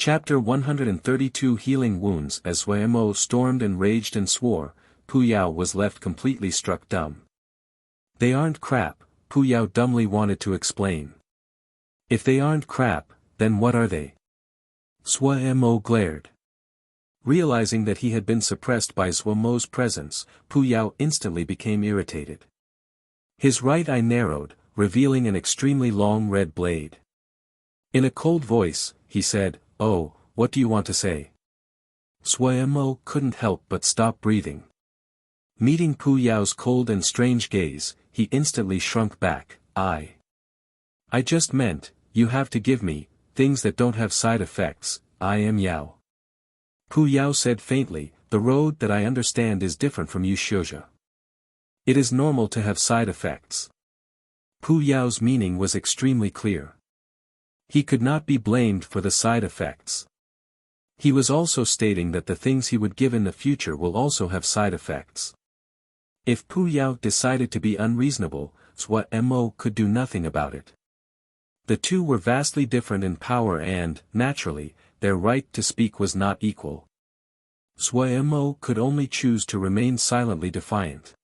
Chapter 132 Healing Wounds. As Wang stormed and raged and swore, Pu Yao was left completely struck dumb. They aren't crap, Pu Yao dumbly wanted to explain. If they aren't crap, then what are they? Wang glared. Realizing that he had been suppressed by Wang's presence, Pu Yao instantly became irritated. His right eye narrowed, revealing an extremely long red blade. In a cold voice, he said, "Oh, what do you want to say?" Wang couldn't help but stop breathing. Meeting Pu Yao's cold and strange gaze, he instantly shrunk back. I just meant, you have to give me, things that don't have side effects. I am Yao. Pu Yao said faintly, the road that I understand is different from you Xianxia. It is normal to have side effects. Pu Yao's meaning was extremely clear. He could not be blamed for the side effects. He was also stating that the things he would give in the future will also have side effects. If Pu Yao decided to be unreasonable, Wang could do nothing about it. The two were vastly different in power and, naturally, their right to speak was not equal. Wang could only choose to remain silently defiant.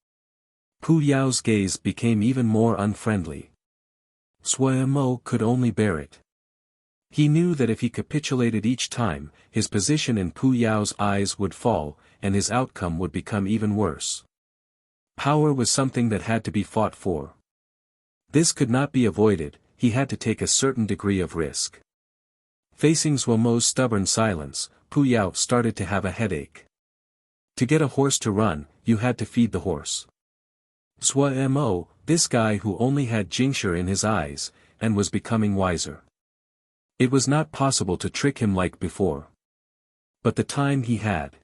Pu Yao's gaze became even more unfriendly. Wang could only bear it. He knew that if he capitulated each time, his position in Pu Yao's eyes would fall, and his outcome would become even worse. Power was something that had to be fought for. This could not be avoided, he had to take a certain degree of risk. Facing Wang's stubborn silence, Pu Yao started to have a headache. To get a horse to run, you had to feed the horse. Wang, this guy who only had Jingshi in his eyes, and was becoming wiser. It was not possible to trick him like before. But the time he had.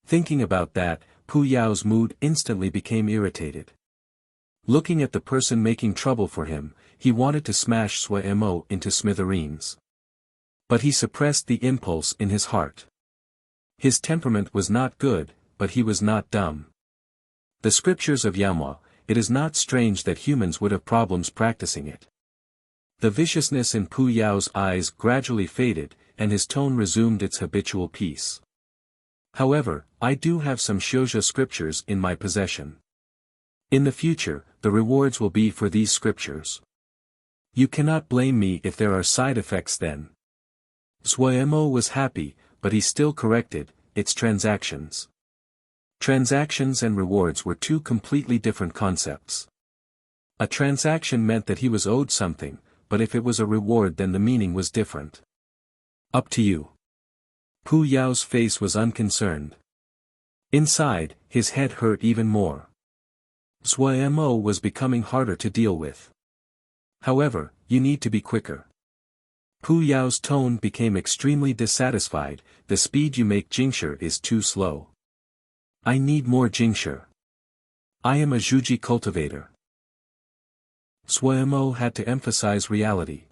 Thinking about that, Pu Yao's mood instantly became irritated. Looking at the person making trouble for him, he wanted to smash Wang into smithereens. But he suppressed the impulse in his heart. His temperament was not good, but he was not dumb. The scriptures of Yama, it is not strange that humans would have problems practicing it. The viciousness in Pu Yao's eyes gradually faded, and his tone resumed its habitual peace. However, I do have some Xianxia scriptures in my possession. In the future, the rewards will be for these scriptures. You cannot blame me if there are side effects then. Wang was happy, but he still corrected, it's transactions. Transactions and rewards were two completely different concepts. A transaction meant that he was owed something, but if it was a reward then the meaning was different. Up to you. Pu Yao's face was unconcerned. Inside, his head hurt even more. Wang was becoming harder to deal with. However, you need to be quicker. Pu Yao's tone became extremely dissatisfied, the speed you make Jingshi is too slow. I need more Jingshi. I am a Zhuji cultivator. Wang had to emphasize reality.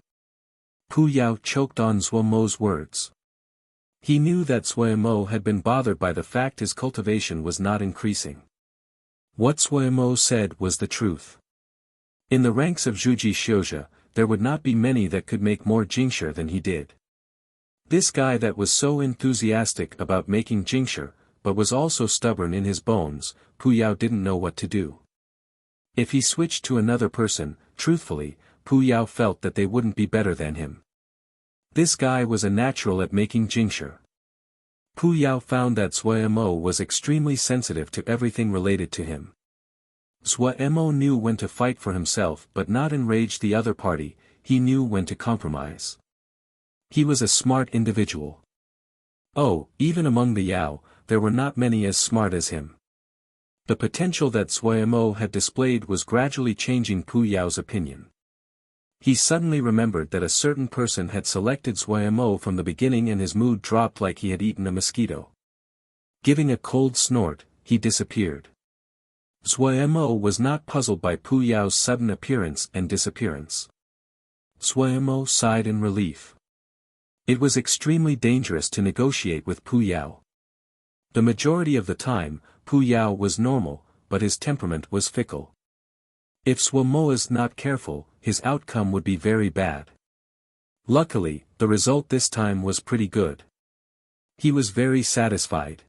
Pu Yao choked on Wang's words. He knew that Wang had been bothered by the fact his cultivation was not increasing. What Wang said was the truth. In the ranks of Zhuji Xianxia, there would not be many that could make more Jingshi than he did. This guy that was so enthusiastic about making Jingshi, but was also stubborn in his bones, Pu Yao didn't know what to do. If he switched to another person, truthfully, Pu Yao felt that they wouldn't be better than him. This guy was a natural at making Jingshi. Pu Yao found that Wang was extremely sensitive to everything related to him. Wang knew when to fight for himself but not enrage the other party, he knew when to compromise. He was a smart individual. Oh, even among the Yao, there were not many as smart as him. The potential that Wang had displayed was gradually changing Pu Yao's opinion. He suddenly remembered that a certain person had selected Wang from the beginning and his mood dropped like he had eaten a mosquito. Giving a cold snort, he disappeared. Wang was not puzzled by Pu Yao's sudden appearance and disappearance. Wang sighed in relief. It was extremely dangerous to negotiate with Pu Yao. The majority of the time, Pu Yao was normal, but his temperament was fickle. If Wang is not careful, his outcome would be very bad. Luckily, the result this time was pretty good. He was very satisfied.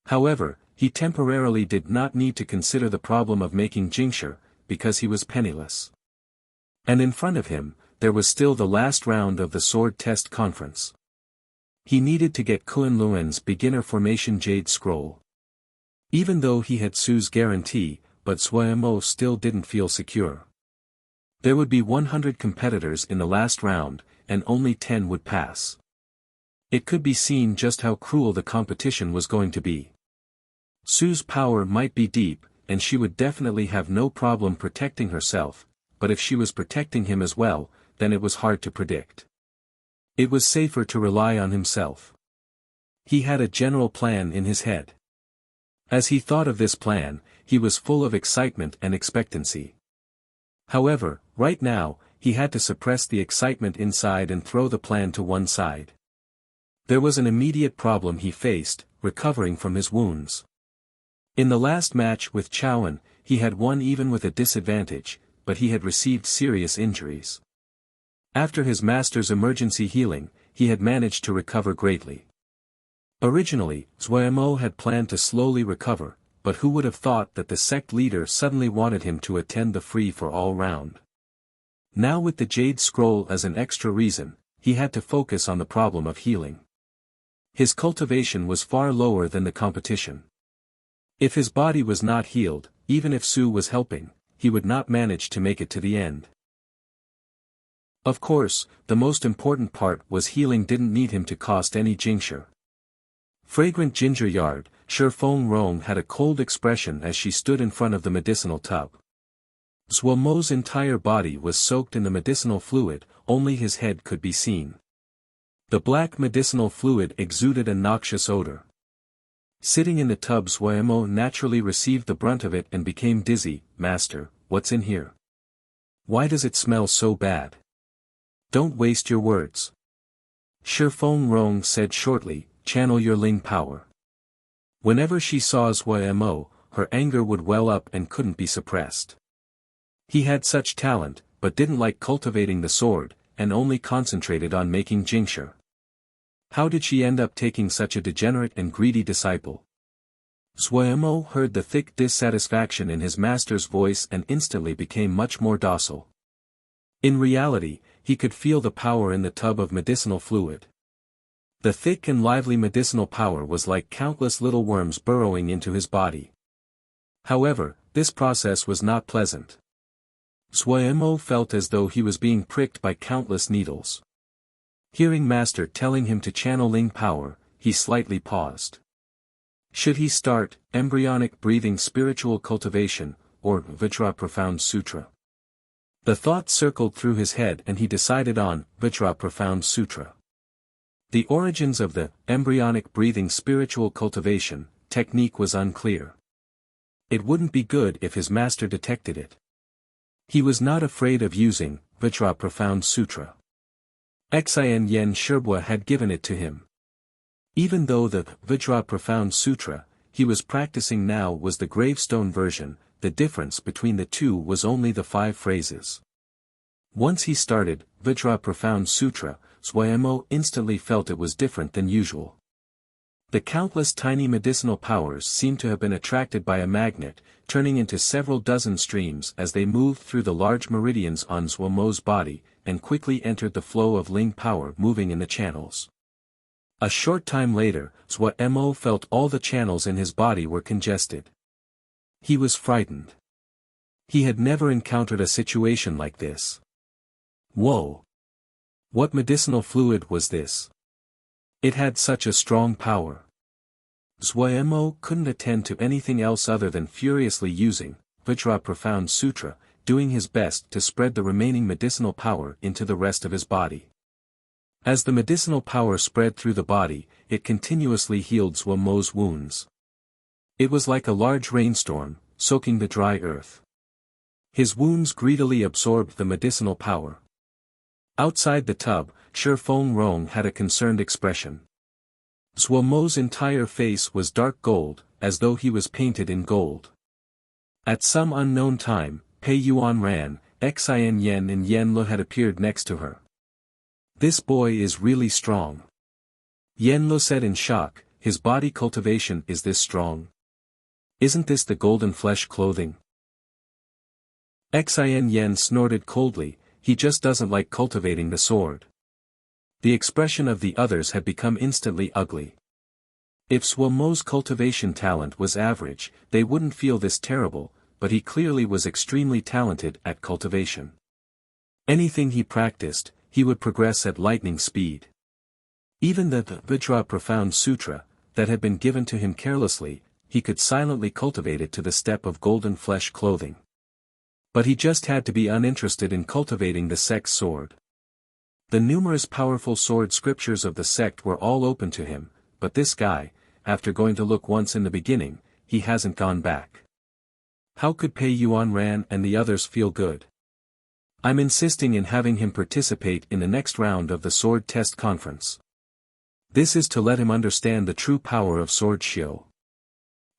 However, he temporarily did not need to consider the problem of making Jingxia, because he was penniless. And in front of him, there was still the last round of the sword test conference. He needed to get Kunlun's beginner formation jade scroll. Even though he had Su's guarantee, but Suemo still didn't feel secure. There would be 100 competitors in the last round, and only 10 would pass. It could be seen just how cruel the competition was going to be. Su's power might be deep, and she would definitely have no problem protecting herself, but if she was protecting him as well, then it was hard to predict. It was safer to rely on himself. He had a general plan in his head. As he thought of this plan, he was full of excitement and expectancy. However, right now, he had to suppress the excitement inside and throw the plan to one side. There was an immediate problem he faced, recovering from his wounds. In the last match with Chowan, he had won even with a disadvantage, but he had received serious injuries. After his master's emergency healing, he had managed to recover greatly. Originally, Zuemo had planned to slowly recover, but who would have thought that the sect leader suddenly wanted him to attend the free-for-all round. Now with the Jade Scroll as an extra reason, he had to focus on the problem of healing. His cultivation was far lower than the competition. If his body was not healed, even if Su was helping, he would not manage to make it to the end. Of course, the most important part was healing didn't need him to cost any Jingxia. Fragrant ginger yard, Shifeng Rong had a cold expression as she stood in front of the medicinal tub. Zuomo's entire body was soaked in the medicinal fluid, only his head could be seen. The black medicinal fluid exuded a noxious odor. Sitting in the tub, Zuomo naturally received the brunt of it and became dizzy. "Master, what's in here? Why does it smell so bad? Don't waste your words." Shifeng Rong said shortly, "Channel your Ling power." Whenever she saw Zuomo, her anger would well up and couldn't be suppressed. He had such talent, but didn't like cultivating the sword, and only concentrated on making Jingxia. How did she end up taking such a degenerate and greedy disciple? Zuomo heard the thick dissatisfaction in his master's voice and instantly became much more docile. In reality, he could feel the power in the tub of medicinal fluid. The thick and lively medicinal power was like countless little worms burrowing into his body. However, this process was not pleasant. Zuomo felt as though he was being pricked by countless needles. Hearing Master telling him to channel Ling power, he slightly paused. Should he start embryonic breathing spiritual cultivation, or Vajra Profound Sutra? The thought circled through his head and he decided on Vajra Profound Sutra. The origins of the embryonic breathing spiritual cultivation technique was unclear. It wouldn't be good if his master detected it. He was not afraid of using Vajra Profound Sutra. Xian Yen Sherbua had given it to him. Even though the Vajra Profound Sutra he was practicing now was the gravestone version, the difference between the two was only the 5 phrases. Once he started Vajra Profound Sutra, Zuomo instantly felt it was different than usual. The countless tiny medicinal powers seemed to have been attracted by a magnet, turning into several dozen streams as they moved through the large meridians on Zuomo's body, and quickly entered the flow of Ling power moving in the channels. A short time later, Zuomo felt all the channels in his body were congested. He was frightened. He had never encountered a situation like this. Whoa! What medicinal fluid was this? It had such a strong power. Zuomo couldn't attend to anything else other than furiously using Vajra Profound Sutra, doing his best to spread the remaining medicinal power into the rest of his body. As the medicinal power spread through the body, it continuously healed Zuomo's wounds. It was like a large rainstorm, soaking the dry earth. His wounds greedily absorbed the medicinal power. Outside the tub, Shifeng Rong had a concerned expression. Zuomo's entire face was dark gold, as though he was painted in gold. At some unknown time, Pei Yuan ran, Xian Yen and Yen Lu had appeared next to her. This boy is really strong. Yen Lo said in shock, his body cultivation is this strong? Isn't this the golden flesh clothing? Xin Yen snorted coldly, he just doesn't like cultivating the sword. The expression of the others had become instantly ugly. If Suomo's cultivation talent was average, they wouldn't feel this terrible, but he clearly was extremely talented at cultivation. Anything he practiced, he would progress at lightning speed. Even the Vajra Profound Sutra, that had been given to him carelessly, he could silently cultivate it to the step of golden flesh clothing. But he just had to be uninterested in cultivating the sect's sword. The numerous powerful sword scriptures of the sect were all open to him, but this guy, after going to look once in the beginning, he hasn't gone back. How could Pei Yuan Ran and the others feel good? I'm insisting in having him participate in the next round of the sword test conference. This is to let him understand the true power of sword shio.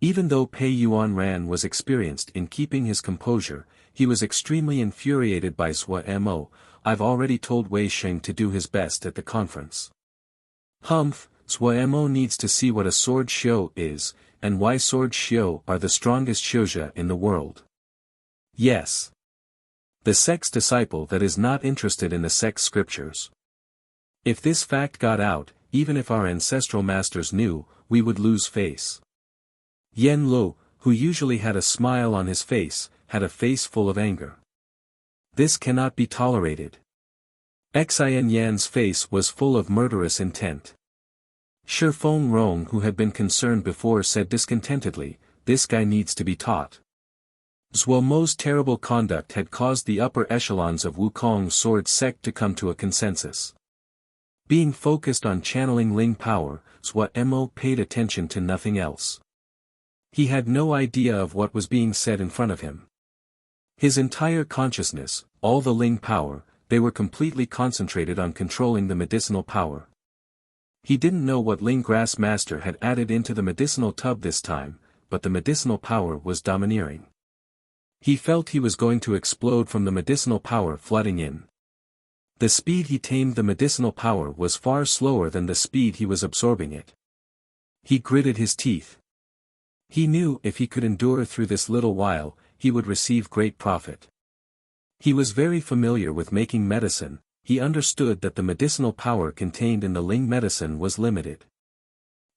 Even though Pei Yuan Ran was experienced in keeping his composure, he was extremely infuriated by Suomo. I've already told Wei Sheng to do his best at the conference. Humph, Suomo needs to see what a sword shio is, and why sword shio are the strongest shioja in the world. Yes. The sect's disciple that is not interested in the sect's scriptures. If this fact got out, even if our ancestral masters knew, we would lose face. Yen Lo, who usually had a smile on his face, had a face full of anger. This cannot be tolerated. Xin Yan's face was full of murderous intent. Shifeng Rong, who had been concerned before, said discontentedly, this guy needs to be taught. Zuomo's terrible conduct had caused the upper echelons of Wukong's sword sect to come to a consensus. Being focused on channeling Ling power, Zuomo paid attention to nothing else. He had no idea of what was being said in front of him. His entire consciousness, all the Ling power, they were completely concentrated on controlling the medicinal power. He didn't know what Ling Grass Master had added into the medicinal tub this time, but the medicinal power was domineering. He felt he was going to explode from the medicinal power flooding in. The speed he tamed the medicinal power was far slower than the speed he was absorbing it. He gritted his teeth. He knew if he could endure through this little while, he would receive great profit. He was very familiar with making medicine, he understood that the medicinal power contained in the Ling medicine was limited.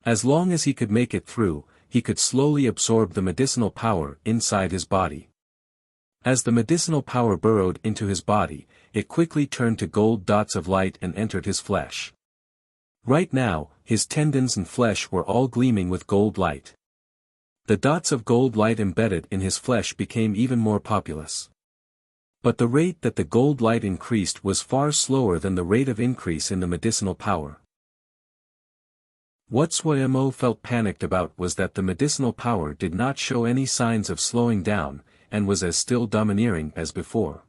As long as he could make it through, he could slowly absorb the medicinal power inside his body. As the medicinal power burrowed into his body, it quickly turned to gold dots of light and entered his flesh. Right now, his tendons and flesh were all gleaming with gold light. The dots of gold light embedded in his flesh became even more populous. But the rate that the gold light increased was far slower than the rate of increase in the medicinal power. What Suomo felt panicked about was that the medicinal power did not show any signs of slowing down, and was as still domineering as before.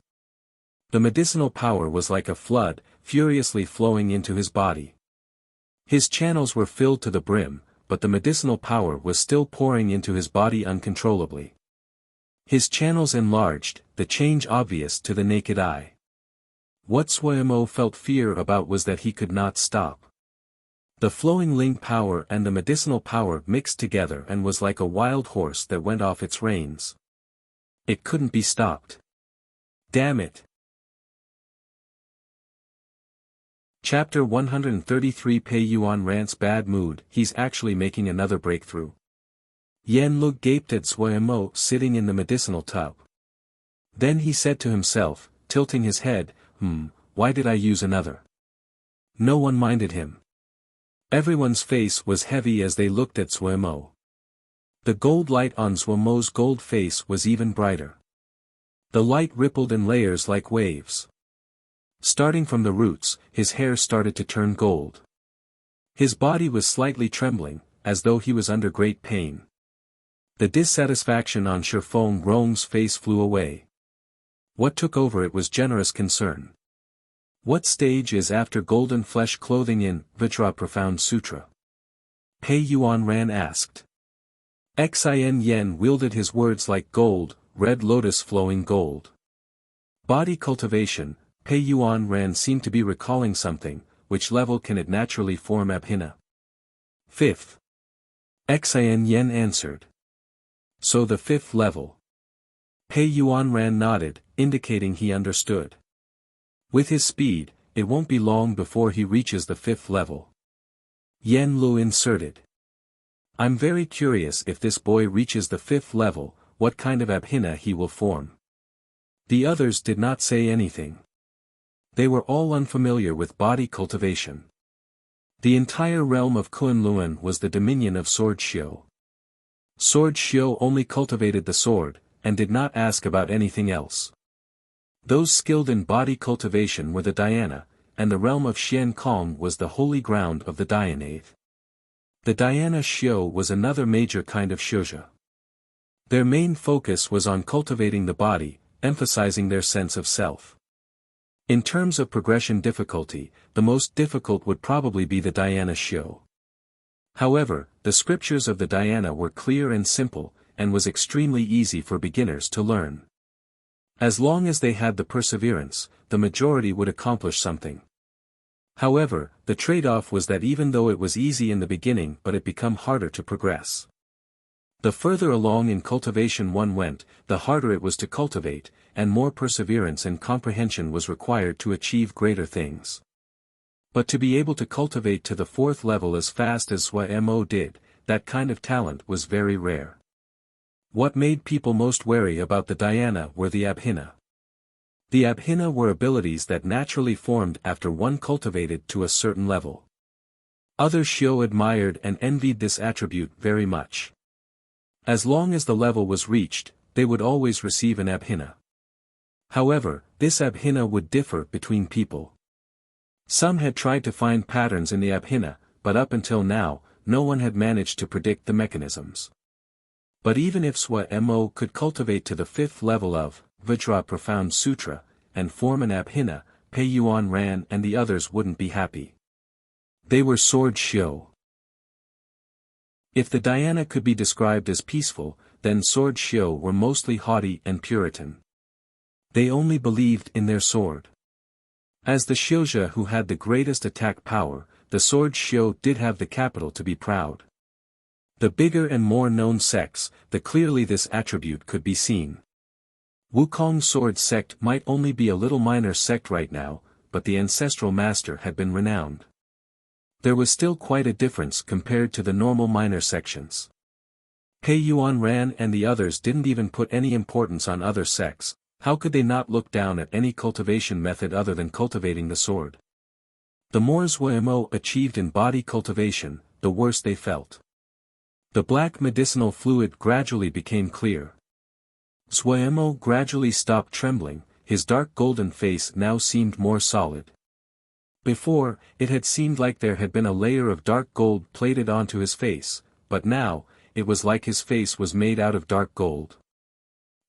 The medicinal power was like a flood, furiously flowing into his body. His channels were filled to the brim, but the medicinal power was still pouring into his body uncontrollably. His channels enlarged, the change obvious to the naked eye. What Suomo felt fear about was that he could not stop. The flowing Ling power and the medicinal power mixed together and was like a wild horse that went off its reins. It couldn't be stopped. Damn it. Chapter 133 Pei Yuan Rant's bad mood, he's actually making another breakthrough. Yen Lu gaped at Suomo sitting in the medicinal tub. Then he said to himself, tilting his head, why did I use another? No one minded him. Everyone's face was heavy as they looked at Suomo. The gold light on Suomo's gold face was even brighter. The light rippled in layers like waves. Starting from the roots, his hair started to turn gold. His body was slightly trembling, as though he was under great pain. The dissatisfaction on Shifeng Rong's face flew away. What took over it was generous concern. What stage is after golden flesh clothing in Vajra Profound Sutra? Pei Yuan Ran asked. Xin Yen wielded his words like gold, red lotus flowing gold. Body cultivation, Pei Yuan Ran seemed to be recalling something. Which level can it naturally form abhina? Fifth. Xian Yen answered. So the fifth level. Pei Yuan Ran nodded, indicating he understood. With his speed, it won't be long before he reaches the fifth level. Yen Lu inserted. I'm very curious if this boy reaches the fifth level, what kind of abhina he will form. The others did not say anything. They were all unfamiliar with body cultivation. The entire realm of Kunlun was the dominion of Sword Xiu. Sword Xiu only cultivated the sword, and did not ask about anything else. Those skilled in body cultivation were the dhyana, and the realm of Xian Kong was the holy ground of the dhyanath. The dhyana Xiu was another major kind of shuzha. Their main focus was on cultivating the body, emphasizing their sense of self. In terms of progression difficulty, the most difficult would probably be the dhyana Xiu. However, the scriptures of the dhyana were clear and simple, and was extremely easy for beginners to learn. As long as they had the perseverance, the majority would accomplish something. However, the trade-off was that even though it was easy in the beginning but it became harder to progress. The further along in cultivation one went, the harder it was to cultivate, and more perseverance and comprehension was required to achieve greater things. But to be able to cultivate to the fourth level as fast as Mo did, that kind of talent was very rare. What made people most wary about the dhyana were the abhina. The abhina were abilities that naturally formed after one cultivated to a certain level. Other Xiu admired and envied this attribute very much. As long as the level was reached, they would always receive an abhina. However, this abhina would differ between people. Some had tried to find patterns in the abhina, but up until now, no one had managed to predict the mechanisms. But even if Mo could cultivate to the fifth level of Vajra Profound Sutra, and form an abhina, Pei Yuan Ran and the others wouldn't be happy. They were Sword Xiu. If the dhyana could be described as peaceful, then Sword Xiu were mostly haughty and Puritan. They only believed in their sword. As the Xiuzha who had the greatest attack power, the Sword Xiu did have the capital to be proud. The bigger and more known sects, the clearly this attribute could be seen. Wukong Sword sect might only be a little minor sect right now, but the ancestral master had been renowned. There was still quite a difference compared to the normal minor sections. Pei Yuan Ran and the others didn't even put any importance on other sects. How could they not look down at any cultivation method other than cultivating the sword? The more Mo achieved in body cultivation, the worse they felt. The black medicinal fluid gradually became clear. Mo gradually stopped trembling, his dark golden face now seemed more solid. Before, it had seemed like there had been a layer of dark gold plated onto his face, but now, it was like his face was made out of dark gold.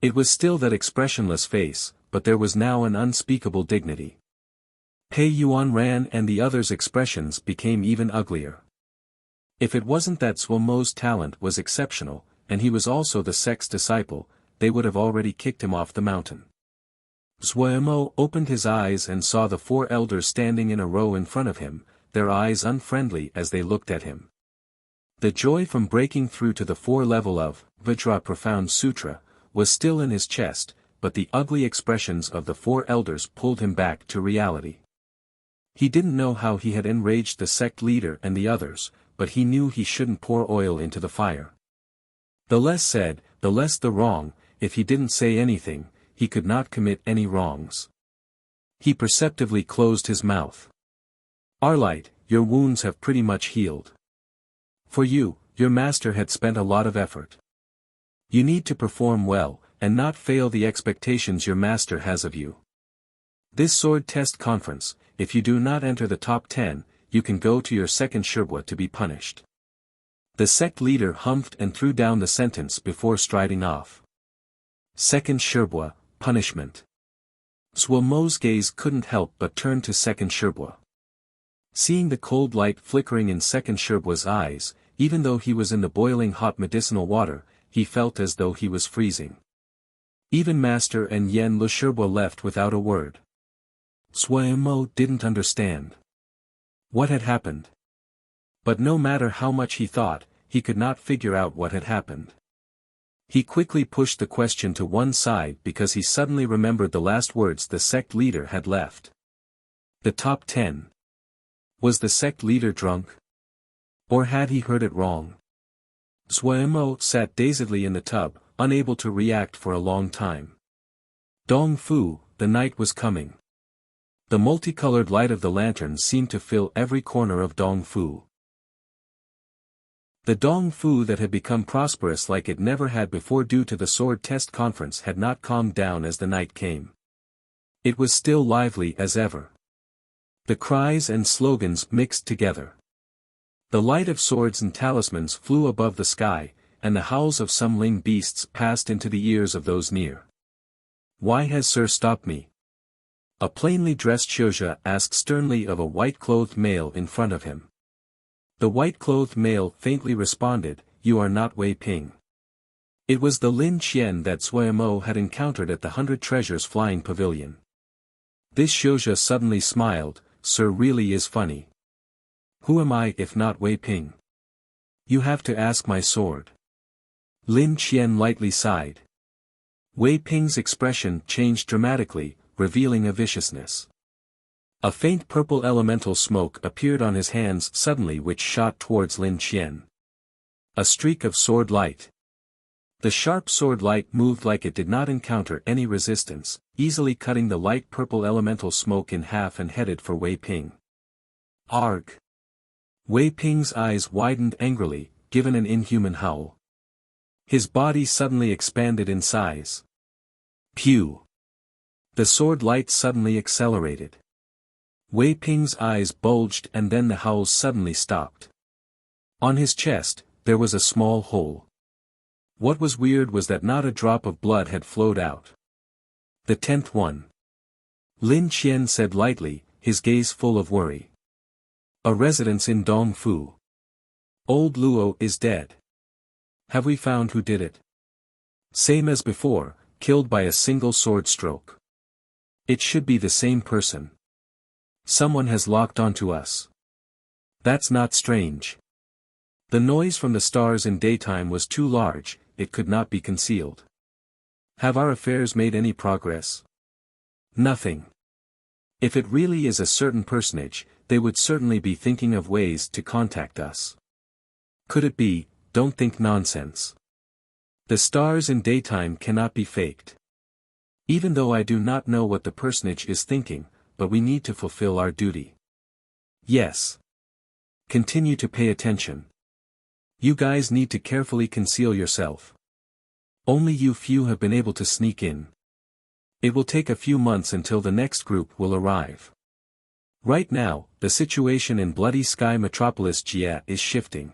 It was still that expressionless face, but there was now an unspeakable dignity. Pei Yuan Ran and the others' expressions became even uglier. If it wasn't that Mo's talent was exceptional, and he was also the sect's disciple, they would have already kicked him off the mountain. Mo opened his eyes and saw the four elders standing in a row in front of him, their eyes unfriendly as they looked at him. The joy from breaking through to the four level of Vajra Profound Sutra was still in his chest, but the ugly expressions of the four elders pulled him back to reality. He didn't know how he had enraged the sect leader and the others, but he knew he shouldn't pour oil into the fire. The less said, the less the wrong. If he didn't say anything, he could not commit any wrongs. He perceptively closed his mouth. Arlite, your wounds have pretty much healed. For you, your master had spent a lot of effort. You need to perform well, and not fail the expectations your master has of you. This sword test conference, if you do not enter the top 10, you can go to your second Shirbwa to be punished. The sect leader humphed and threw down the sentence before striding off. Second Shirbwa, punishment. Mo's gaze couldn't help but turn to second Shirbwa. Seeing the cold light flickering in second Shirbwa's eyes, even though he was in the boiling hot medicinal water, he felt as though he was freezing. Even Master and Yen Lu Shirbwa left without a word. Suemo didn't understand what had happened. But no matter how much he thought, he could not figure out what had happened. He quickly pushed the question to one side because he suddenly remembered the last words the sect leader had left. The top 10. Was the sect leader drunk? Or had he heard it wrong? Suemo sat dazedly in the tub, unable to react for a long time. Dong Fu, the night was coming. The multicolored light of the lantern seemed to fill every corner of Dong Fu. The Dong Fu that had become prosperous like it never had before due to the sword test conference had not calmed down as the night came. It was still lively as ever. The cries and slogans mixed together. The light of swords and talismans flew above the sky, and the howls of some Ling beasts passed into the ears of those near. "Why has Sir stopped me?" A plainly dressed Xianxia asked sternly of a white-clothed male in front of him. The white-clothed male faintly responded, "You are not Wei Ping." It was the Lin Qian that Suemo had encountered at the 100 Treasures flying pavilion. This Xianxia suddenly smiled, "Sir really is funny. Who am I if not Wei Ping? You have to ask my sword." Lin Qian lightly sighed. Wei Ping's expression changed dramatically, revealing a viciousness. A faint purple elemental smoke appeared on his hands suddenly which shot towards Lin Qian. A streak of sword light. The sharp sword light moved like it did not encounter any resistance, easily cutting the light purple elemental smoke in half and headed for Wei Ping. Arg! Wei Ping's eyes widened angrily, given an inhuman howl. His body suddenly expanded in size. Pew! The sword light suddenly accelerated. Wei Ping's eyes bulged and then the howls suddenly stopped. On his chest, there was a small hole. What was weird was that not a drop of blood had flowed out. "The 10th one." Lin Qian said lightly, his gaze full of worry. "A residence in Dong Fu. Old Luo is dead. Have we found who did it?" "Same as before, killed by a single sword stroke." "It should be the same person. Someone has locked onto us." "That's not strange. The noise from the stars in daytime was too large, it could not be concealed." "Have our affairs made any progress?" "Nothing. If it really is a certain personage, they would certainly be thinking of ways to contact us." "Could it be? Don't think nonsense. The stars in daytime cannot be faked. Even though I do not know what the personage is thinking, but we need to fulfill our duty." "Yes. Continue to pay attention. You guys need to carefully conceal yourself. Only you few have been able to sneak in. It will take a few months until the next group will arrive. Right now, the situation in Bloody Sky Metropolis Jia is shifting.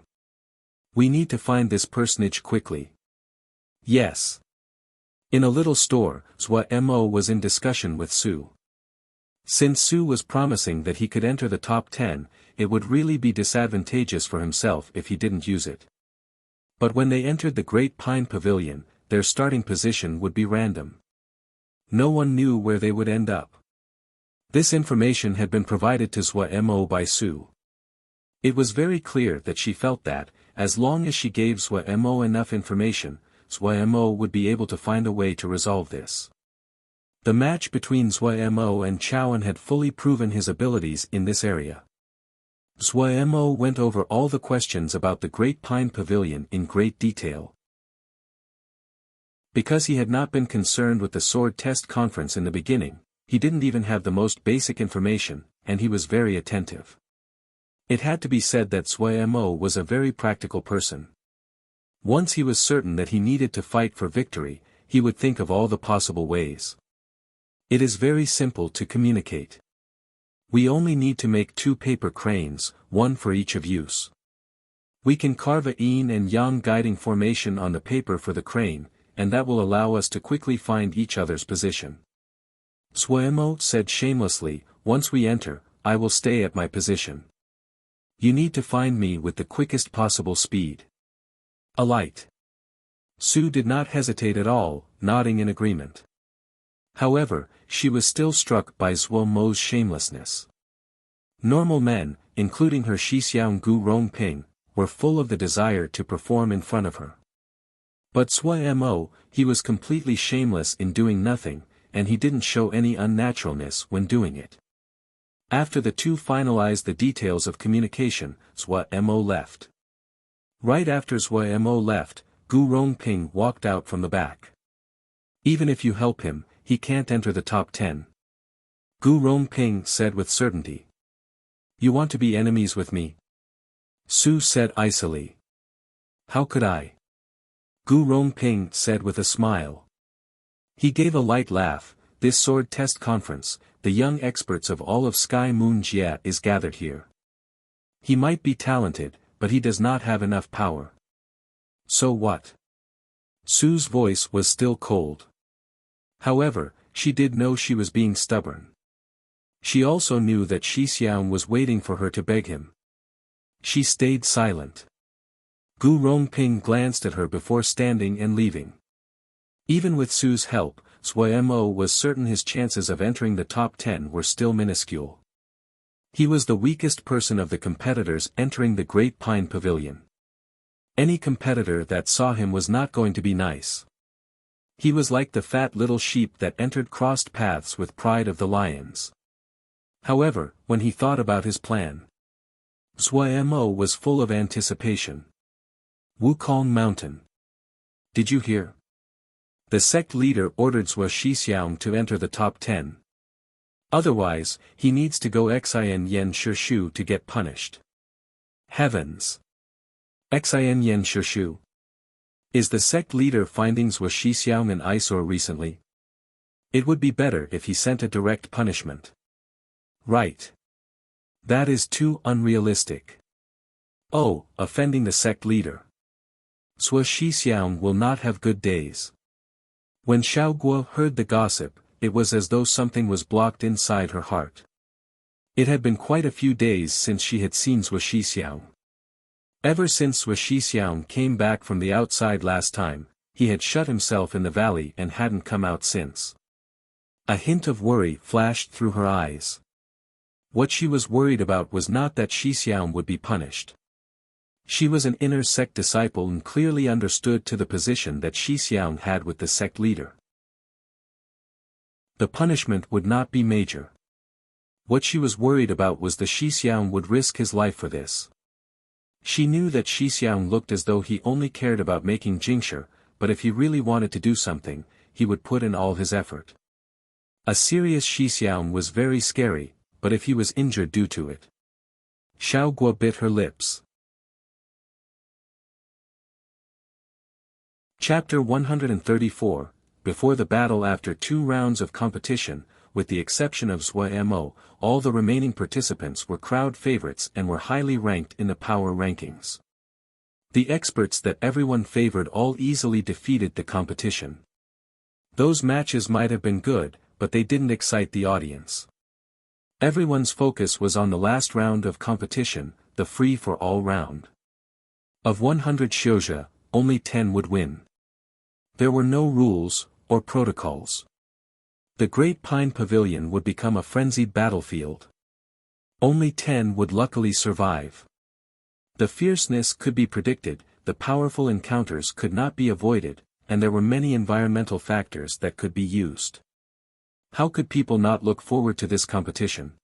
We need to find this personage quickly." "Yes." In a little store, Suemo was in discussion with Su. Since Su was promising that he could enter the top 10, it would really be disadvantageous for himself if he didn't use it. But when they entered the Great Pine Pavilion, their starting position would be random. No one knew where they would end up. This information had been provided to Suemo by Su. It was very clear that she felt that, as long as she gave Suemo enough information, Suemo would be able to find a way to resolve this. The match between Suemo and Chowan had fully proven his abilities in this area. Suemo went over all the questions about the Great Pine Pavilion in great detail. Because he had not been concerned with the sword test conference in the beginning, he didn't even have the most basic information, and he was very attentive. It had to be said that Suemo was a very practical person. Once he was certain that he needed to fight for victory, he would think of all the possible ways. It is very simple to communicate. We only need to make 2 paper cranes, one for each of use. We can carve a yin and yang guiding formation on the paper for the crane, and that will allow us to quickly find each other's position. Suemo said shamelessly, "Once we enter, I will stay at my position. You need to find me with the quickest possible speed." A light. Su did not hesitate at all, nodding in agreement. However, she was still struck by Zhuo Mo's shamelessness. Normal men, including her Shixiang Gu Rongping, were full of the desire to perform in front of her. But Zhuo Mo, he was completely shameless in doing nothing, and he didn't show any unnaturalness when doing it. After the two finalized the details of communication, Zhuo Mo left. Right after Zhuo Mo left, Gu Rongping walked out from the back. Even if you help him, he can't enter the top 10. Gu Rongping said with certainty. You want to be enemies with me? Su said icily. How could I? Gu Rongping said with a smile. He gave a light laugh. This sword test conference, the young experts of all of Sky Moon Jia is gathered here. He might be talented, but he does not have enough power. So what? Su's voice was still cold. However, she did know she was being stubborn. She also knew that Shi Xiang was waiting for her to beg him. She stayed silent. Gu Rongping glanced at her before standing and leaving. Even with Su's help, Zhuo Mo was certain his chances of entering the top 10 were still minuscule. He was the weakest person of the competitors entering the Great Pine Pavilion. Any competitor that saw him was not going to be nice. He was like the fat little sheep that entered crossed paths with pride of the lions. However, when he thought about his plan, Zhuo Mo was full of anticipation. Wukong Mountain. Did you hear? The sect leader ordered Zhuo Shixiang to enter the top 10. Otherwise, he needs to go Xian Yen Shishu to get punished. Heavens! Xian Yen Shishu? Is the sect leader finding Zhuo Shixiang an eyesore recently? It would be better if he sent a direct punishment. Right. That is too unrealistic. Oh, offending the sect leader. Zhuo Shixiang will not have good days. When Xiao Guo heard the gossip, it was as though something was blocked inside her heart. It had been quite a few days since she had seen Zhuo Shixiang. Ever since Zhuo Shixiang came back from the outside last time, he had shut himself in the valley and hadn't come out since. A hint of worry flashed through her eyes. What she was worried about was not that Shixiang would be punished. She was an inner sect disciple and clearly understood to the position that Shixiang had with the sect leader. The punishment would not be major. What she was worried about was the Shixiang would risk his life for this. She knew that Shixiang looked as though he only cared about making Jingshi, but if he really wanted to do something, he would put in all his effort. A serious Shixiang was very scary, but if he was injured due to it. Xiao Guo bit her lips. Chapter 134, Before the battle. After 2 rounds of competition, with the exception of Zhuo Mo, all the remaining participants were crowd favorites and were highly ranked in the power rankings. The experts that everyone favored all easily defeated the competition. Those matches might have been good, but they didn't excite the audience. Everyone's focus was on the last round of competition, the free-for-all round. Of 100 shouja, only 10 would win. There were no rules, or protocols. The Great Pine Pavilion would become a frenzied battlefield. Only 10 would luckily survive. The fierceness could be predicted, the powerful encounters could not be avoided, and there were many environmental factors that could be used. How could people not look forward to this competition?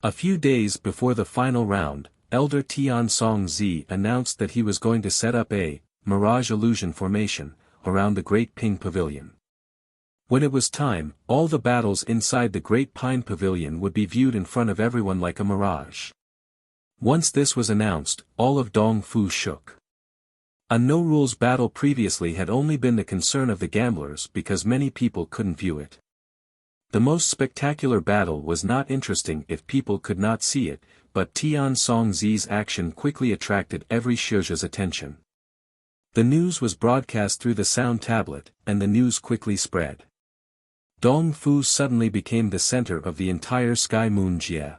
A few days before the final round, Elder Tian Songzi announced that he was going to set up a mirage illusion formation around the Great Ping Pavilion. When it was time, all the battles inside the Great Pine Pavilion would be viewed in front of everyone like a mirage. Once this was announced, all of Dongfu shook. A no-rules battle previously had only been the concern of the gamblers because many people couldn't view it. The most spectacular battle was not interesting if people could not see it, but Tian Songzi's action quickly attracted every shouja's attention. The news was broadcast through the sound tablet, and the news quickly spread. Dongfu suddenly became the center of the entire Sky Moon Jia.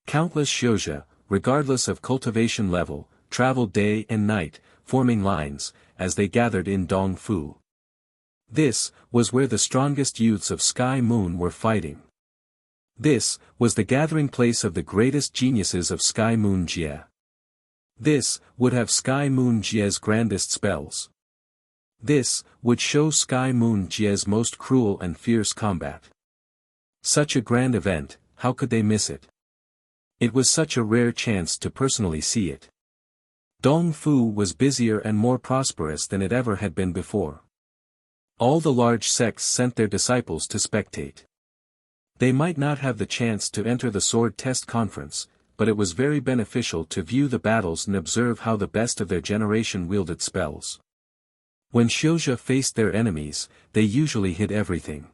Countless shouja, regardless of cultivation level, traveled day and night, forming lines, as they gathered in Dongfu. This was where the strongest youths of Sky Moon were fighting. This was the gathering place of the greatest geniuses of Sky Moon Jie. This would have Sky Moon Jie's grandest spells. This would show Sky Moon Jie's most cruel and fierce combat. Such a grand event, how could they miss it? It was such a rare chance to personally see it. Dong Fu was busier and more prosperous than it ever had been before. All the large sects sent their disciples to spectate. They might not have the chance to enter the sword test conference, but it was very beneficial to view the battles and observe how the best of their generation wielded spells. When Xianxia faced their enemies, they usually hid everything.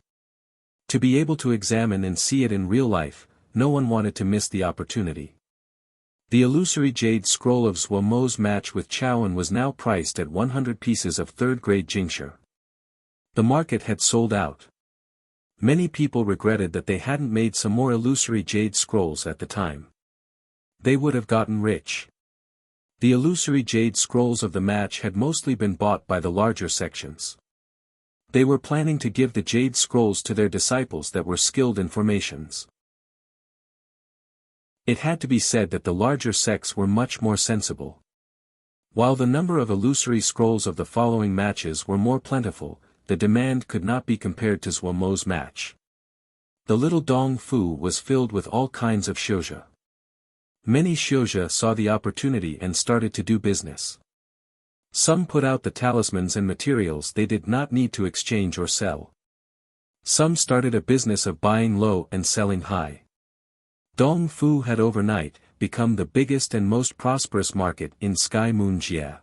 To be able to examine and see it in real life, no one wanted to miss the opportunity. The illusory jade scroll of Zhuo Mo's match with Chaoan was now priced at 100 pieces of third-grade Jingxia. The market had sold out. Many people regretted that they hadn't made some more illusory jade scrolls at the time. They would have gotten rich. The illusory jade scrolls of the match had mostly been bought by the larger sections. They were planning to give the jade scrolls to their disciples that were skilled in formations. It had to be said that the larger sects were much more sensible. While the number of illusory scrolls of the following matches were more plentiful, the demand could not be compared to Zhuo Mo's match. The little Dong Fu was filled with all kinds of Xianxia. Many Xianxia saw the opportunity and started to do business. Some put out the talismans and materials they did not need to exchange or sell. Some started a business of buying low and selling high. Dong Fu had overnight become the biggest and most prosperous market in Sky Moon Jie.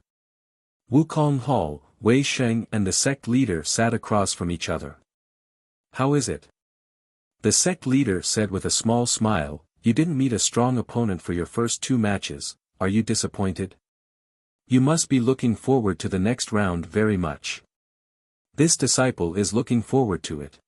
Wukong Hall, Wei Sheng and the sect leader sat across from each other. "How is it?" The sect leader said with a small smile, "You didn't meet a strong opponent for your first 2 matches, are you disappointed? You must be looking forward to the next round very much." "This disciple is looking forward to it."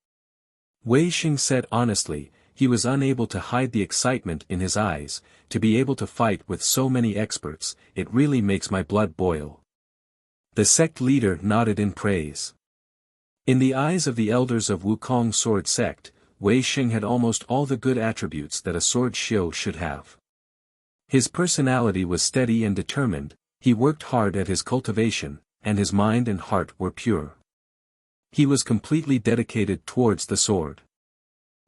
Wei Sheng said honestly, he was unable to hide the excitement in his eyes. To be able to fight with so many experts, it really makes my blood boil. The sect leader nodded in praise. In the eyes of the elders of Wukong sword sect, Wei Sheng had almost all the good attributes that a sword xiu should have. His personality was steady and determined, he worked hard at his cultivation, and his mind and heart were pure. He was completely dedicated towards the sword.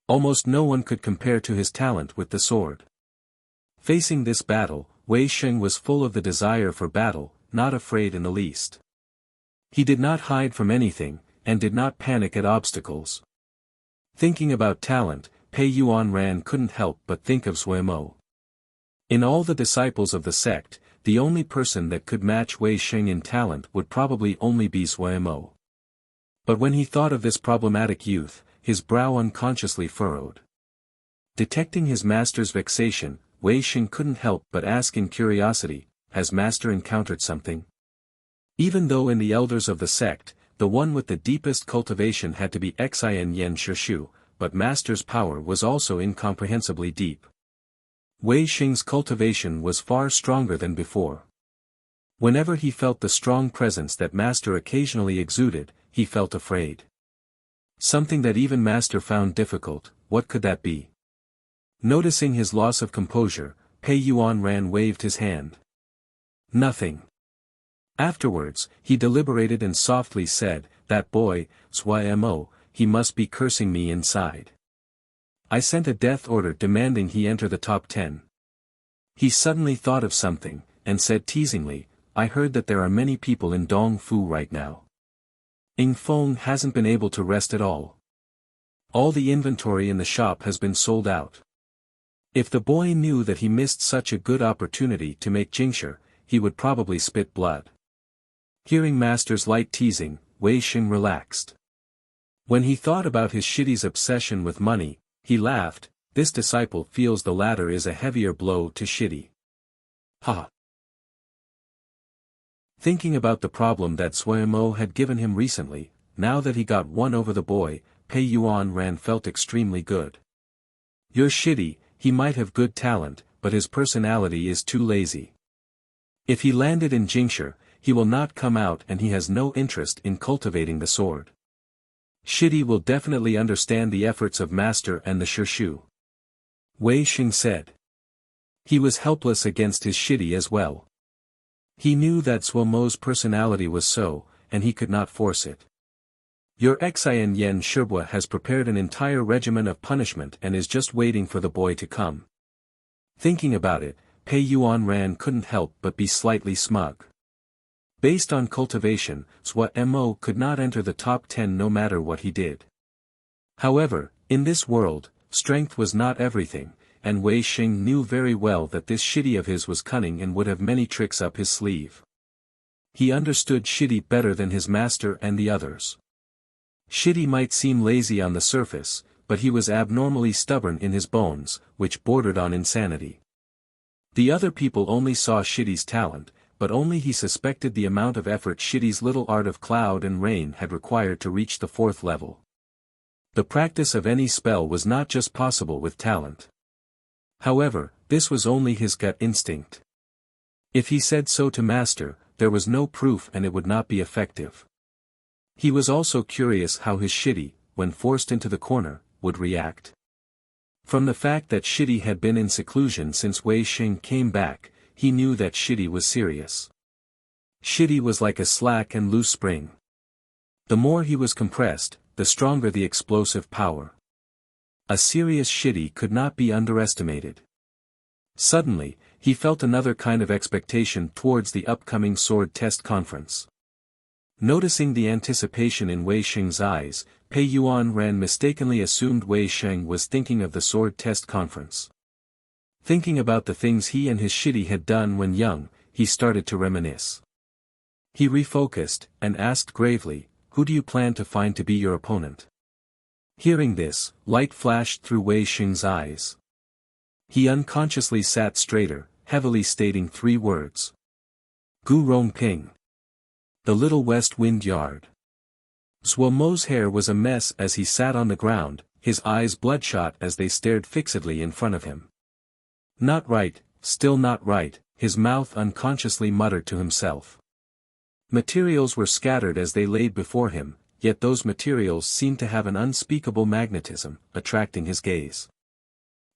Almost no one could compare to his talent with the sword. Facing this battle, Wei Sheng was full of the desire for battle, not afraid in the least. He did not hide from anything, and did not panic at obstacles. Thinking about talent, Pei Yuanran couldn't help but think of Zhuo Mo. In all the disciples of the sect, the only person that could match Wei Sheng in talent would probably only be Zhuo Mo. But when he thought of this problematic youth, his brow unconsciously furrowed. Detecting his master's vexation, Wei Sheng couldn't help but ask in curiosity, "Has master encountered something?" Even though in the elders of the sect, the one with the deepest cultivation had to be Xian Yen Shishu, but master's power was also incomprehensibly deep. Wei Sheng's cultivation was far stronger than before. Whenever he felt the strong presence that master occasionally exuded, he felt afraid. Something that even master found difficult, what could that be? Noticing his loss of composure, Pei Yuanran waved his hand. "Nothing." Afterwards, he deliberated and softly said, "That boy, Zhuo Mo, he must be cursing me inside. I sent a death order demanding he enter the top 10. He suddenly thought of something, and said teasingly, "I heard that there are many people in Dong Fu right now. Ing Feng hasn't been able to rest at all. All the inventory in the shop has been sold out." If the boy knew that he missed such a good opportunity to make Jingxia, he would probably spit blood. Hearing master's light teasing, Wei Sheng relaxed. When he thought about his shitty's obsession with money, he laughed. This disciple feels the latter is a heavier blow to shitty. Ha! Thinking about the problem that Zhuo Mo had given him recently, now that he got one over the boy, Pei Yuanran felt extremely good. You're shitty, he might have good talent, but his personality is too lazy. If he landed in Jingxia, he will not come out and he has no interest in cultivating the sword. Shidi will definitely understand the efforts of Master and the Shishu. Wei Xing said. He was helpless against his Shidi as well. He knew that Suomo's personality was so, and he could not force it. Your Xian Yen Shibwa has prepared an entire regimen of punishment and is just waiting for the boy to come. Thinking about it, Pei Yuan Ran couldn't help but be slightly smug. Based on cultivation, Suomo could not enter the top 10 no matter what he did. However, in this world, strength was not everything, and Wei Xing knew very well that this Shidi of his was cunning and would have many tricks up his sleeve. He understood Shidi better than his master and the others. Shidi might seem lazy on the surface, but he was abnormally stubborn in his bones, which bordered on insanity. The other people only saw Shidi's talent, but only he suspected the amount of effort Shidi's little art of cloud and rain had required to reach the 4th level. The practice of any spell was not just possible with talent. However, this was only his gut instinct. If he said so to Master, there was no proof and it would not be effective. He was also curious how his Shidi, when forced into the corner, would react. From the fact that Shidi had been in seclusion since Wei Xing came back, he knew that Shidi was serious. Shidi was like a slack and loose spring. The more he was compressed, the stronger the explosive power. A serious Shidi could not be underestimated. Suddenly, he felt another kind of expectation towards the upcoming sword test conference. Noticing the anticipation in Wei Xing's eyes, Pei Yuan Ran mistakenly assumed Wei Xing was thinking of the sword test conference. Thinking about the things he and his Shidi had done when young, he started to reminisce. He refocused, and asked gravely, "Who do you plan to find to be your opponent?" Hearing this, light flashed through Wei Xing's eyes. He unconsciously sat straighter, heavily stating 3 words. Gu Rongping. The Little West Wind Yard. Suomo's hair was a mess as he sat on the ground, his eyes bloodshot as they stared fixedly in front of him. Not right, still not right, his mouth unconsciously muttered to himself. Materials were scattered as they laid before him, yet those materials seemed to have an unspeakable magnetism, attracting his gaze.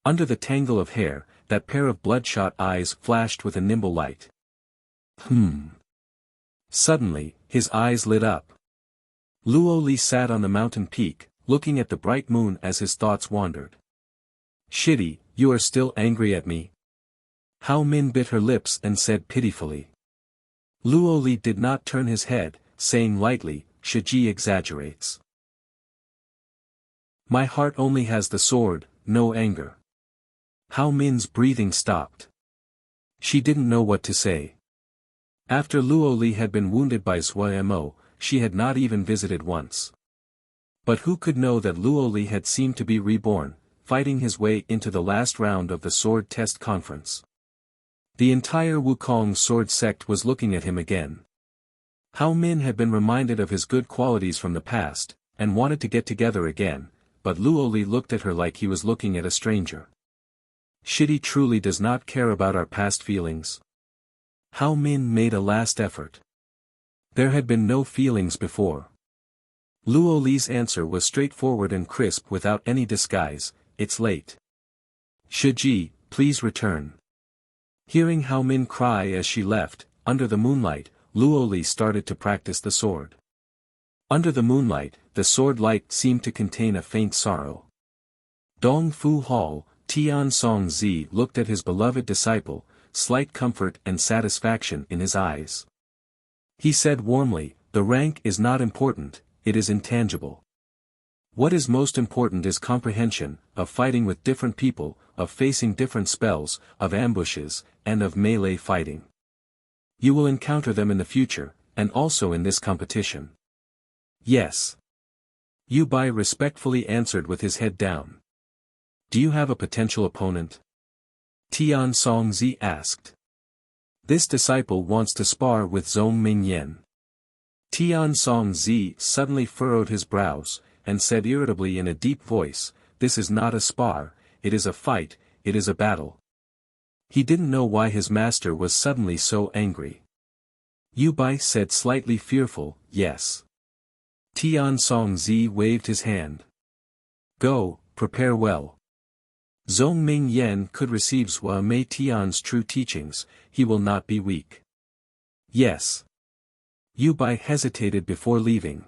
Under the tangle of hair, that pair of bloodshot eyes flashed with a nimble light. Suddenly, his eyes lit up. Luo Li sat on the mountain peak, looking at the bright moon as his thoughts wandered. Shidi, you are still angry at me? Hao Min bit her lips and said pitifully. Luo Li did not turn his head, saying lightly, Shiji exaggerates. My heart only has the sword, no anger. Hao Min's breathing stopped. She didn't know what to say. After Luo Li had been wounded by Suomo, she had not even visited once. But who could know that Luo Li had seemed to be reborn, fighting his way into the last round of the sword test conference. The entire Wukong sword sect was looking at him again. Hao Min had been reminded of his good qualities from the past, and wanted to get together again, but Luo Li looked at her like he was looking at a stranger. Shidi truly does not care about our past feelings. Hao Min made a last effort. There had been no feelings before. Luo Li's answer was straightforward and crisp without any disguise, it's late. Shiji, please return. Hearing Hao Min cry as she left, under the moonlight, Luo Li started to practice the sword. Under the moonlight, the sword light seemed to contain a faint sorrow. Dong Fu Hall, Tian Song Zi looked at his beloved disciple, slight comfort and satisfaction in his eyes. He said warmly, the rank is not important, it is intangible. What is most important is comprehension, of fighting with different people, of facing different spells, of ambushes, and of melee fighting. You will encounter them in the future, and also in this competition. Yes. Yu Bai respectfully answered with his head down. Do you have a potential opponent? Tian Songzi asked. This disciple wants to spar with Zhong Mingyan. Tian Songzi suddenly furrowed his brows, and said irritably in a deep voice, this is not a spar, it is a fight, it is a battle. He didn't know why his master was suddenly so angry. Yu Bai said slightly fearful, yes. Tian Songzi waved his hand. Go, prepare well. Zhong Ming Yen could receive Zhua Mei Tian's true teachings, he will not be weak. Yes. Yu Bai hesitated before leaving.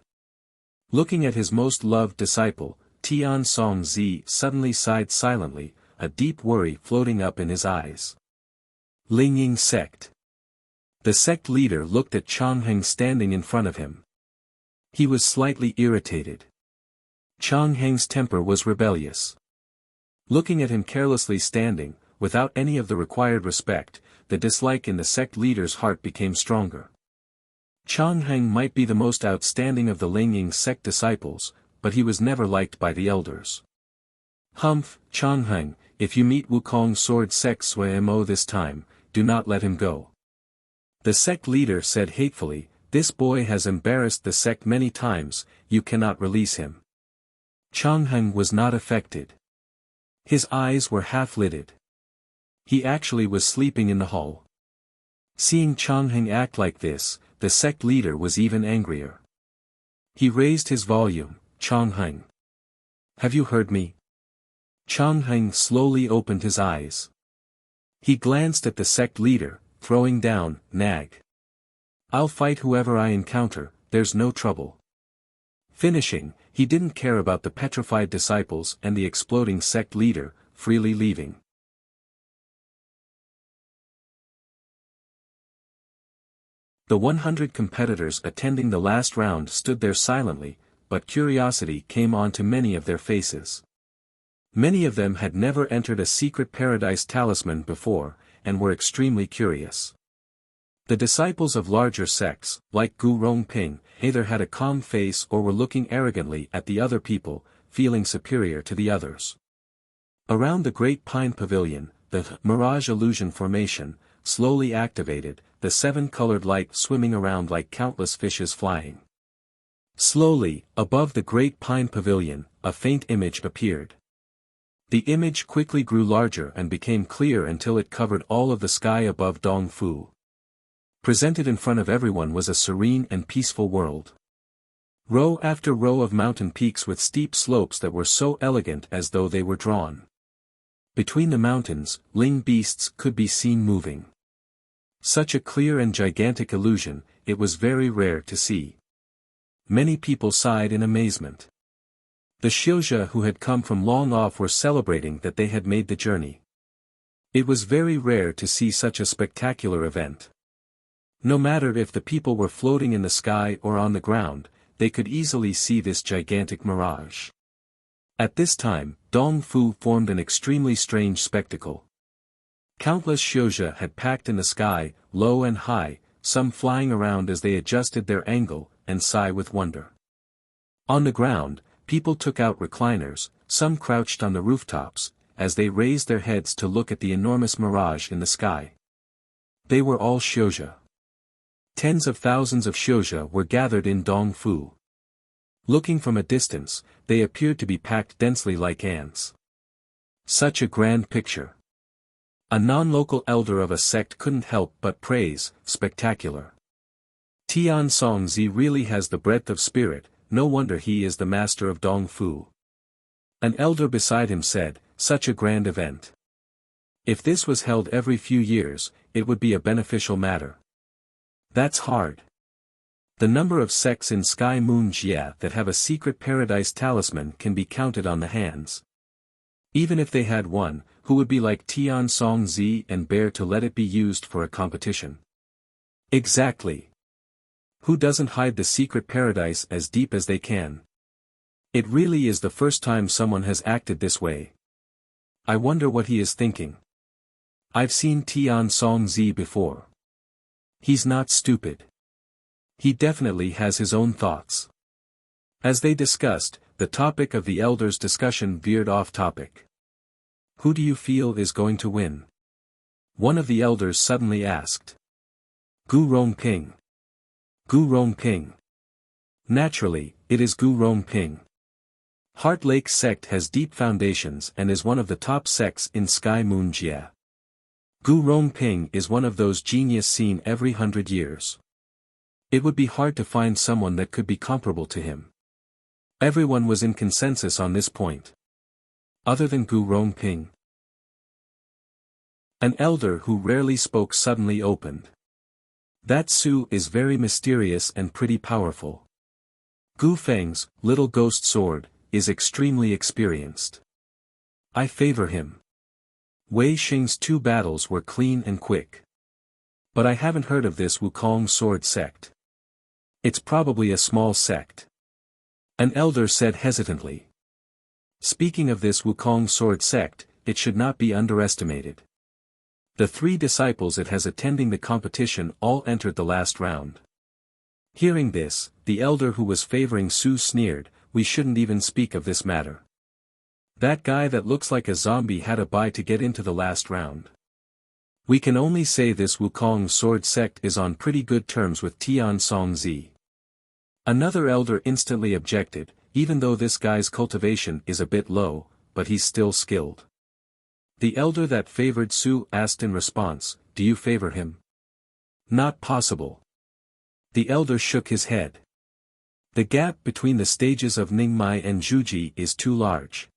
Looking at his most loved disciple, Tian Songzi suddenly sighed silently, a deep worry floating up in his eyes. Lingying sect. The sect leader looked at Changheng standing in front of him. He was slightly irritated. Changheng's temper was rebellious. Looking at him carelessly standing, without any of the required respect, the dislike in the sect leader's heart became stronger. Changheng might be the most outstanding of the Lingying sect disciples, but he was never liked by the elders. Humph, Changheng, if you meet Wukong sword sect Sui Mo this time, do not let him go. The sect leader said hatefully, this boy has embarrassed the sect many times, you cannot release him. Changheng was not affected. His eyes were half-lidded. He actually was sleeping in the hall. Seeing Changheng act like this, the sect leader was even angrier. He raised his volume, Changheng. Have you heard me? Changheng slowly opened his eyes. He glanced at the sect leader, throwing down, nag. I'll fight whoever I encounter, there's no trouble. Finishing, he didn't care about the petrified disciples and the exploding sect leader, freely leaving. The 100 competitors attending the last round stood there silently, but curiosity came onto many of their faces. Many of them had never entered a secret paradise talisman before, and were extremely curious. The disciples of larger sects, like Gu Rongping, either had a calm face or were looking arrogantly at the other people, feeling superior to the others. Around the great pine pavilion, the mirage illusion formation, slowly activated, the 7-colored light swimming around like countless fishes flying. Slowly, above the great pine pavilion, a faint image appeared. The image quickly grew larger and became clear until it covered all of the sky above Dongfu. Presented in front of everyone was a serene and peaceful world. Row after row of mountain peaks with steep slopes that were so elegant as though they were drawn. Between the mountains, ling beasts could be seen moving. Such a clear and gigantic illusion, it was very rare to see. Many people sighed in amazement. The Xiuzhe who had come from long off were celebrating that they had made the journey. It was very rare to see such a spectacular event. No matter if the people were floating in the sky or on the ground, they could easily see this gigantic mirage. At this time, Dongfu formed an extremely strange spectacle. Countless Xiuzhe had packed in the sky, low and high, some flying around as they adjusted their angle, and sigh with wonder. On the ground, people took out recliners, some crouched on the rooftops, as they raised their heads to look at the enormous mirage in the sky. They were all Xiuzhe. Tens of thousands of Xiuzhe were gathered in Dongfu. Looking from a distance, they appeared to be packed densely like ants. Such a grand picture. A non-local elder of a sect couldn't help but praise, spectacular. Tian Songzi really has the breadth of spirit, no wonder he is the master of Dongfu. An elder beside him said, such a grand event. If this was held every few years, it would be a beneficial matter. That's hard. The number of sects in Sky Moon Jia that have a secret paradise talisman can be counted on the hands. Even if they had one, who would be like Tian Songzi and bear to let it be used for a competition? Exactly. Who doesn't hide the secret paradise as deep as they can? It really is the first time someone has acted this way. I wonder what he is thinking. I've seen Tian Songzi before. He's not stupid. He definitely has his own thoughts. As they discussed, the topic of the elders' discussion veered off topic. Who do you feel is going to win? One of the elders suddenly asked. Gu Rongping. Gu Rongping. Naturally, it is Gu Rongping. Heart Lake sect has deep foundations and is one of the top sects in Sky Moon Jia. Gu Rongping is one of those genius seen every 100 years. It would be hard to find someone that could be comparable to him. Everyone was in consensus on this point. Other than Gu Rongping. An elder who rarely spoke suddenly opened. That Su is very mysterious and pretty powerful. Gu Feng's little ghost sword is extremely experienced. I favor him. Wei Xing's 2 battles were clean and quick. But I haven't heard of this Wukong sword sect. It's probably a small sect. An elder said hesitantly. Speaking of this Wukong sword sect, it should not be underestimated. The 3 disciples it has attending the competition all entered the last round. Hearing this, the elder who was favoring Su sneered, we shouldn't even speak of this matter. That guy that looks like a zombie had a bye to get into the last round. We can only say this Wukong sword sect is on pretty good terms with Tian Songzi. Another elder instantly objected, even though this guy's cultivation is a bit low, but he's still skilled. The elder that favored Su asked in response, do you favor him? Not possible. The elder shook his head. The gap between the stages of Ningmai and Zhuji is too large.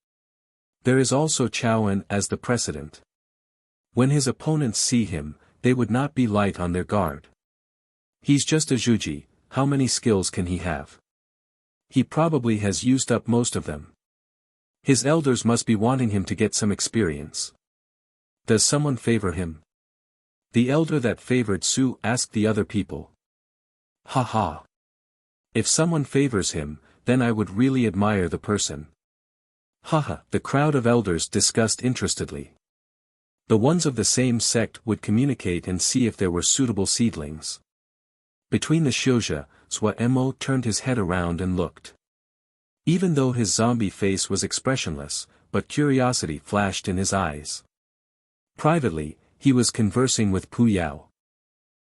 There is also Chaoan as the precedent. When his opponents see him, they would not be light on their guard. He's just a Zhuji, how many skills can he have? He probably has used up most of them. His elders must be wanting him to get some experience. Does someone favor him? The elder that favored Su asked the other people. Ha ha. If someone favors him, then I would really admire the person. Haha, the crowd of elders discussed interestedly. The ones of the same sect would communicate and see if there were suitable seedlings. Between the Xiuzhe, Sua Emo turned his head around and looked. Even though his zombie face was expressionless, but curiosity flashed in his eyes. Privately, he was conversing with Pu Yao.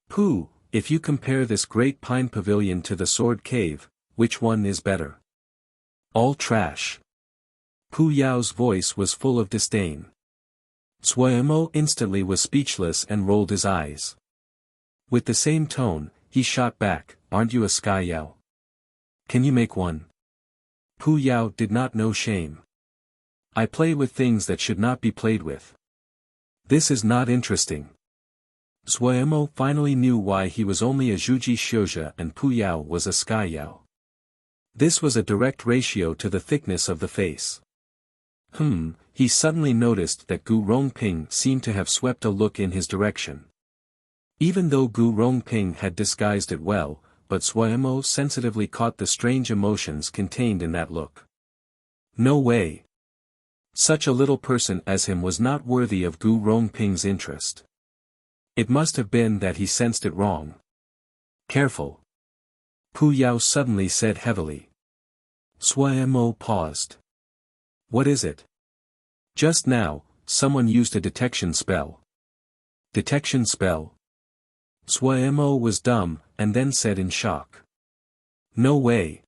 Pu, if you compare this great pine pavilion to the sword cave, which one is better? All trash. Pu Yao's voice was full of disdain. Suemo instantly was speechless and rolled his eyes. With the same tone, he shot back, aren't you a Sky Yao? Can you make one? Pu Yao did not know shame. I play with things that should not be played with. This is not interesting. Suemo finally knew why he was only a Zhuji Xiuzhe and Pu Yao was a Sky Yao. This was a direct ratio to the thickness of the face. He suddenly noticed that Gu Rongping seemed to have swept a look in his direction. Even though Gu Rongping had disguised it well, but Suemo sensitively caught the strange emotions contained in that look. No way. Such a little person as him was not worthy of Gu Rongping's interest. It must have been that he sensed it wrong. Careful. Pu Yao suddenly said heavily. Suemo paused. What is it? Just now, someone used a detection spell. Detection spell? Suemo was dumb, and then said in shock. No way.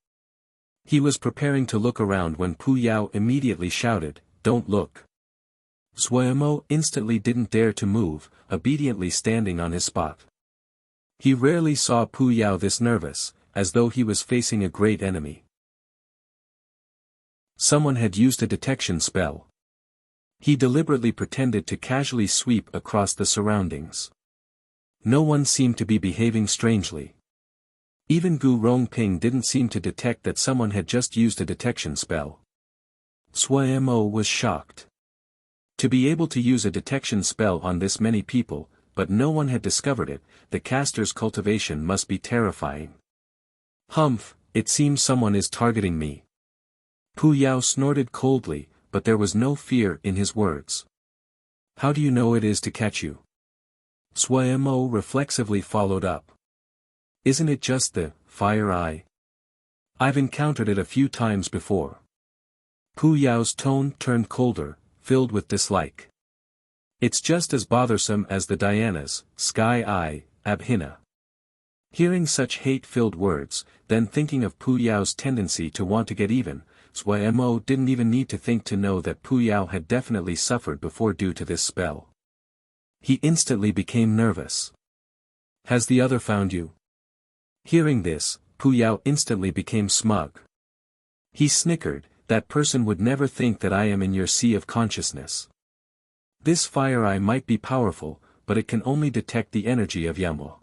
He was preparing to look around when Pu Yao immediately shouted, don't look. Suemo instantly didn't dare to move, obediently standing on his spot. He rarely saw Pu Yao this nervous, as though he was facing a great enemy. Someone had used a detection spell. He deliberately pretended to casually sweep across the surroundings. No one seemed to be behaving strangely. Even Gu Rongping didn't seem to detect that someone had just used a detection spell. Suemo was shocked. To be able to use a detection spell on this many people, but no one had discovered it, the caster's cultivation must be terrifying. Humph, it seems someone is targeting me. Pu Yao snorted coldly, but there was no fear in his words. How do you know it is to catch you? Suemo reflexively followed up. Isn't it just the fire eye? I've encountered it a few times before. Pu Yao's tone turned colder, filled with dislike. It's just as bothersome as the Diana's sky eye, Abhina. Hearing such hate-filled words, then thinking of Pu Yao's tendency to want to get even, Suemo didn't even need to think to know that Pu Yao had definitely suffered before due to this spell. He instantly became nervous. Has the other found you? Hearing this, Pu Yao instantly became smug. He snickered, "That person would never think that I am in your sea of consciousness. This fire eye might be powerful, but it can only detect the energy of Yamo.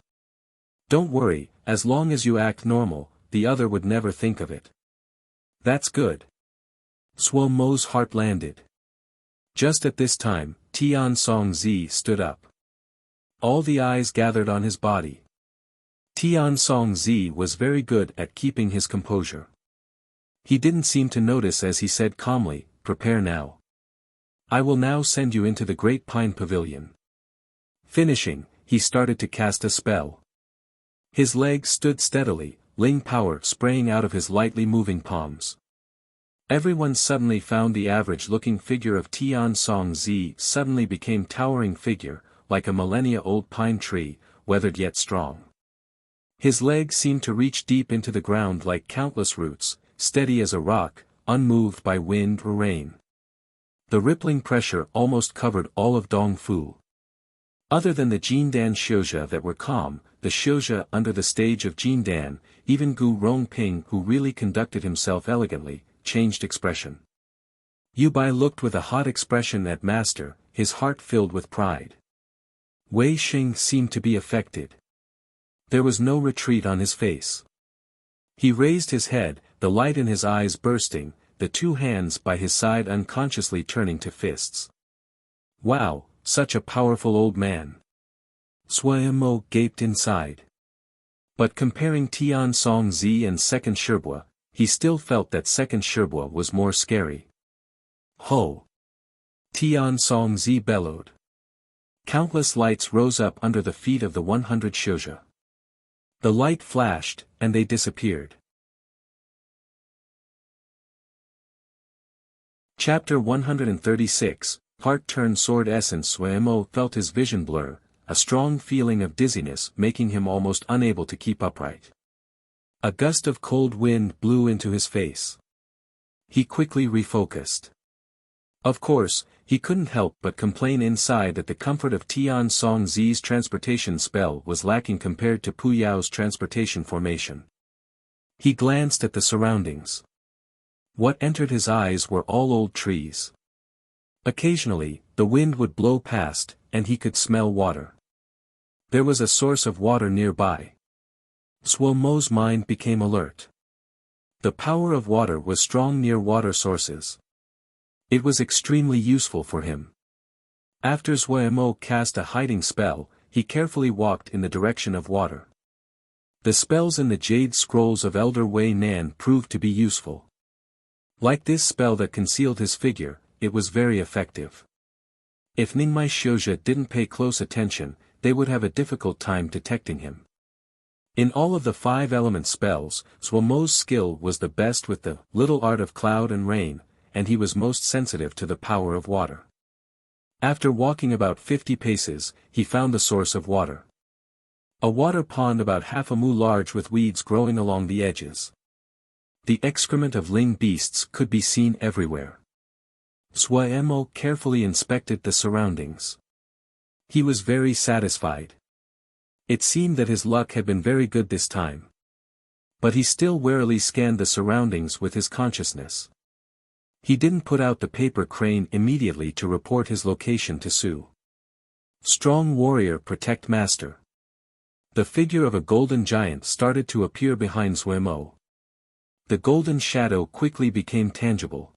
Don't worry, as long as you act normal, the other would never think of it." "That's good." Suo Mo's heart landed. Just at this time, Tian Songzi stood up. All the eyes gathered on his body. Tian Songzi was very good at keeping his composure. He didn't seem to notice as he said calmly, "Prepare now. I will now send you into the Great Pine Pavilion." Finishing, he started to cast a spell. His legs stood steadily, Ling power spraying out of his lightly moving palms. Everyone suddenly found the average-looking figure of Tian Songzi suddenly became towering figure, like a millennia-old pine tree, weathered yet strong. His legs seemed to reach deep into the ground like countless roots, steady as a rock, unmoved by wind or rain. The rippling pressure almost covered all of Dongfu. Other than the Jindan Xiaoxia that were calm, the Xiaoxia under the stage of Jindan, even Gu Rongping who really conducted himself elegantly, changed expression. Yu Bai looked with a hot expression at Master, his heart filled with pride. Wei Xing seemed to be affected. There was no retreat on his face. He raised his head, the light in his eyes bursting, the two hands by his side unconsciously turning to fists. "Wow, such a powerful old man." Suo Mo gaped inside. But comparing Tian Songzi and Second Shirbua, he still felt that Second Shirbua was more scary. "Ho!" Tian Songzi bellowed. Countless lights rose up under the feet of the 100 Xiaoxia. The light flashed, and they disappeared. Chapter 136, Part-Turn Sword Essence. Suo Mo felt his vision blur, a strong feeling of dizziness making him almost unable to keep upright. A gust of cold wind blew into his face. He quickly refocused. Of course, he couldn't help but complain inside that the comfort of Tian Songzi's transportation spell was lacking compared to Pu Yao's transportation formation. He glanced at the surroundings. What entered his eyes were all old trees. Occasionally, the wind would blow past, and he could smell water. There was a source of water nearby. Suo Mo's mind became alert. The power of water was strong near water sources. It was extremely useful for him. After Suo Mo cast a hiding spell, he carefully walked in the direction of water. The spells in the Jade Scrolls of Elder Wei Nan proved to be useful. Like this spell that concealed his figure, it was very effective. If Ningmai Xiaoxia didn't pay close attention, they would have a difficult time detecting him. In all of the 5 element spells, Suo Mo's skill was the best with the little art of cloud and rain, and he was most sensitive to the power of water. After walking about 50 paces, he found the source of water. A water pond about half a mu large with weeds growing along the edges. The excrement of Ling beasts could be seen everywhere. Suo Mo carefully inspected the surroundings. He was very satisfied. It seemed that his luck had been very good this time. But he still warily scanned the surroundings with his consciousness. He didn't put out the paper crane immediately to report his location to Su. Strong warrior protect master. The figure of a golden giant started to appear behind Suo Mo. The golden shadow quickly became tangible.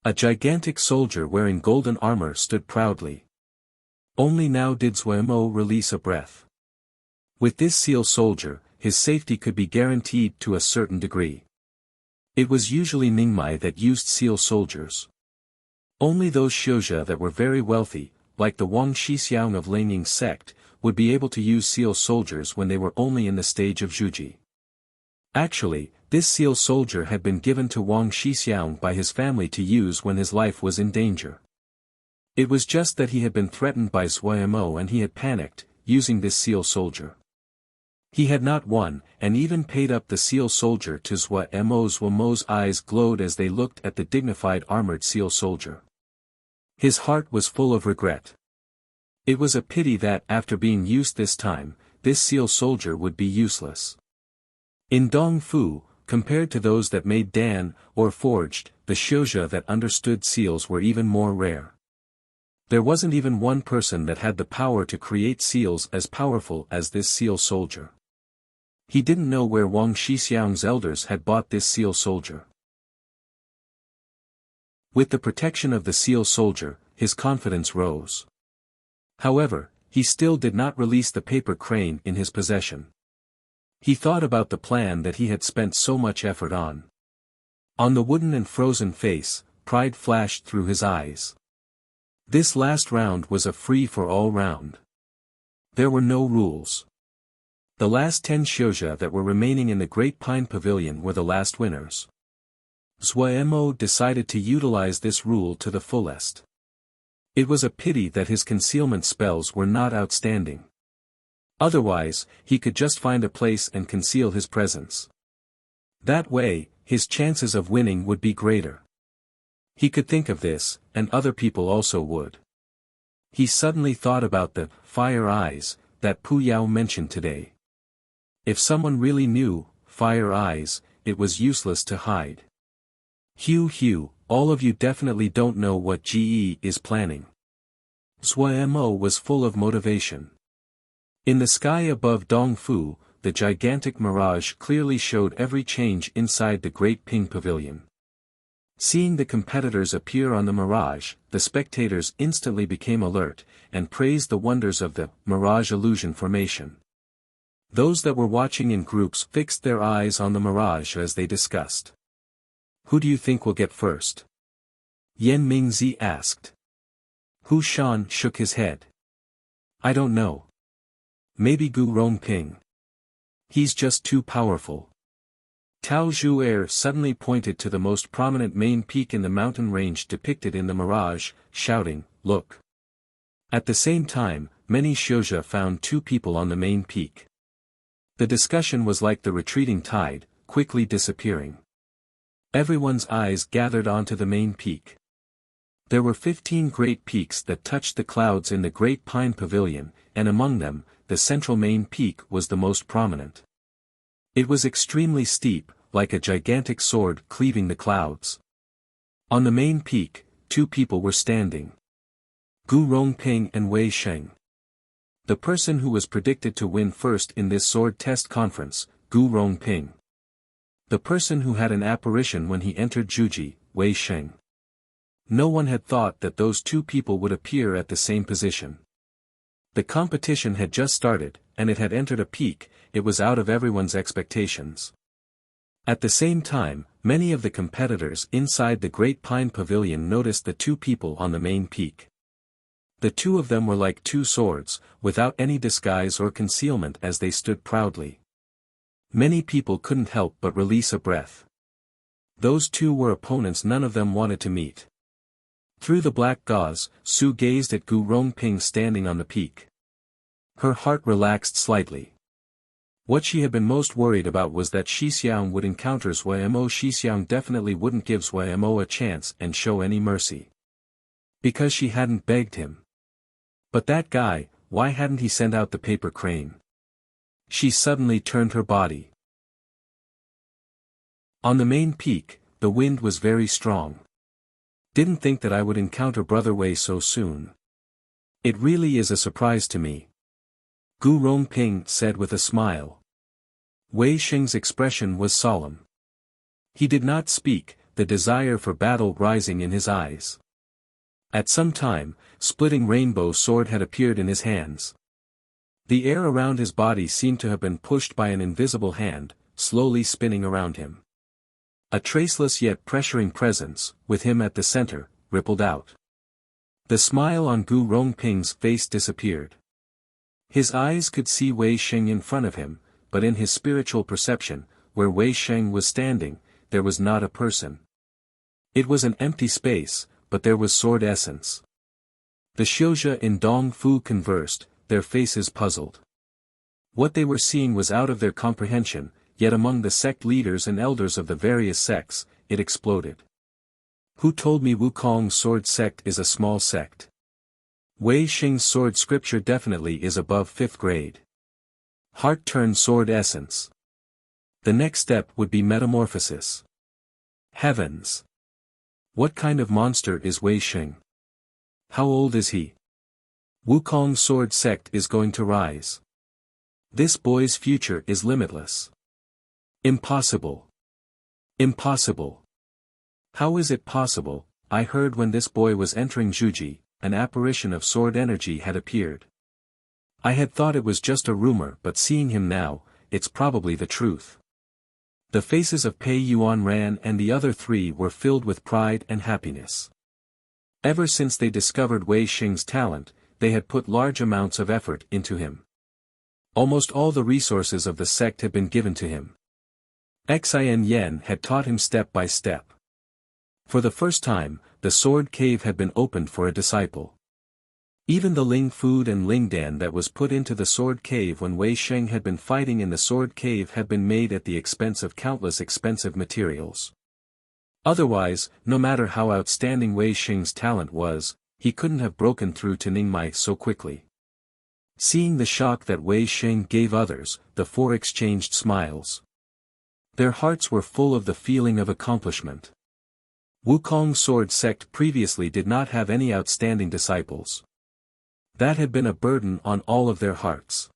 A gigantic soldier wearing golden armor stood proudly. Only now did Suo Mo release a breath. With this seal soldier, his safety could be guaranteed to a certain degree. It was usually Ningmai that used seal soldiers. Only those Xiaoxia that were very wealthy, like the Wang Xixiang of Langying sect, would be able to use seal soldiers when they were only in the stage of Zhuji. Actually, this seal soldier had been given to Wang Xixiang by his family to use when his life was in danger. It was just that he had been threatened by Suo Mo and he had panicked, using this seal soldier. He had not won, and even paid up the seal soldier to Suo Mo. Suo Mo's eyes glowed as they looked at the dignified armored seal soldier. His heart was full of regret. It was a pity that after being used this time, this seal soldier would be useless. In Dongfu, Compared to those that made dan, or forged, the xianxia that understood seals were even more rare. There wasn't even one person that had the power to create seals as powerful as this seal soldier. He didn't know where Wang Shixiang's elders had bought this seal soldier. With the protection of the seal soldier, his confidence rose. However, he still did not release the paper crane in his possession. He thought about the plan that he had spent so much effort on. On the wooden and frozen face, pride flashed through his eyes. This last round was a free-for-all round. There were no rules. The last 10 xianxia that were remaining in the Great Pine Pavilion were the last winners. Xuemo decided to utilize this rule to the fullest. It was a pity that his concealment spells were not outstanding. Otherwise, he could just find a place and conceal his presence. That way, his chances of winning would be greater. He could think of this, and other people also would. He suddenly thought about the fire eyes that Pu Yao mentioned today. If someone really knew fire eyes, it was useless to hide. Hugh, all of you definitely don't know what GE is planning. Xuemo was full of motivation. In the sky above Dongfu, the gigantic mirage clearly showed every change inside the Great Ping Pavilion. Seeing the competitors appear on the mirage, the spectators instantly became alert, and praised the wonders of the mirage illusion formation. Those that were watching in groups fixed their eyes on the mirage as they discussed. Who do you think will get first? Yan Mingzi asked. Hu Shan shook his head. I don't know. Maybe Gu Rongping. He's just too powerful. Tao Zhu'er suddenly pointed to the most prominent main peak in the mountain range depicted in the mirage, shouting, "Look!" At the same time, many xianxia found 2 people on the main peak. The discussion was like the retreating tide, quickly disappearing. Everyone's eyes gathered onto the main peak. There were 15 great peaks that touched the clouds in the Great Pine Pavilion, and among them, the central main peak was the most prominent. It was extremely steep, like a gigantic sword cleaving the clouds. On the main peak, 2 people were standing. Gu Rongping and Wei Sheng. The person who was predicted to win first in this sword test conference, Gu Rongping. The person who had an apparition when he entered Juji, Wei Sheng. No one had thought that those 2 people would appear at the same position. The competition had just started, and it had entered a peak. It was out of everyone's expectations. At the same time, many of the competitors inside the Great Pine Pavilion noticed the 2 people on the main peak. The 2 of them were like 2 swords, without any disguise or concealment as they stood proudly. Many people couldn't help but release a breath. Those 2 were opponents none of them wanted to meet. Through the black gauze, Su gazed at Gu Rongping standing on the peak. Her heart relaxed slightly. What she had been most worried about was that Xixiang would encounter Xuemo. Xixiang definitely wouldn't give Xuemo a chance and show any mercy. Because she hadn't begged him. But that guy, why hadn't he sent out the paper crane? She suddenly turned her body. On the main peak, the wind was very strong. Didn't think that I would encounter Brother Wei so soon. It really is a surprise to me. Gu Rongping said with a smile. Wei Sheng's expression was solemn. He did not speak, the desire for battle rising in his eyes. At some time, splitting rainbow sword had appeared in his hands. The air around his body seemed to have been pushed by an invisible hand, slowly spinning around him. A traceless yet pressuring presence, with him at the center, rippled out. The smile on Gu Rongping's face disappeared. His eyes could see Wei Sheng in front of him, but in his spiritual perception, where Wei Sheng was standing, there was not a person. It was an empty space, but there was sword essence. The xianxia in Dongfu conversed, their faces puzzled. What they were seeing was out of their comprehension, yet among the sect leaders and elders of the various sects, it exploded. Who told me Wukong's sword sect is a small sect? Wei Sheng's sword scripture definitely is above 5th grade. Heart-turned sword essence. The next step would be metamorphosis. Heavens! What kind of monster is Wei Xing? How old is he? Wukong's sword sect is going to rise. This boy's future is limitless. Impossible. Impossible. How is it possible? I heard when this boy was entering Zhuji, an apparition of sword energy had appeared. I had thought it was just a rumor, but seeing him now, it's probably the truth. The faces of Pei Yuanran and the other three were filled with pride and happiness. Ever since they discovered Wei Xing's talent, they had put large amounts of effort into him. Almost all the resources of the sect had been given to him. Xian Yan had taught him step by step. For the first time, the sword cave had been opened for a disciple. Even the Ling food and Ling Dan that was put into the sword cave when Wei Xing had been fighting in the sword cave had been made at the expense of countless expensive materials. Otherwise, no matter how outstanding Wei Xing's talent was, he couldn't have broken through to Ningmai so quickly. Seeing the shock that Wei Xing gave others, the four exchanged smiles. Their hearts were full of the feeling of accomplishment. Wukong's sword sect previously did not have any outstanding disciples. That had been a burden on all of their hearts.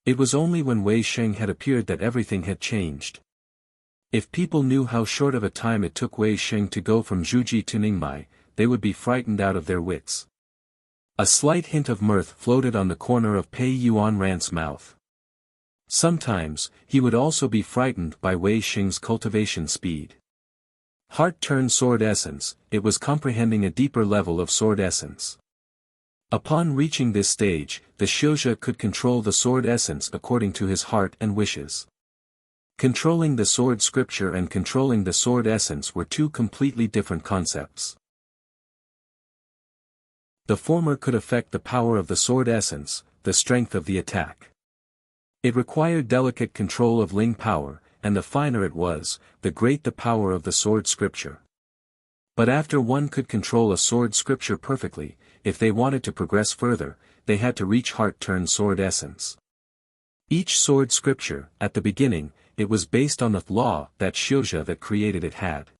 It was only when Wei Xing had appeared that everything had changed. If people knew how short of a time it took Wei Xing to go from Zhuji to Ningmai, they would be frightened out of their wits. A slight hint of mirth floated on the corner of Pei Yuanran's mouth. Sometimes, he would also be frightened by Wei Xing's cultivation speed. Heart-turned sword essence, it was comprehending a deeper level of sword essence. Upon reaching this stage, the Xianxia could control the sword essence according to his heart and wishes. Controlling the sword scripture and controlling the sword essence were two completely different concepts. The former could affect the power of the sword essence, the strength of the attack. It required delicate control of Ling power, and the finer it was, the great the power of the sword scripture. But after one could control a sword scripture perfectly, if they wanted to progress further, they had to reach heart-turned sword essence. Each sword scripture, at the beginning, it was based on the law that Xianxia that created it had.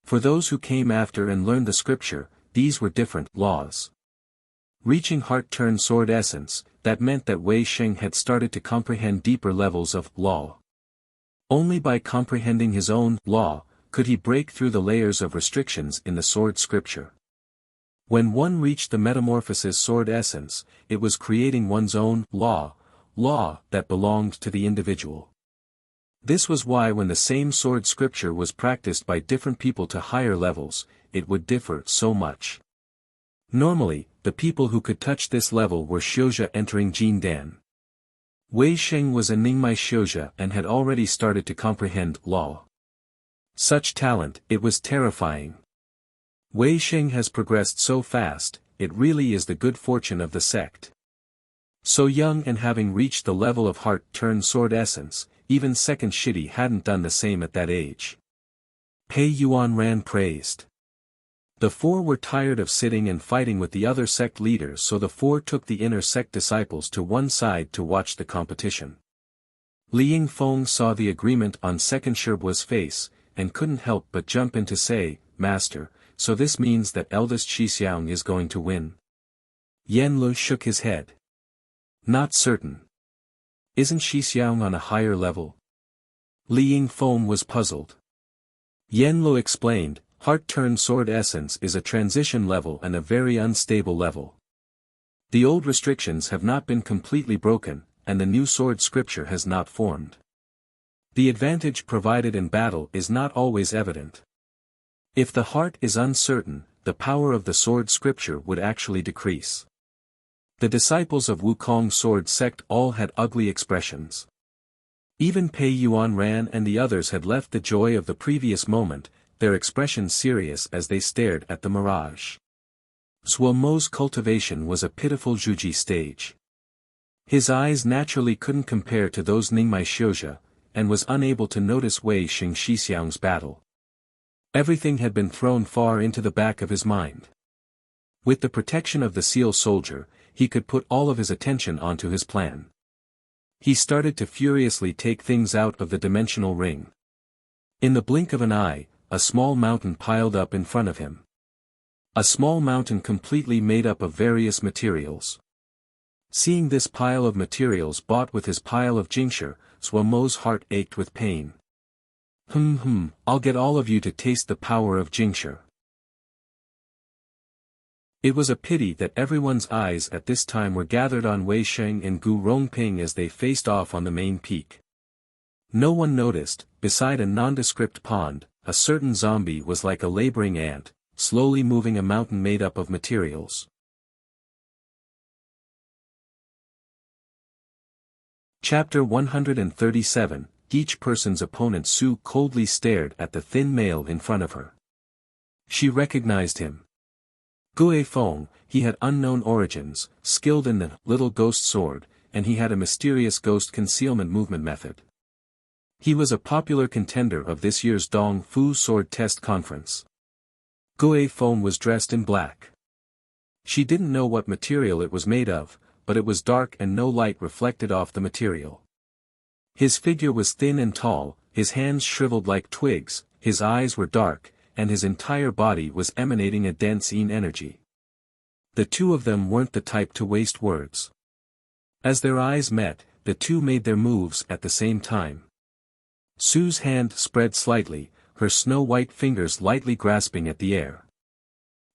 For those who came after and learned the scripture, these were different laws. Reaching heart-turned sword essence, that meant that Wei Xing had started to comprehend deeper levels of law. Only by comprehending his own law, could he break through the layers of restrictions in the sword scripture. When one reached the metamorphosis sword essence, it was creating one's own law that belonged to the individual. This was why when the same sword scripture was practiced by different people to higher levels, it would differ so much. Normally, the people who could touch this level were Xianxia entering Jindan. Wei Xing was a Ningmai Xianxia and had already started to comprehend law. Such talent, it was terrifying. Wei Xing has progressed so fast, it really is the good fortune of the sect. So young and having reached the level of heart-turned sword essence, even second Shidi hadn't done the same at that age. Pei Yuanran praised. The four were tired of sitting and fighting with the other sect leaders, so the four took the inner sect disciples to one side to watch the competition. Li Yingfeng saw the agreement on second Shibua's face, and couldn't help but jump in to say, "Master, so this means that eldest Xixiang is going to win?" Yan Lu shook his head. "Not certain. Isn't Xixiang on a higher level?" Li Yingfeng was puzzled. Yan Lu explained, heart-turned sword essence is a transition level and a very unstable level. The old restrictions have not been completely broken, and the new sword scripture has not formed. The advantage provided in battle is not always evident. If the heart is uncertain, the power of the sword scripture would actually decrease. The disciples of Wukong's sword sect all had ugly expressions. Even Pei Yuanran and the others had left the joy of the previous moment, their expressions serious as they stared at the mirage. Zhuo Mo's cultivation was a pitiful Zhuji stage. His eyes naturally couldn't compare to those Ningmai Xianxia, and was unable to notice Wei Xing Xixiang's battle. Everything had been thrown far into the back of his mind. With the protection of the seal soldier, he could put all of his attention onto his plan. He started to furiously take things out of the dimensional ring. In the blink of an eye, a small mountain piled up in front of him. A small mountain completely made up of various materials. Seeing this pile of materials bought with his pile of Jingxia, Suemo's heart ached with pain. I'll get all of you to taste the power of Jingxia. It was a pity that everyone's eyes at this time were gathered on Wei Sheng and Gu Rongping as they faced off on the main peak. No one noticed, beside a nondescript pond, a certain zombie was like a laboring ant, slowly moving a mountain made up of materials. Chapter 137, Each person's opponent. Su coldly stared at the thin male in front of her. She recognized him. Gue Feng, he had unknown origins, skilled in the little ghost sword, and he had a mysterious ghost concealment movement method. He was a popular contender of this year's Dong Fu Sword Test Conference. Gue Feng was dressed in black. She didn't know what material it was made of, but it was dark and no light reflected off the material. His figure was thin and tall, his hands shriveled like twigs, his eyes were dark, and his entire body was emanating a dense yin energy. The two of them weren't the type to waste words. As their eyes met, the two made their moves at the same time. Su's hand spread slightly, her snow-white fingers lightly grasping at the air.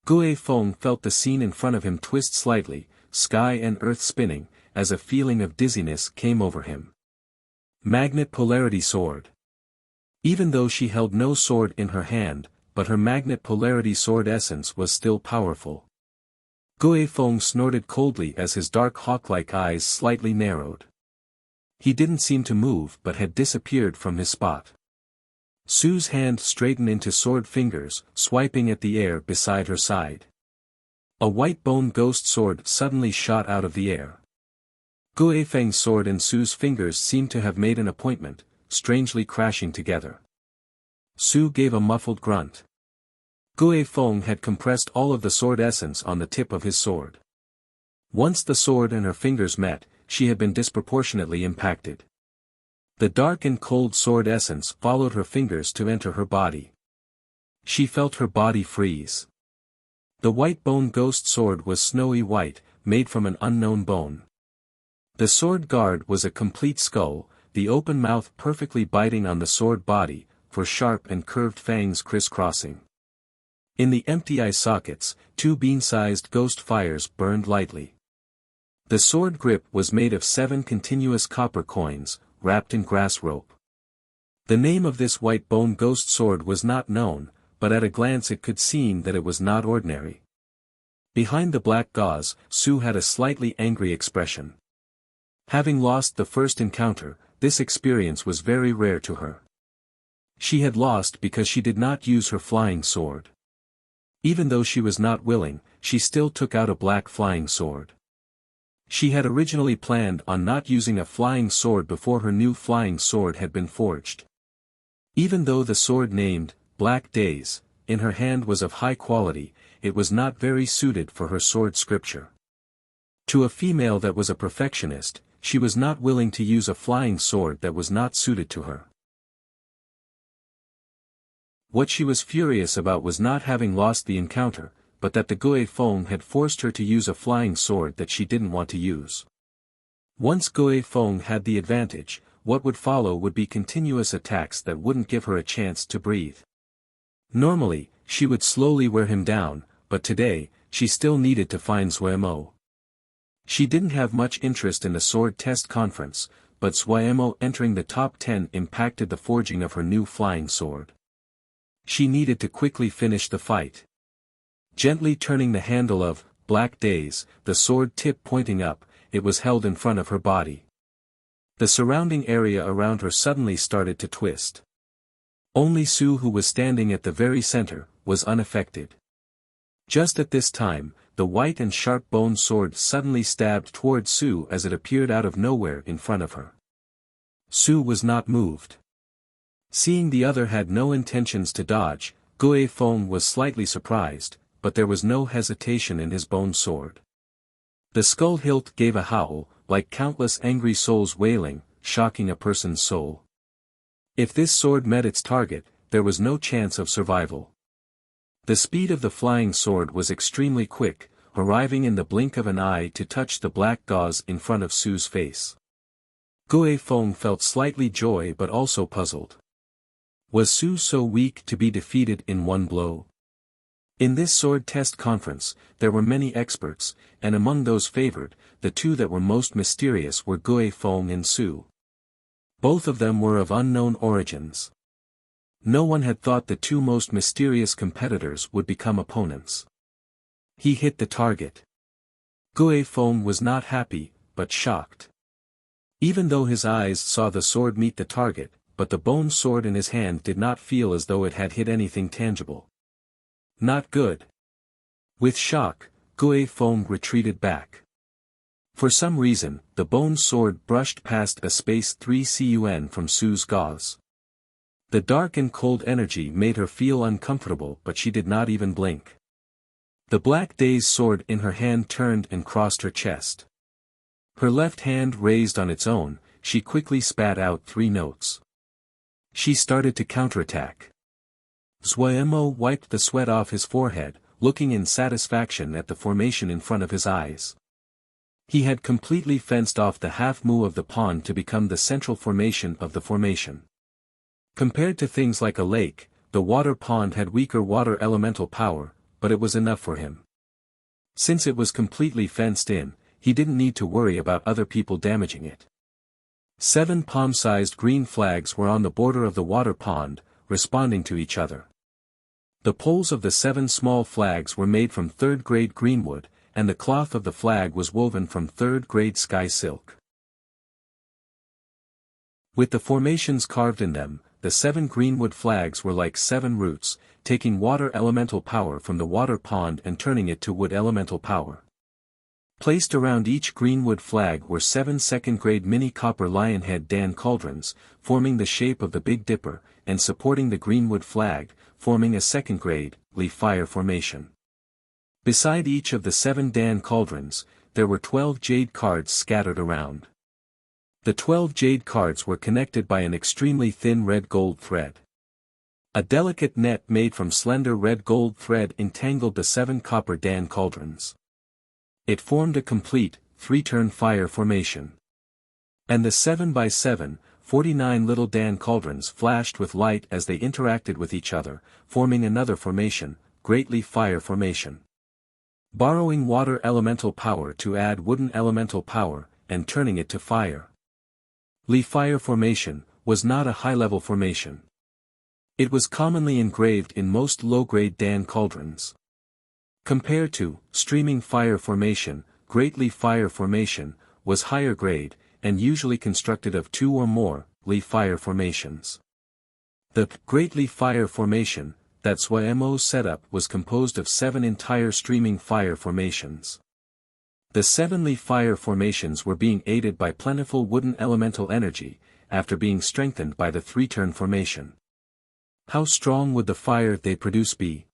Gue Feng felt the scene in front of him twist slightly, sky and earth spinning, as a feeling of dizziness came over him. Magnet Polarity Sword. Even though she held no sword in her hand, but her magnet polarity sword essence was still powerful. Gue Feng snorted coldly as his dark hawk-like eyes slightly narrowed. He didn't seem to move but had disappeared from his spot. Su's hand straightened into sword fingers, swiping at the air beside her side. A white bone ghost sword suddenly shot out of the air. Gue Feng's sword and Su's fingers seemed to have made an appointment, strangely crashing together. Su gave a muffled grunt. Gue Feng had compressed all of the sword essence on the tip of his sword. Once the sword and her fingers met, she had been disproportionately impacted. The dark and cold sword essence followed her fingers to enter her body. She felt her body freeze. The white bone ghost sword was snowy white, made from an unknown bone. The sword guard was a complete skull, the open mouth perfectly biting on the sword body, for sharp and curved fangs crisscrossing. In the empty eye sockets, two bean-sized ghost fires burned lightly. The sword grip was made of 7 continuous copper coins, wrapped in grass rope. The name of this white bone ghost sword was not known, but at a glance it could seem that it was not ordinary. Behind the black gauze, Su had a slightly angry expression. Having lost the first encounter, this experience was very rare to her. She had lost because she did not use her flying sword. Even though she was not willing, she still took out a black flying sword. She had originally planned on not using a flying sword before her new flying sword had been forged. Even though the sword named Black Days in her hand was of high quality, it was not very suited for her sword scripture. To a female that was a perfectionist, she was not willing to use a flying sword that was not suited to her. What she was furious about was not having lost the encounter, but that the Gue Feng had forced her to use a flying sword that she didn't want to use. Once Gue Feng had the advantage, what would follow would be continuous attacks that wouldn't give her a chance to breathe. Normally, she would slowly wear him down, but today, she still needed to find Suemo. She didn't have much interest in the sword test conference, but Suemo entering the top 10 impacted the forging of her new flying sword. She needed to quickly finish the fight. Gently turning the handle of Black Days, the sword tip pointing up, it was held in front of her body. The surrounding area around her suddenly started to twist. Only Su, who was standing at the very center, was unaffected. Just at this time, the white and sharp bone sword suddenly stabbed toward Su as it appeared out of nowhere in front of her. Su was not moved. Seeing the other had no intentions to dodge, Gue Feng was slightly surprised, but there was no hesitation in his bone sword. The skull hilt gave a howl, like countless angry souls wailing, shocking a person's soul. If this sword met its target, there was no chance of survival. The speed of the flying sword was extremely quick, arriving in the blink of an eye to touch the black gauze in front of Su's face. Gui Feng felt slightly joy but also puzzled. Was Su so weak to be defeated in one blow? In this sword test conference, there were many experts, and among those favored, the two that were most mysterious were Gui Feng and Su. Both of them were of unknown origins. No one had thought the two most mysterious competitors would become opponents. He hit the target. Gui Feng was not happy, but shocked. Even though his eyes saw the sword meet the target, but the bone sword in his hand did not feel as though it had hit anything tangible. Not good. With shock, Gui Feng retreated back. For some reason, the bone sword brushed past a space 3 cun from Su's gauze. The dark and cold energy made her feel uncomfortable, but she did not even blink. The black day's sword in her hand turned and crossed her chest. Her left hand raised on its own, she quickly spat out 3 notes. She started to counterattack. Xuemo wiped the sweat off his forehead, looking in satisfaction at the formation in front of his eyes. He had completely fenced off the half-mu of the pond to become the central formation of the formation. Compared to things like a lake, the water pond had weaker water elemental power, but it was enough for him. Since it was completely fenced in, he didn't need to worry about other people damaging it. 7 palm-sized green flags were on the border of the water pond, responding to each other. The poles of the 7 small flags were made from 3rd-grade greenwood, and the cloth of the flag was woven from 3rd-grade sky silk. With the formations carved in them, the 7 greenwood flags were like 7 roots, taking water elemental power from the water pond and turning it to wood elemental power. Placed around each greenwood flag were 7 2nd-grade mini copper lionhead Dan cauldrons, forming the shape of the Big Dipper, and supporting the greenwood flag, forming a 2nd-grade leaf fire formation. Beside each of the 7 Dan cauldrons, there were 12 jade cards scattered around. The 12 jade cards were connected by an extremely thin red-gold thread. A delicate net made from slender red-gold thread entangled the 7 copper Dan cauldrons. It formed a complete, 3-turn fire formation. And the 7x7, 49 little Dan cauldrons flashed with light as they interacted with each other, forming another formation, Great Leaf Fire Formation. Borrowing water elemental power to add wooden elemental power, and turning it to fire. Leaf Fire Formation was not a high-level formation. It was commonly engraved in most low-grade Dan cauldrons. Compared to Streaming Fire Formation, Great Leaf Fire Formation was higher grade, and usually constructed of 2 or more leaf fire formations. The Great Leaf Fire Formation that Xuemo set up was composed of 7 entire streaming fire formations. The 7 leaf fire formations were being aided by plentiful wooden elemental energy, after being strengthened by the 3-turn formation. How strong would the fire they produce be?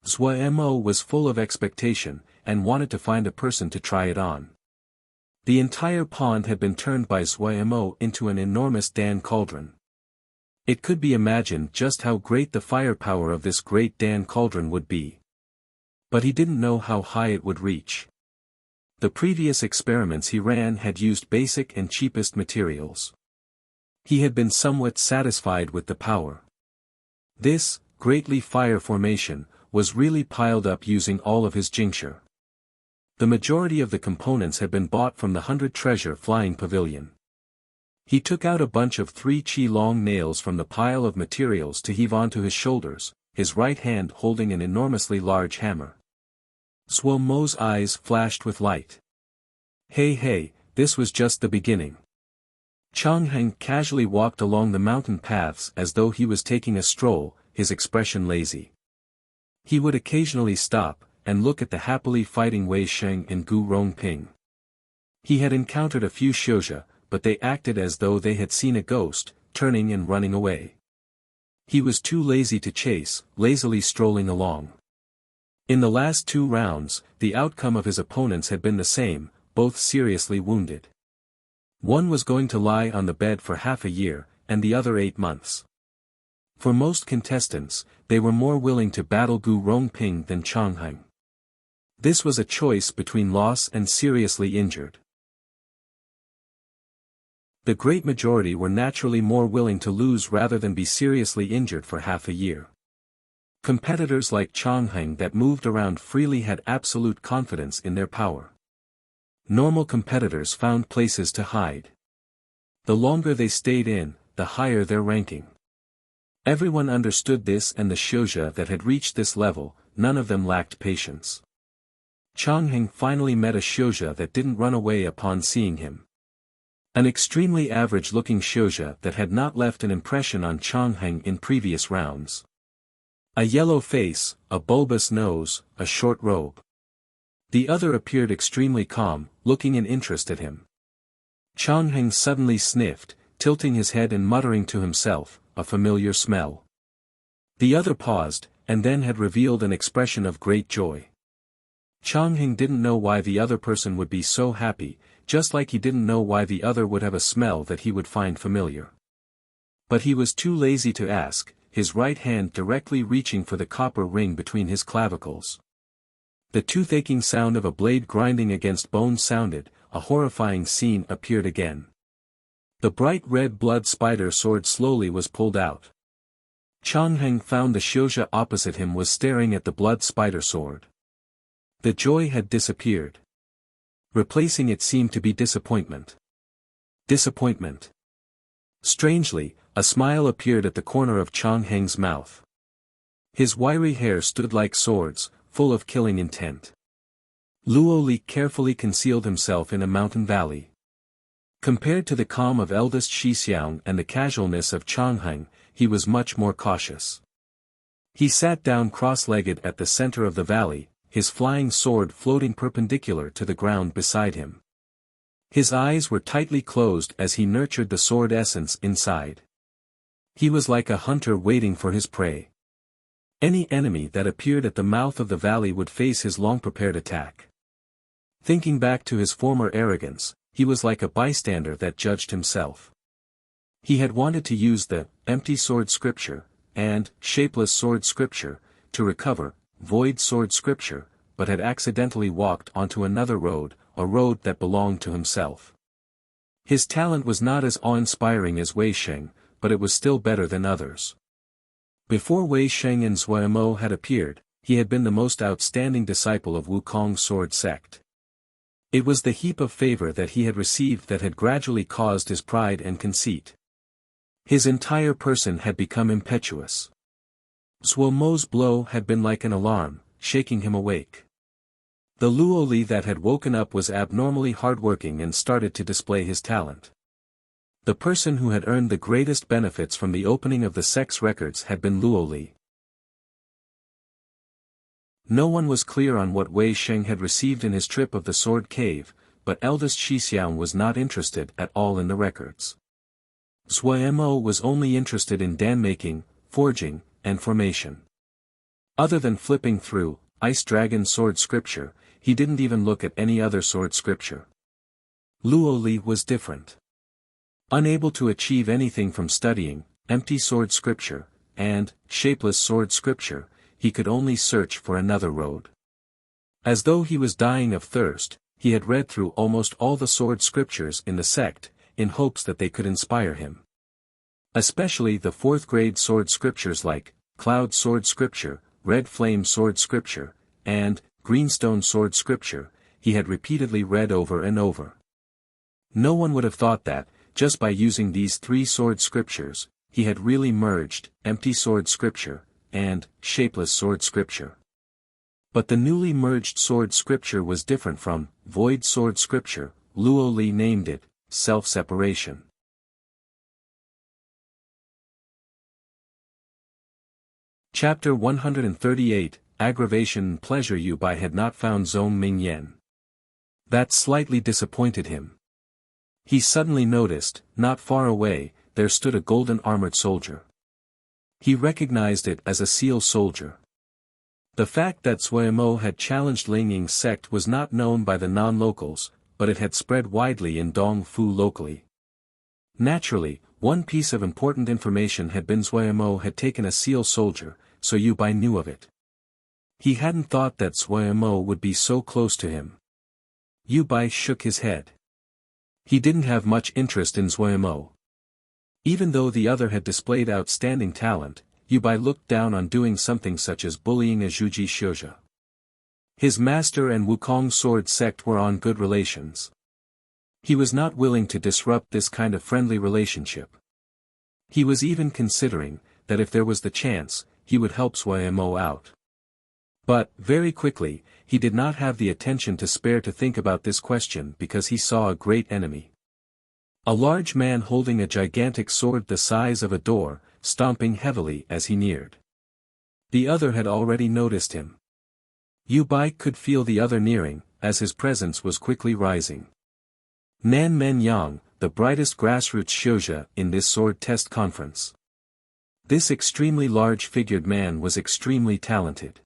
Xuemo was full of expectation, and wanted to find a person to try it on. The entire pond had been turned by Xuemo into an enormous Dan cauldron. It could be imagined just how great the firepower of this great Dan cauldron would be. But he didn't know how high it would reach. The previous experiments he ran had used basic and cheapest materials. He had been somewhat satisfied with the power. This, Great Leaf Fire Formation, was really piled up using all of his jingsha. The majority of the components had been bought from the 100 Treasure Flying Pavilion. He took out a bunch of 3 chi-long nails from the pile of materials to heave onto his shoulders, his right hand holding an enormously large hammer. Xuemo's eyes flashed with light. Hey, this was just the beginning. Changheng casually walked along the mountain paths as though he was taking a stroll, his expression lazy. He would occasionally stop, and look at the happily fighting Wei Sheng and Gu Rongping. He had encountered a few Xiaoxia, but they acted as though they had seen a ghost, turning and running away. He was too lazy to chase, lazily strolling along. In the last 2 rounds, the outcome of his opponents had been the same, both seriously wounded. One was going to lie on the bed for half a year, and the other 8 months. For most contestants, they were more willing to battle Gu Rongping than Changheng. This was a choice between loss and seriously injured. The great majority were naturally more willing to lose rather than be seriously injured for half a year. Competitors like Changheng that moved around freely had absolute confidence in their power. Normal competitors found places to hide. The longer they stayed in, the higher their ranking. Everyone understood this, and the Xianxia that had reached this level, none of them lacked patience. Changheng finally met a Xianxia that didn't run away upon seeing him. An extremely average-looking Xianxia that had not left an impression on Changheng in previous rounds. A yellow face, a bulbous nose, a short robe. The other appeared extremely calm, looking in interest at him. Changheng suddenly sniffed, tilting his head and muttering to himself, a familiar smell. The other paused, and then had revealed an expression of great joy. Changheng didn't know why the other person would be so happy, just like he didn't know why the other would have a smell that he would find familiar. But he was too lazy to ask, his right hand directly reaching for the copper ring between his clavicles. The toothaking sound of a blade grinding against bone sounded, a horrifying scene appeared again. The bright red blood spider sword slowly was pulled out. Changheng found the Xianxia opposite him was staring at the blood spider sword. The joy had disappeared. Replacing it seemed to be disappointment. Disappointment. Strangely, a smile appeared at the corner of Changheng's mouth. His wiry hair stood like swords, full of killing intent. Luo Li carefully concealed himself in a mountain valley. Compared to the calm of eldest Xixiang and the casualness of Changheng, he was much more cautious. He sat down cross-legged at the center of the valley, his flying sword floating perpendicular to the ground beside him. His eyes were tightly closed as he nurtured the sword essence inside. He was like a hunter waiting for his prey. Any enemy that appeared at the mouth of the valley would face his long-prepared attack. Thinking back to his former arrogance, he was like a bystander that judged himself. He had wanted to use the empty sword scripture and shapeless sword scripture to recover void sword scripture, but had accidentally walked onto another road, a road that belonged to himself. His talent was not as awe-inspiring as Wei Sheng, but it was still better than others. Before Wei Sheng and Zhuai Mo had appeared, he had been the most outstanding disciple of Wukong's sword sect. It was the heap of favor that he had received that had gradually caused his pride and conceit. His entire person had become impetuous. Zhuai Mo's blow had been like an alarm, shaking him awake. The Luo Li that had woken up was abnormally hardworking and started to display his talent. The person who had earned the greatest benefits from the opening of the sex records had been Luo Li. No one was clear on what Wei Sheng had received in his trip of the Sword Cave, but eldest Xixiang was not interested at all in the records. Zhuai Mo was only interested in dan-making, forging, and formation. Other than flipping through Ice Dragon sword scripture, he didn't even look at any other sword scripture. Luo Li was different. Unable to achieve anything from studying empty sword scripture and shapeless sword scripture, he could only search for another road. As though he was dying of thirst, he had read through almost all the sword scriptures in the sect, in hopes that they could inspire him. Especially the 4th grade sword scriptures like Cloud Sword Scripture, Red Flame Sword Scripture, and Greenstone Sword Scripture, he had repeatedly read over and over. No one would have thought that, just by using these 3 sword scriptures, he had really merged empty sword scripture and shapeless sword scripture. But the newly merged sword scripture was different from void sword scripture. Luo Li named it self-separation. Chapter 138, Aggravation and Pleasure. Yu Bai had not found Zhong Mingyan. That slightly disappointed him. He suddenly noticed, not far away, there stood a golden armored soldier. He recognized it as a seal soldier. The fact that Zhuai Mo had challenged Ling Ying's sect was not known by the non-locals, but it had spread widely in Dongfu locally. Naturally, one piece of important information had been Zhuemo had taken a seal soldier, so Yu Bai knew of it. He hadn't thought that Zhuemo would be so close to him. Yu Bai shook his head. He didn't have much interest in Zhuemo. Even though the other had displayed outstanding talent, Yu Bai looked down on doing something such as bullying a Zhuji Shouja. His master and Wukong sword sect were on good relations. He was not willing to disrupt this kind of friendly relationship. He was even considering that if there was the chance, he would help Zhuemo out. But, very quickly, he did not have the attention to spare to think about this question because he saw a great enemy. A large man holding a gigantic sword the size of a door, stomping heavily as he neared. The other had already noticed him. Yu Bai could feel the other nearing, as his presence was quickly rising. Nan Men Yang, the brightest grassroots shouja in this sword test conference. This extremely large-figured man was extremely talented.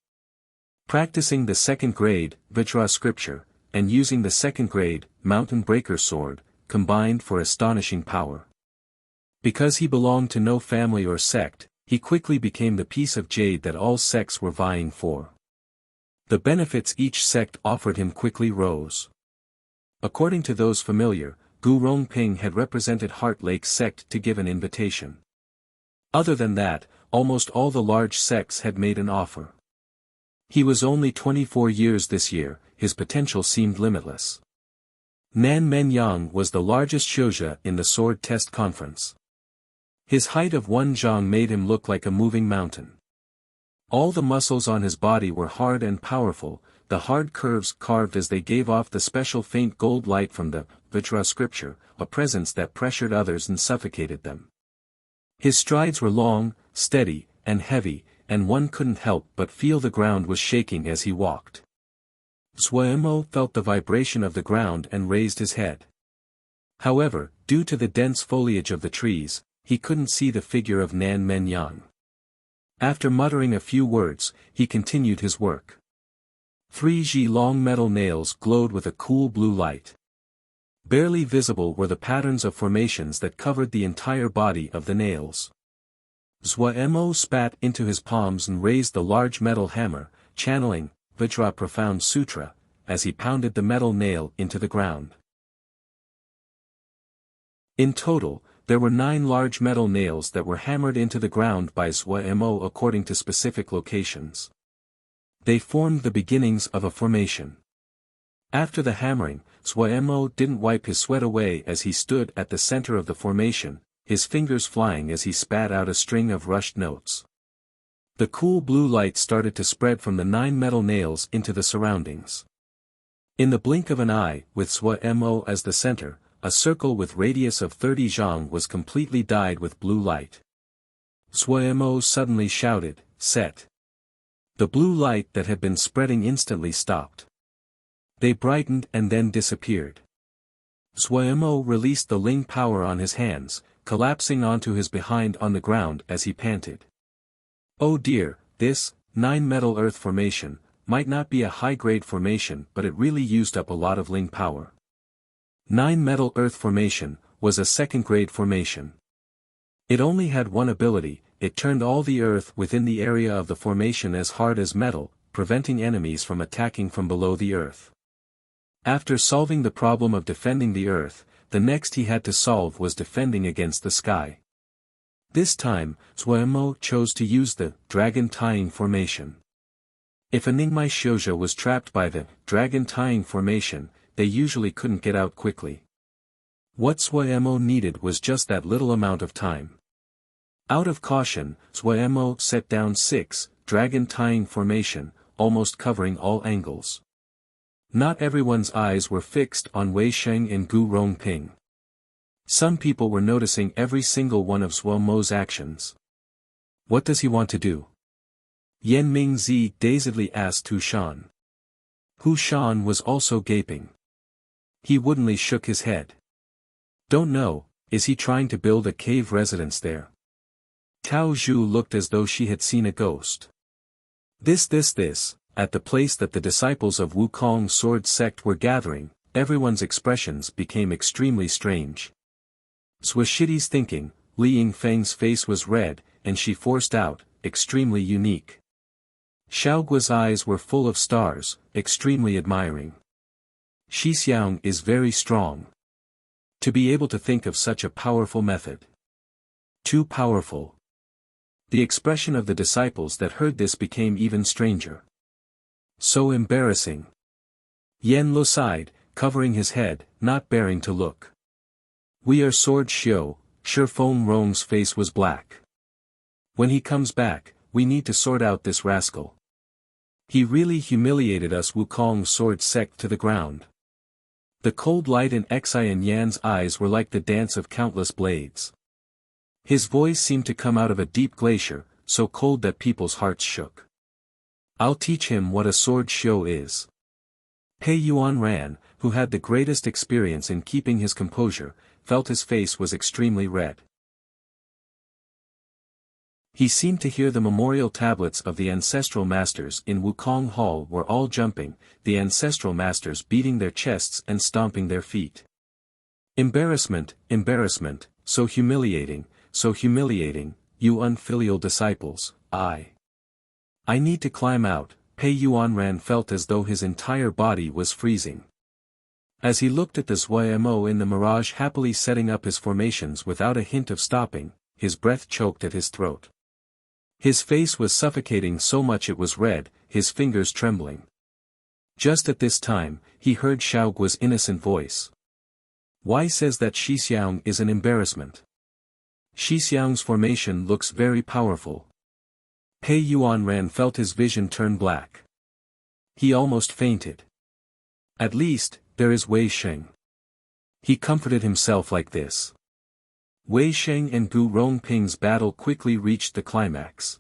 Practicing the second grade, Vajra scripture, and using the second grade, Mountain Breaker sword, combined for astonishing power. Because he belonged to no family or sect, he quickly became the piece of jade that all sects were vying for. The benefits each sect offered him quickly rose. According to those familiar, Gu Rongping had represented Heart Lake sect to give an invitation. Other than that, almost all the large sects had made an offer. He was only 24 years this year, his potential seemed limitless. Nan Men Yang was the largest shouja in the sword test conference. His height of 1 zhang made him look like a moving mountain. All the muscles on his body were hard and powerful, the hard curves carved as they gave off the special faint gold light from the Vajra scripture, a presence that pressured others and suffocated them. His strides were long, steady, and heavy, and one couldn't help but feel the ground was shaking as he walked. Zhuemo felt the vibration of the ground and raised his head. However, due to the dense foliage of the trees, he couldn't see the figure of Nan Men Yang. After muttering a few words, he continued his work. 3 long metal nails glowed with a cool blue light. Barely visible were the patterns of formations that covered the entire body of the nails. Zhuemo spat into his palms and raised the large metal hammer, channeling Vajra Profound Sutra, as he pounded the metal nail into the ground. In total, there were 9 large metal nails that were hammered into the ground by Zhuemo according to specific locations. They formed the beginnings of a formation. After the hammering, Zhuemo didn't wipe his sweat away as he stood at the center of the formation, his fingers flying as he spat out a string of rushed notes. The cool blue light started to spread from the 9 metal nails into the surroundings. In the blink of an eye, with Zhuemo as the center, a circle with radius of 30 zhang was completely dyed with blue light. Zhuemo suddenly shouted, "Set!" The blue light that had been spreading instantly stopped. They brightened and then disappeared. Zhuemo released the Ling power on his hands, collapsing onto his behind on the ground as he panted. Oh dear, this 9 metal earth formation might not be a high-grade formation, but it really used up a lot of Ling power. 9 metal earth formation was a second-grade formation. It only had one ability: it turned all the earth within the area of the formation as hard as metal, preventing enemies from attacking from below the earth. After solving the problem of defending the earth, the next he had to solve was defending against the sky. This time, Zhuemo chose to use the dragon tying formation. If a Ningmai Shouja was trapped by the dragon tying formation, they usually couldn't get out quickly. What Zhuemo needed was just that little amount of time. Out of caution, Zhuemo set down 6 dragon tying formation, almost covering all angles. Not everyone's eyes were fixed on Wei Sheng and Gu Rongping. Some people were noticing every single one of Zhuemo's actions. What does he want to do? Yan Mingzi dazedly asked Hu Shan. Hu Shan was also gaping. He woodenly shook his head. Don't know, is he trying to build a cave residence there? Tao Zhu looked as though she had seen a ghost. This, at the place that the disciples of Wukong sword sect were gathering, everyone's expressions became extremely strange. Swashidi's thinking, Li Yingfeng's face was red, and she forced out, extremely unique. Xiaoguo's eyes were full of stars, extremely admiring. Xixiang is very strong. To be able to think of such a powerful method. Too powerful. The expression of the disciples that heard this became even stranger. So embarrassing. Yan Lo sighed, covering his head, not bearing to look. We are Sword Xiu, Shifeng Rong's face was black. When he comes back, we need to sort out this rascal. He really humiliated us. Wukong's sword sank to the ground. The cold light in Xian Yan's eyes were like the dance of countless blades. His voice seemed to come out of a deep glacier, so cold that people's hearts shook. I'll teach him what a sword show is. Pei Yuan Ran, who had the greatest experience in keeping his composure, felt his face was extremely red. He seemed to hear the memorial tablets of the ancestral masters in Wukong Hall were all jumping, the ancestral masters beating their chests and stomping their feet. Embarrassment, embarrassment, so humiliating, you unfilial disciples, I need to climb out. Pei Yuanran felt as though his entire body was freezing. As he looked at the Zhuamo in the mirage happily setting up his formations without a hint of stopping, his breath choked at his throat. His face was suffocating so much it was red, his fingers trembling. Just at this time, he heard Xiaoguo's innocent voice. Why says that Xixiang is an embarrassment? Xixiang's formation looks very powerful. Pei Yuanran felt his vision turn black. He almost fainted. At least, there is Wei Sheng. He comforted himself like this. Wei Sheng and Gu Rongping's battle quickly reached the climax.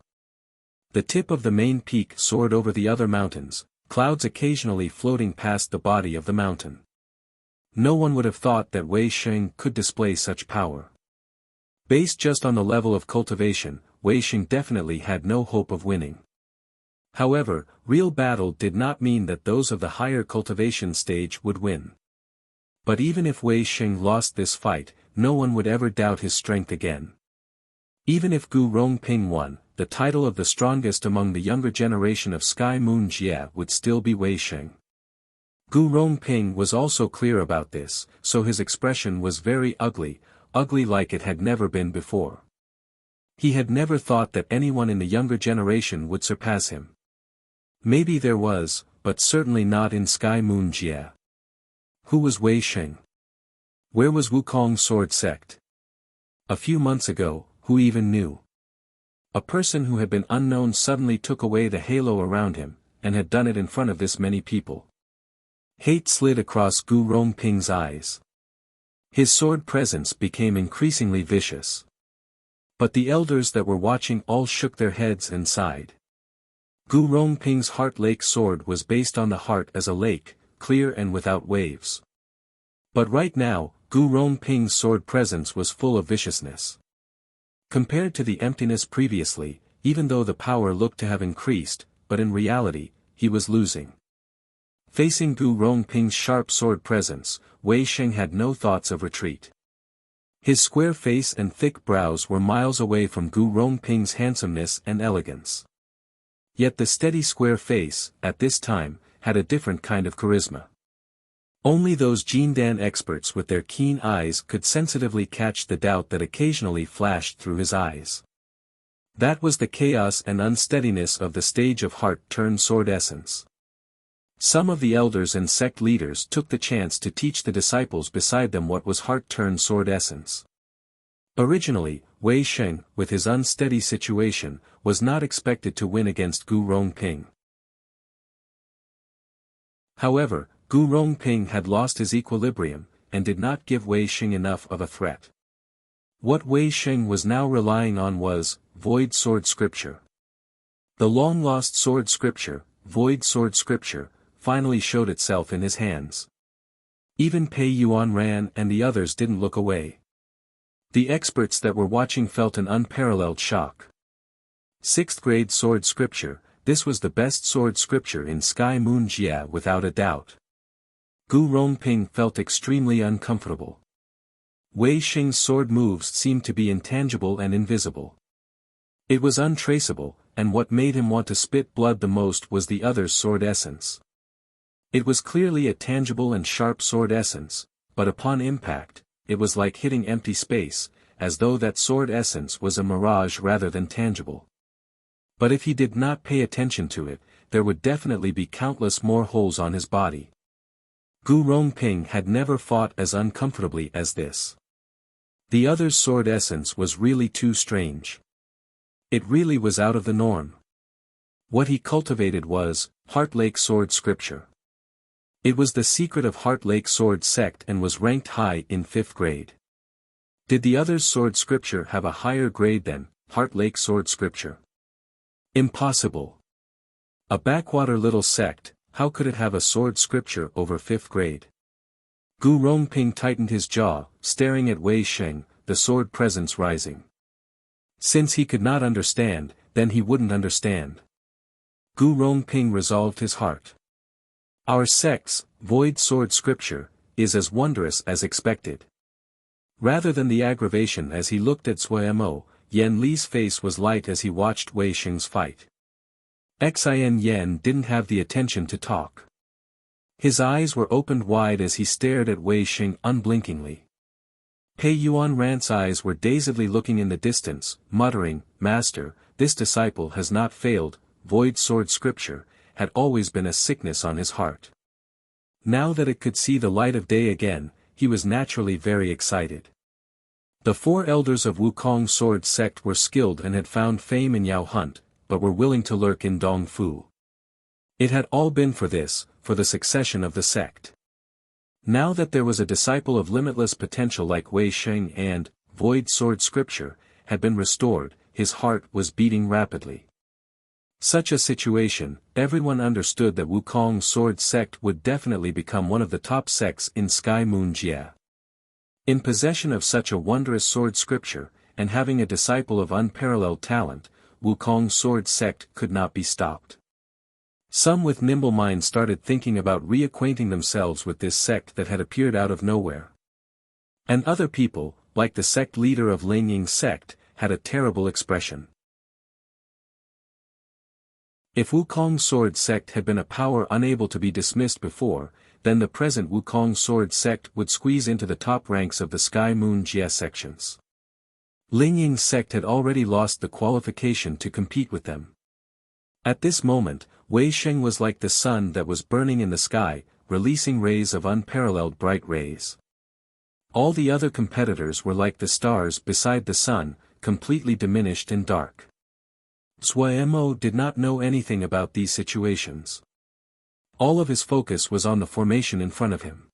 The tip of the main peak soared over the other mountains, clouds occasionally floating past the body of the mountain. No one would have thought that Wei Sheng could display such power. Based just on the level of cultivation, Wei Sheng definitely had no hope of winning. However, real battle did not mean that those of the higher cultivation stage would win. But even if Wei Sheng lost this fight, no one would ever doubt his strength again. Even if Gu Rongping won, the title of the strongest among the younger generation of Sky Moon Jie would still be Wei Sheng. Gu Rongping was also clear about this, so his expression was very ugly like it had never been before. He had never thought that anyone in the younger generation would surpass him. Maybe there was, but certainly not in Sky Moon Jie. Who was Wei Sheng? Where was Wukong's sword sect? A few months ago, who even knew? A person who had been unknown suddenly took away the halo around him, and had done it in front of this many people. Hate slid across Gu Rongping's eyes. His sword presence became increasingly vicious. But the elders that were watching all shook their heads and sighed. Gu Rongping's Heart Lake sword was based on the heart as a lake, clear and without waves. But right now, Gu Rongping's sword presence was full of viciousness. Compared to the emptiness previously, even though the power looked to have increased, but in reality, he was losing. Facing Gu Rongping's sharp sword presence, Wei Sheng had no thoughts of retreat. His square face and thick brows were miles away from Gu Rongping's handsomeness and elegance. Yet the steady square face, at this time, had a different kind of charisma. Only those Jindan experts with their keen eyes could sensitively catch the doubt that occasionally flashed through his eyes. That was the chaos and unsteadiness of the stage of heart-turned-sword essence. Some of the elders and sect leaders took the chance to teach the disciples beside them what was heart-turned-sword essence. Originally, Wei Sheng, with his unsteady situation, was not expected to win against Gu Rongping. However, Gu Rongping had lost his equilibrium, and did not give Wei Sheng enough of a threat. What Wei Sheng was now relying on was, Void Sword Scripture. The long-lost Sword Scripture, Void Sword Scripture, finally showed itself in his hands. Even Pei Yuanran and the others didn't look away. The experts that were watching felt an unparalleled shock. 6th grade Sword Scripture, this was the best Sword Scripture in Sky Moon Jie without a doubt. Gu Rongping felt extremely uncomfortable. Wei Xing's sword moves seemed to be intangible and invisible. It was untraceable, and what made him want to spit blood the most was the other's sword essence. It was clearly a tangible and sharp sword essence, but upon impact, it was like hitting empty space, as though that sword essence was a mirage rather than tangible. But if he did not pay attention to it, there would definitely be countless more holes on his body. Gu Rongping had never fought as uncomfortably as this. The other's sword essence was really too strange. It really was out of the norm. What he cultivated was Heart Lake Sword Scripture. It was the secret of Heart Lake Sword Sect and was ranked high in 5th grade. Did the other's sword scripture have a higher grade than Heart Lake Sword Scripture? Impossible. A backwater little sect, how could it have a sword scripture over 5th grade? Gu Rongping tightened his jaw, staring at Wei Xing, the sword presence rising. Since he could not understand, then he wouldn't understand. Gu Rongping resolved his heart. Our sect's void sword scripture is as wondrous as expected. Rather than the aggravation as he looked at Suemo, Yan Li's face was light as he watched Wei Xing's fight. Xin Yan didn't have the attention to talk. His eyes were opened wide as he stared at Wei Xing unblinkingly. Pei Yuan Rant's eyes were dazedly looking in the distance, muttering, "Master, this disciple has not failed, void sword scripture," had always been a sickness on his heart. Now that it could see the light of day again, he was naturally very excited. The 4 elders of Wukong sword sect were skilled and had found fame in Yao Hunt, but were willing to lurk in Dongfu. It had all been for this, for the succession of the sect. Now that there was a disciple of limitless potential like Wei Xing and, void sword scripture, had been restored, his heart was beating rapidly. Such a situation, everyone understood that Wukong sword sect would definitely become one of the top sects in Sky Moon Jia. In possession of such a wondrous sword scripture, and having a disciple of unparalleled talent, Wukong sword sect could not be stopped. Some with nimble minds started thinking about reacquainting themselves with this sect that had appeared out of nowhere. And other people, like the sect leader of Lingying's sect, had a terrible expression. If Wukong sword sect had been a power unable to be dismissed before, then the present Wukong sword sect would squeeze into the top ranks of the Sky Moon Jia sections. Lingying's sect had already lost the qualification to compete with them. At this moment, Wei Xing was like the sun that was burning in the sky, releasing rays of unparalleled bright rays. All the other competitors were like the stars beside the sun, completely diminished and dark. Suemo did not know anything about these situations. All of his focus was on the formation in front of him.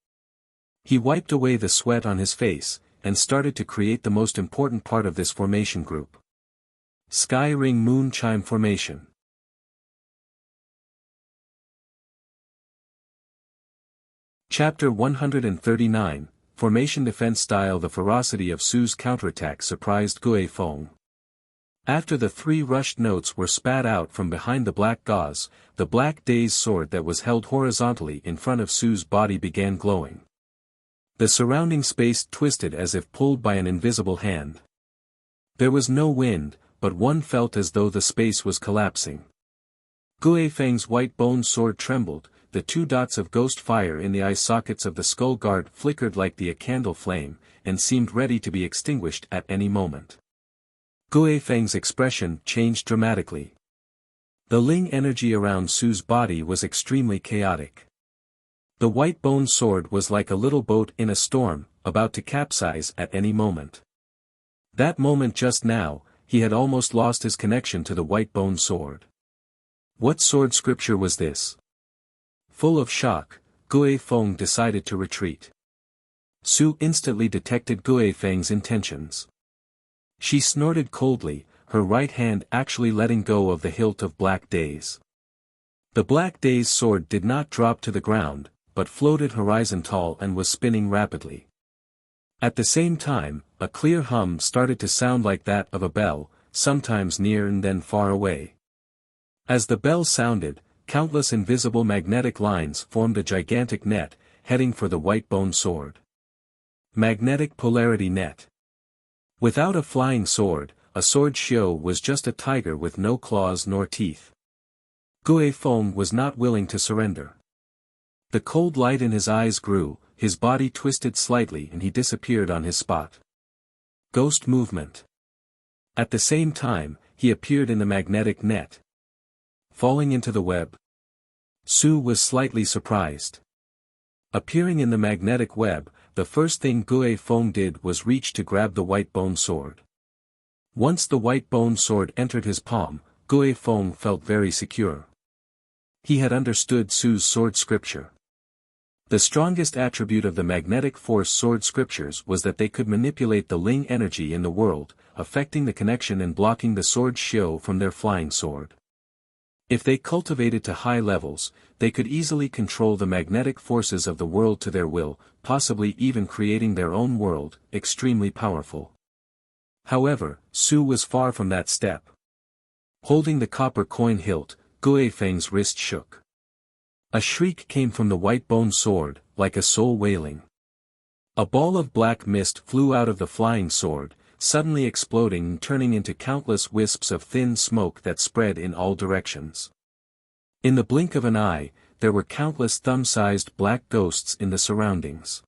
He wiped away the sweat on his face, and started to create the most important part of this formation group. Sky Ring Moon Chime Formation. Chapter 139, Formation Defense Style. The ferocity of Su's counterattack surprised Gue Feng. After the 3 rushed notes were spat out from behind the black gauze, the black day's sword that was held horizontally in front of Su's body began glowing. The surrounding space twisted as if pulled by an invisible hand. There was no wind, but one felt as though the space was collapsing. Gue Feng's white bone sword trembled, the 2 dots of ghost fire in the eye sockets of the skull guard flickered like a candle flame, and seemed ready to be extinguished at any moment. Gue Feng's expression changed dramatically. The Ling energy around Su's body was extremely chaotic. The white bone sword was like a little boat in a storm, about to capsize at any moment. That moment just now, he had almost lost his connection to the white bone sword. What sword scripture was this? Full of shock, Gue Feng decided to retreat. Su instantly detected Gue Feng's intentions. She snorted coldly, her right hand actually letting go of the hilt of Black Day's. The Black Day's sword did not drop to the ground, but floated horizontal and was spinning rapidly. At the same time, a clear hum started to sound like that of a bell, sometimes near and then far away. As the bell sounded, countless invisible magnetic lines formed a gigantic net, heading for the white bone sword. Magnetic polarity net. Without a flying sword, a sword Xiao was just a tiger with no claws nor teeth. Gue Feng was not willing to surrender. The cold light in his eyes grew, his body twisted slightly and he disappeared on his spot. Ghost movement. At the same time, he appeared in the magnetic net. Falling into the web. Su was slightly surprised. Appearing in the magnetic web, the first thing Gue Feng did was reach to grab the white bone sword. Once the white bone sword entered his palm, Gue Feng felt very secure. He had understood Su's sword scripture. The strongest attribute of the magnetic force sword scriptures was that they could manipulate the Ling energy in the world, affecting the connection and blocking the sword Xiao from their flying sword. If they cultivated to high levels, they could easily control the magnetic forces of the world to their will, possibly even creating their own world, extremely powerful. However, Su was far from that step. Holding the copper coin hilt, Gue Feng's wrist shook. A shriek came from the white bone sword, like a soul wailing. A ball of black mist flew out of the flying sword, suddenly exploding and turning into countless wisps of thin smoke that spread in all directions. In the blink of an eye, there were countless thumb-sized black ghosts in the surroundings.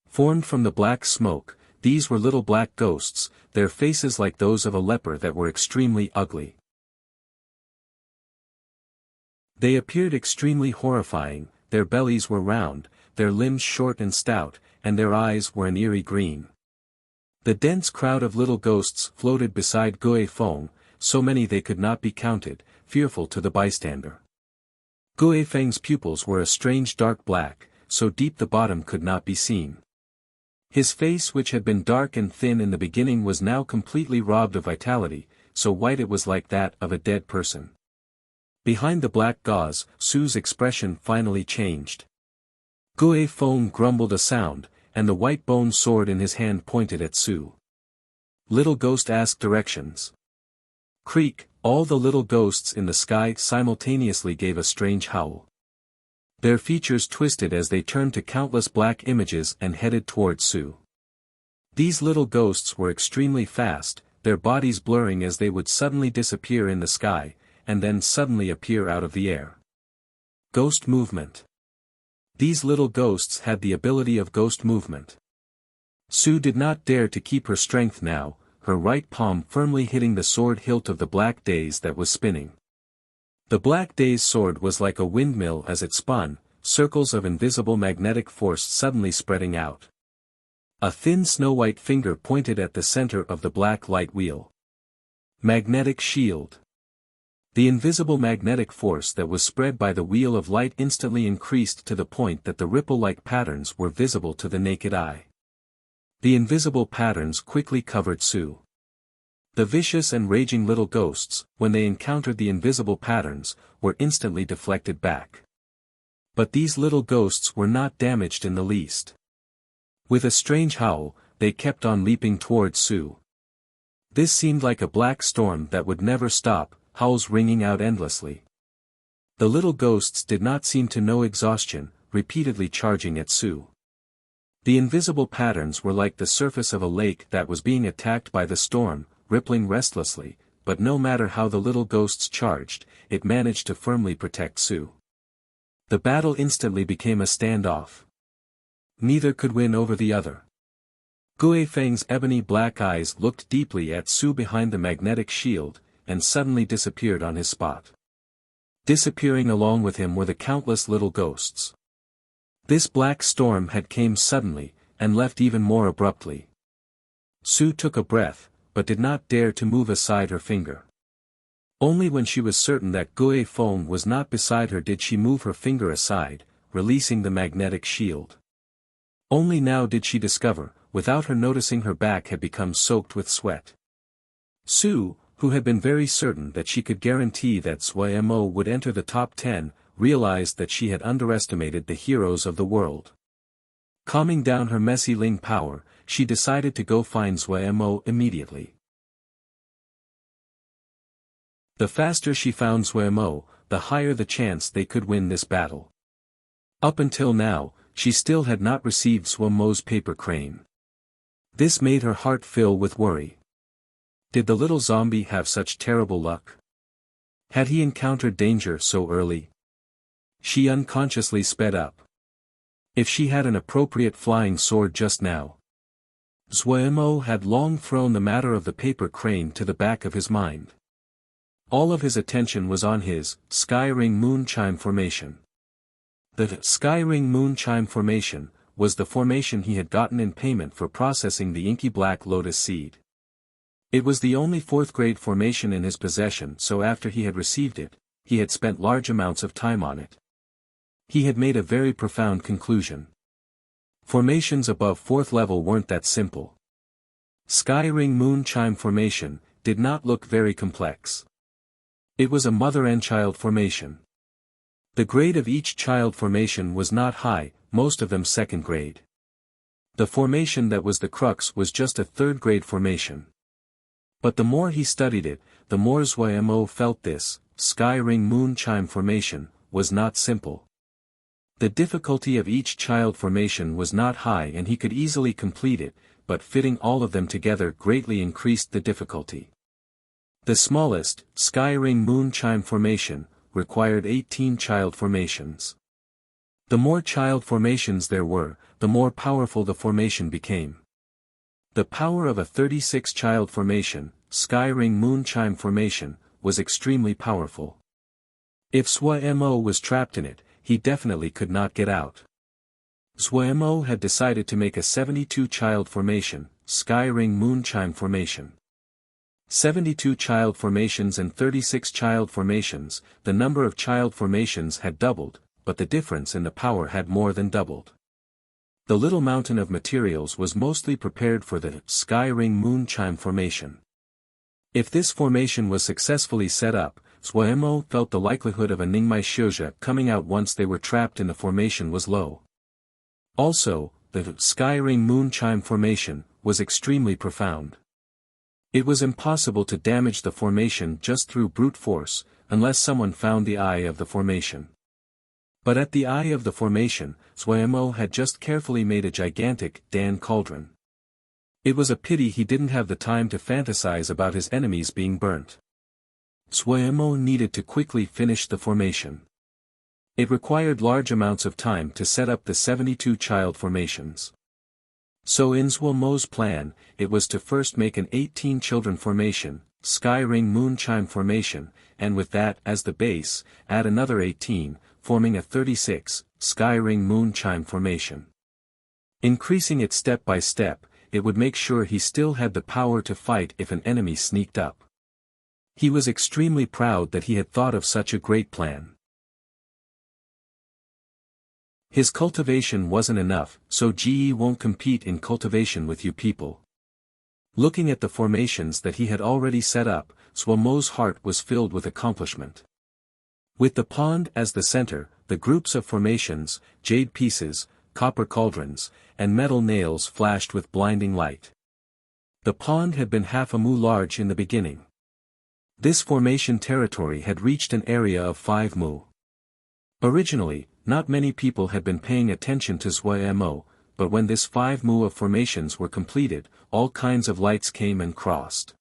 Formed from the black smoke, these were little black ghosts, their faces like those of a leper that were extremely ugly. They appeared extremely horrifying, their bellies were round, their limbs short and stout, and their eyes were an eerie green. The dense crowd of little ghosts floated beside Gue Feng, so many they could not be counted, fearful to the bystander. Gue Feng's pupils were a strange dark black, so deep the bottom could not be seen. His face, which had been dark and thin in the beginning, was now completely robbed of vitality, so white it was like that of a dead person. Behind the black gauze, Su's expression finally changed. Gue Feng grumbled a sound, and the white bone sword in his hand pointed at Su. Little ghost asked directions. Creak, all the little ghosts in the sky simultaneously gave a strange howl. Their features twisted as they turned to countless black images and headed toward Su. These little ghosts were extremely fast, their bodies blurring as they would suddenly disappear in the sky, and then suddenly appear out of the air. Ghost movement. These little ghosts had the ability of ghost movement. Su did not dare to keep her strength now, her right palm firmly hitting the sword hilt of the black daze that was spinning. The black daze sword was like a windmill as it spun, circles of invisible magnetic force suddenly spreading out. A thin snow-white finger pointed at the center of the black light wheel. Magnetic shield. The invisible magnetic force that was spread by the wheel of light instantly increased to the point that the ripple-like patterns were visible to the naked eye. The invisible patterns quickly covered Su. The vicious and raging little ghosts, when they encountered the invisible patterns, were instantly deflected back. But these little ghosts were not damaged in the least. With a strange howl, they kept on leaping towards Su. This seemed like a black storm that would never stop, howls ringing out endlessly. The little ghosts did not seem to know exhaustion, repeatedly charging at Su. The invisible patterns were like the surface of a lake that was being attacked by the storm, rippling restlessly, but no matter how the little ghosts charged, it managed to firmly protect Su. The battle instantly became a standoff. Neither could win over the other. Gue Feng's ebony black eyes looked deeply at Su behind the magnetic shield, and suddenly disappeared on his spot. Disappearing along with him were the countless little ghosts. This black storm had came suddenly, and left even more abruptly. Su took a breath, but did not dare to move aside her finger. Only when she was certain that Gue Feng was not beside her did she move her finger aside, releasing the magnetic shield. Only now did she discover, without her noticing, her back had become soaked with sweat. Su, who had been very certain that she could guarantee that Sui Mo would enter the top 10, realized that she had underestimated the heroes of the world. Calming down her messy Ling power, she decided to go find Sui Mo immediately. The faster she found Sui Mo, the higher the chance they could win this battle. Up until now, she still had not received Suomo's paper crane. This made her heart fill with worry. Did the little zombie have such terrible luck? Had he encountered danger so early? She unconsciously sped up. If she had an appropriate flying sword just now. Suomo had long thrown the matter of the paper crane to the back of his mind. All of his attention was on his Sky Ring Moonchime formation. The Sky Ring Moonchime formation was the formation he had gotten in payment for processing the inky black lotus seed. It was the only fourth-grade formation in his possession, so after he had received it, he had spent large amounts of time on it. He had made a very profound conclusion. Formations above fourth level weren't that simple. Sky Ring Moonchime formation did not look very complex. It was a mother and child formation. The grade of each child formation was not high, most of them second grade. The formation that was the crux was just a third grade formation. But the more he studied it, the more Suomo felt this Sky Ring Moonchime formation was not simple. The difficulty of each child formation was not high and he could easily complete it, but fitting all of them together greatly increased the difficulty. The smallest, Sky Ring Moonchime formation, required 18 child formations. The more child formations there were, the more powerful the formation became. The power of a 36 child formation, Sky Ring Moonchime formation, was extremely powerful. If Suomo was trapped in it, he definitely could not get out. Suomo had decided to make a 72 child formation, Sky Ring Moonchime formation. 72 child formations and 36 child formations, the number of child formations had doubled, but the difference in the power had more than doubled. The little mountain of materials was mostly prepared for the Sky Ring Moonchime formation. If this formation was successfully set up, Suomo felt the likelihood of a Ningmai Shouja coming out once they were trapped in the formation was low. Also, the Sky Ring Moonchime formation was extremely profound. It was impossible to damage the formation just through brute force, unless someone found the eye of the formation. But at the eye of the formation, Suomo had just carefully made a gigantic Dan cauldron. It was a pity he didn't have the time to fantasize about his enemies being burnt. Suomo needed to quickly finish the formation. It required large amounts of time to set up the 72 child formations. So in Suomo's plan, it was to first make an 18 children formation, Sky Ring Moonchime formation, and with that as the base, add another 18, forming a 36, Sky Ring Moonchime formation. Increasing it step by step, it would make sure he still had the power to fight if an enemy sneaked up. He was extremely proud that he had thought of such a great plan. His cultivation wasn't enough, so GE won't compete in cultivation with you people. Looking at the formations that he had already set up, Suomo's heart was filled with accomplishment. With the pond as the center, the groups of formations, jade pieces, copper cauldrons, and metal nails flashed with blinding light. The pond had been half a mu large in the beginning. This formation territory had reached an area of 5 mu. Originally, not many people had been paying attention to Suomo, but when this 5 mu of formations were completed, all kinds of lights came and crossed.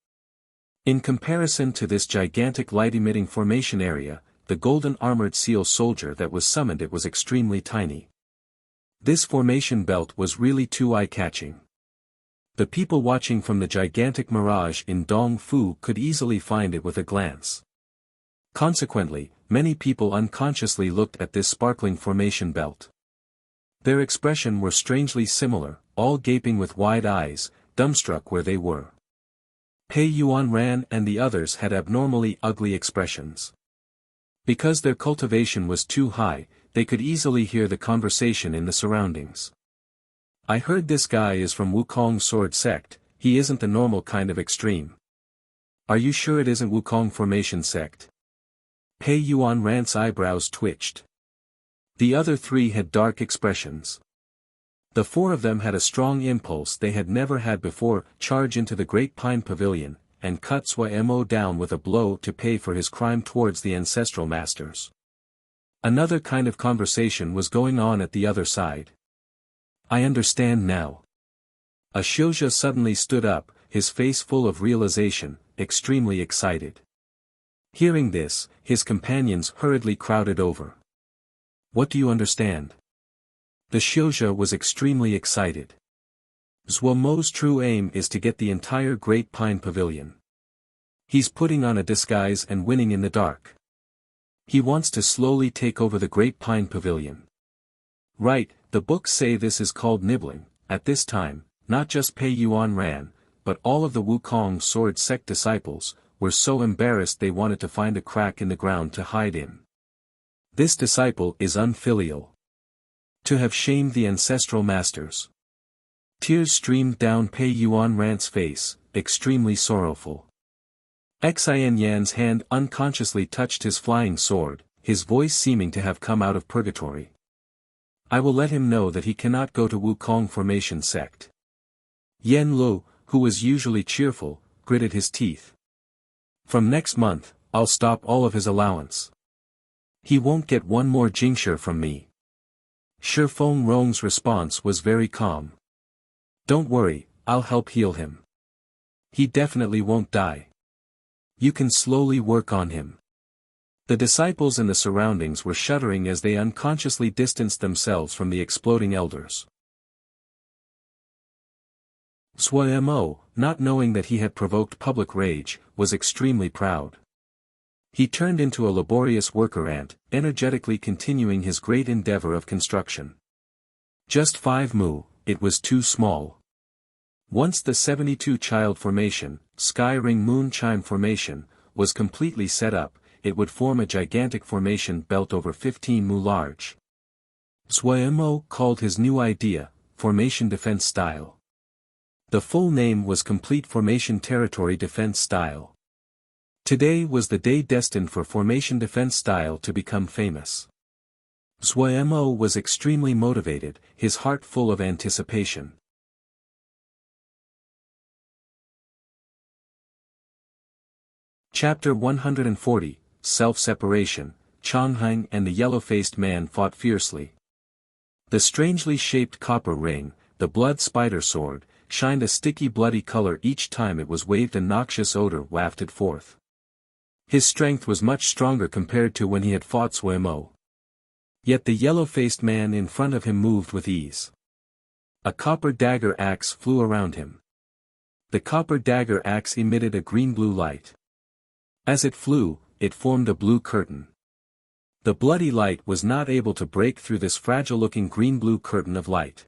In comparison to this gigantic light-emitting formation area, the golden armored seal soldier that was summoned it was extremely tiny. This formation belt was really too eye-catching. The people watching from the gigantic mirage in Dongfu could easily find it with a glance. Consequently, many people unconsciously looked at this sparkling formation belt. Their expression were strangely similar, all gaping with wide eyes, dumbstruck where they were. Pei Yuanran and the others had abnormally ugly expressions. Because their cultivation was too high, they could easily hear the conversation in the surroundings. I heard this guy is from Wukong Sword Sect, he isn't the normal kind of extreme. Are you sure it isn't Wukong Formation Sect? Pei Yuanran's eyebrows twitched. The other three had dark expressions. The four of them had a strong impulse they had never had before, charge into the Great Pine Pavilion, and cut Suomo down with a blow to pay for his crime towards the ancestral masters. Another kind of conversation was going on at the other side. I understand now. Xianxia suddenly stood up, his face full of realization, extremely excited. Hearing this, his companions hurriedly crowded over. What do you understand? The Xianxia was extremely excited. Zhuo Mo's true aim is to get the entire Great Pine Pavilion. He's putting on a disguise and winning in the dark. He wants to slowly take over the Great Pine Pavilion. Right, the books say this is called nibbling. At this time, not just Pei Yuan ran, but all of the Wukong sword sect disciples, were so embarrassed they wanted to find a crack in the ground to hide in. This disciple is unfilial. To have shamed the ancestral masters. Tears streamed down Pei Yuan Ran's face, extremely sorrowful. Xian Yan's hand unconsciously touched his flying sword, his voice seeming to have come out of purgatory. I will let him know that he cannot go to Wukong Formation sect. Yan Lu, who was usually cheerful, gritted his teeth. From next month, I'll stop all of his allowance. He won't get one more jingshi from me. Shi Feng Rong's response was very calm. Don't worry, I'll help heal him. He definitely won't die. You can slowly work on him. The disciples in the surroundings were shuddering as they unconsciously distanced themselves from the exploding elders. Zhuo Mo, not knowing that he had provoked public rage, was extremely proud. He turned into a laborious worker ant, energetically continuing his great endeavor of construction. Just 5 mu, it was too small. Once the 72 child formation, Sky Ring Moon Chime formation, was completely set up, it would form a gigantic formation belt over 15 mu large. Zhuo Mo called his new idea, Formation Defense Style. The full name was Complete Formation Territory Defense Style. Today was the day destined for Formation Defense Style to become famous. Zhuo Mo was extremely motivated, his heart full of anticipation. Chapter 140, Self-Separation. Changhain and the yellow-faced man fought fiercely. The strangely shaped copper ring, the blood spider sword, shined a sticky bloody color each time it was waved, and noxious odor wafted forth. His strength was much stronger compared to when he had fought Zhuo Mo. Yet the yellow-faced man in front of him moved with ease. A copper dagger axe flew around him. The copper dagger axe emitted a green-blue light. As it flew, it formed a blue curtain. The bloody light was not able to break through this fragile-looking green-blue curtain of light.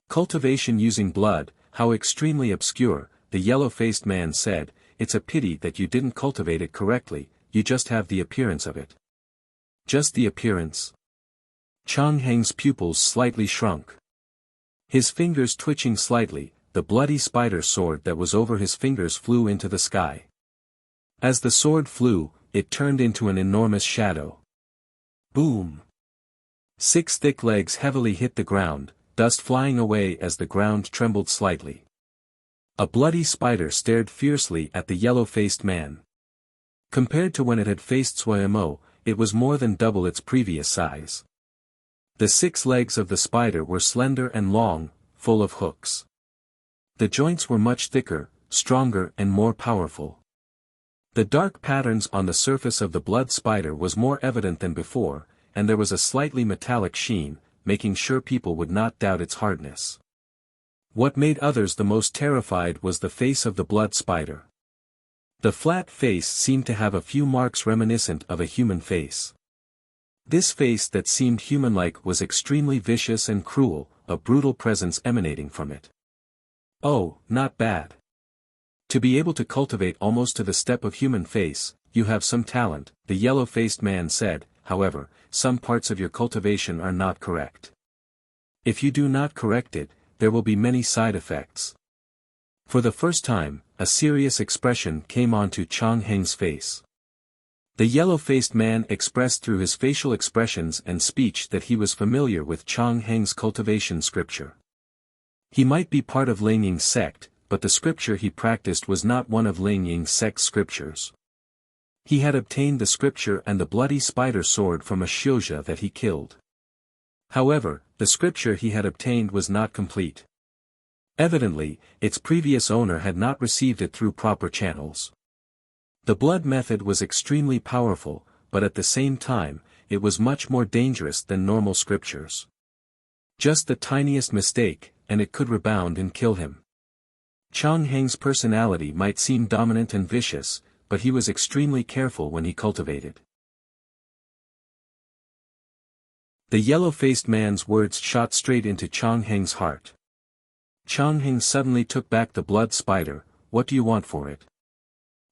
Cultivation using blood, how extremely obscure, the yellow-faced man said, it's a pity that you didn't cultivate it correctly, you just have the appearance of it. Just the appearance? Changhain's pupils slightly shrunk. His fingers twitching slightly, the bloody spider sword that was over his fingers flew into the sky. As the sword flew, it turned into an enormous shadow. Boom! 6 thick legs heavily hit the ground, dust flying away as the ground trembled slightly. A bloody spider stared fiercely at the yellow-faced man. Compared to when it had faced Zhuo Mo, it was more than double its previous size. The 6 legs of the spider were slender and long, full of hooks. The joints were much thicker, stronger and more powerful. The dark patterns on the surface of the blood spider was more evident than before, and there was a slightly metallic sheen, making sure people would not doubt its hardness. What made others the most terrified was the face of the blood spider. The flat face seemed to have a few marks reminiscent of a human face. This face that seemed human-like was extremely vicious and cruel, a brutal presence emanating from it. Oh, not bad. To be able to cultivate almost to the step of human face, you have some talent, the yellow-faced man said. However, some parts of your cultivation are not correct. If you do not correct it, there will be many side effects. For the first time, a serious expression came onto Changhain's face. The yellow-faced man expressed through his facial expressions and speech that he was familiar with Changhain's cultivation scripture. He might be part of Ling Ying's sect, but the scripture he practiced was not one of Ling Ying's sect's scriptures. He had obtained the scripture and the bloody spider sword from a Xianxia that he killed. However, the scripture he had obtained was not complete. Evidently, its previous owner had not received it through proper channels. The blood method was extremely powerful, but at the same time, it was much more dangerous than normal scriptures. Just the tiniest mistake, and it could rebound and kill him. Chang Heng's personality might seem dominant and vicious, but he was extremely careful when he cultivated. The yellow-faced man's words shot straight into Chang Heng's heart. Chang Heng suddenly took back the blood spider. What do you want for it?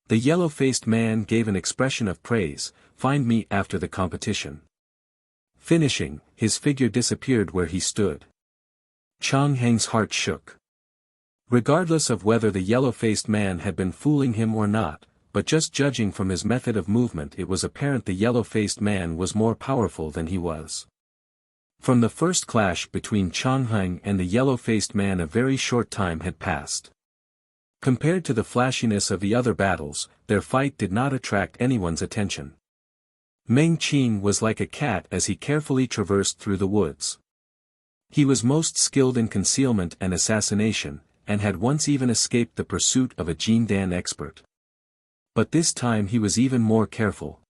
The yellow-faced man gave an expression of praise. Find me after the competition. Finishing, his figure disappeared where he stood. Chang Heng's heart shook. Regardless of whether the yellow-faced man had been fooling him or not, but just judging from his method of movement, it was apparent the yellow-faced man was more powerful than he was. From the first clash between Chang Heng and the yellow-faced man a very short time had passed. Compared to the flashiness of the other battles, their fight did not attract anyone's attention. Meng Qin was like a cat as he carefully traversed through the woods. He was most skilled in concealment and assassination, and had once even escaped the pursuit of a Jindan expert. But this time he was even more careful.